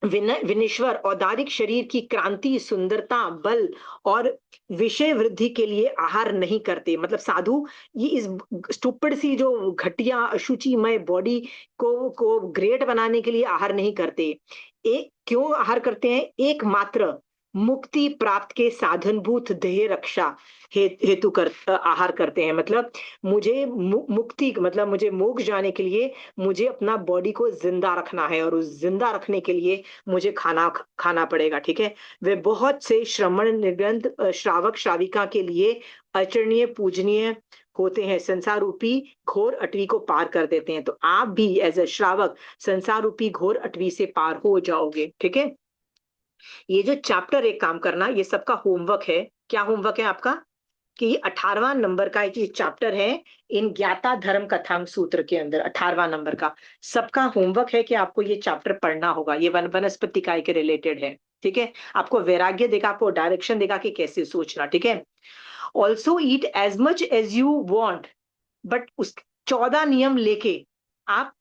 विनेश्वर औदारिक शरीर की क्रांति सुंदरता बल और विषय वृद्धि के लिए आहार नहीं करते, मतलब साधु ये इस स्टूपिड सी जो घटिया अशुचिमय बॉडी को ग्रेट बनाने के लिए आहार नहीं करते। एक क्यों आहार करते हैं? एकमात्र मुक्ति प्राप्त के साधनभूत देह रक्षा हेतु आहार करते हैं। मतलब मुझे मुक्ति मतलब मुझे मोक्ष जाने के लिए मुझे अपना बॉडी को जिंदा रखना है, और उस जिंदा रखने के लिए मुझे खाना पड़ेगा, ठीक है? वे बहुत से श्रमण निगंध श्रावक श्राविका के लिए आचरणीय पूजनीय होते हैं, संसार रूपी घोर अटवी को पार कर देते हैं। तो आप भी एज ए श्रावक संसार रूपी घोर अटवी से पार हो जाओगे, ठीक है? ये जो चैप्टर एक काम करना, ये सबका होमवर्क है। क्या होमवर्क है आपका? कि 18वां नंबर का एक चैप्टर है इन ज्ञाता धर्म कथांग सूत्र के अंदर, 18वां नंबर का सबका होमवर्क है कि आपको ये चैप्टर पढ़ना होगा। ये वनस्पति काय के रिलेटेड है, ठीक है? आपको वैराग्य देगा, आपको डायरेक्शन देगा कि कैसे सोचना, ठीक है? Also eat as much as you want, but उस 14 नियम लेके आप,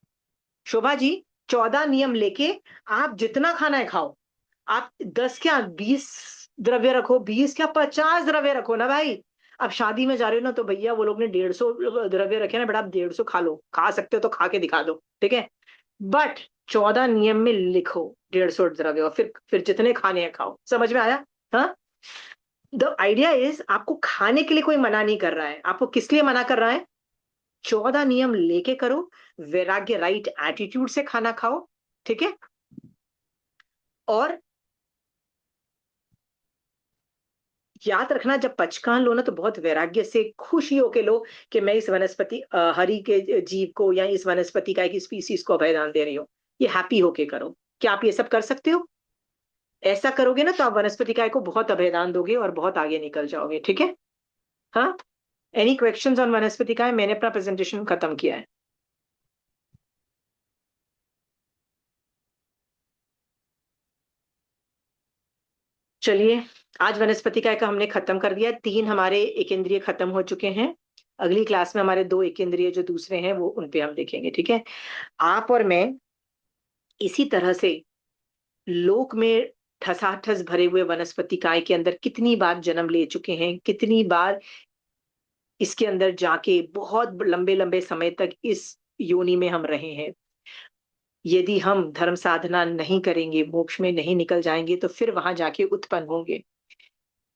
शोभा जी, 14 नियम लेके आप जितना खाना है खाओ। आप 10 क्या 20 द्रव्य रखो, 20 क्या 50 द्रव्य रखो ना भाई। अब शादी में जा रहे हो ना, तो भैया वो लोग ने 150 द्रव्य रखे ना, बेटा आप 150 खा लो, खा सकते हो तो खा के दिखा दो, ठीक है? बट 14 नियम में लिखो 150 द्रव्य, और फिर जितने खाने हैं खाओ। समझ में आया? हाँ, द आइडिया इज आपको खाने के लिए कोई मना नहीं कर रहा है, आपको किस लिए मना कर रहा है? 14 नियम लेके करो, वैराग्य राइट एटीट्यूड से खाना खाओ, ठीक है? और याद रखना, जब पचकान लो ना तो बहुत वैराग्य से खुशी होके लो कि मैं इस वनस्पति हरि के जीव को या इस वनस्पति का एक स्पीसीज को अभयदान दे रही हूँ। ये हैप्पी होके करो। क्या आप ये सब कर सकते हो? ऐसा करोगे ना तो आप वनस्पति काय को बहुत अभयदान दोगे और बहुत आगे निकल जाओगे, ठीक है? हाँ, एनी क्वेश्चंस ऑन वनस्पति काय? मैंने अपना प्रेजेंटेशन खत्म किया है। चलिए, आज वनस्पति काय का हमने खत्म कर दिया। 3 हमारे एक इंद्रिय खत्म हो चुके हैं। अगली क्लास में हमारे 2 एक इंद्रिय जो दूसरे हैं वो उन पे हम देखेंगे, ठीक है? आप और मैं इसी तरह से लोक में ठसाठस भरे हुए वनस्पति काय के अंदर कितनी बार जन्म ले चुके हैं, कितनी बार इसके अंदर जाके बहुत लंबे लंबे समय तक इस योनि में हम रहे हैं। यदि हम धर्म साधना नहीं करेंगे, मोक्ष में नहीं निकल जाएंगे, तो फिर वहां जाके उत्पन्न होंगे।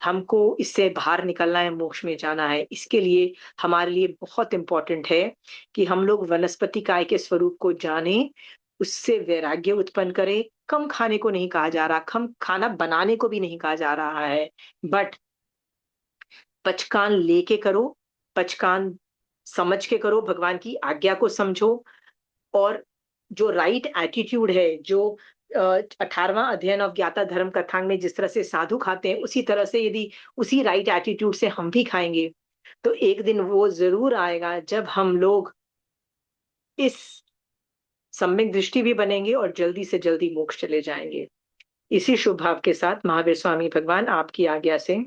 हमको इससे बाहर निकलना है, मोक्ष में जाना है। इसके लिए हमारे लिए बहुत इंपॉर्टेंट है कि हम लोग वनस्पति काय के स्वरूप को जाने, उससे वैराग्य उत्पन्न करें। कम खाने को नहीं कहा जा रहा, कम खाना बनाने को भी नहीं कहा जा रहा है, बट पचकान लेके करो, पचकान समझ के करो, भगवान की आज्ञा को समझो, और जो राइट एटीट्यूड है, जो 18वां अध्ययन ऑफ ज्ञाता धर्म कथांग में जिस तरह से साधु खाते हैं, उसी तरह से यदि उसी राइट एटीट्यूड से हम भी खाएंगे तो एक दिन वो जरूर आएगा जब हम लोग इस सम्यक दृष्टि भी बनेंगे और जल्दी से जल्दी मोक्ष चले जाएंगे। इसी शुभ भाव के साथ महावीर स्वामी भगवान आपकी आज्ञा से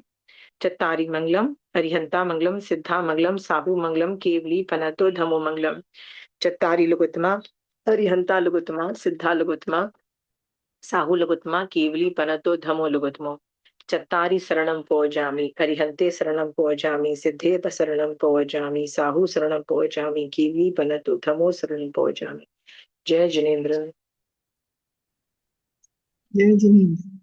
चत्तारी मंगलम, अरिहंता मंगलम, सिद्धा मंगलम, साहु मंगलम, केवली पनतो धमो मंगलम। चत्तारी लघुत्तमा, अरिहंता लघुत्तमा, सिद्धा लघुत्तमा, साहु लघुत्तमा, केवली पनतो धमो लघुत्तमो। चत्तारी शरणं पौजामि, अरिहंते शरणं पौजामि, सिद्धे शरणं पौजामि, साहु शरणं पौजामि, केवली पनतो धमो शरणं पौजामि। जय जिनेन्द्र। जय जिनेन्द्र।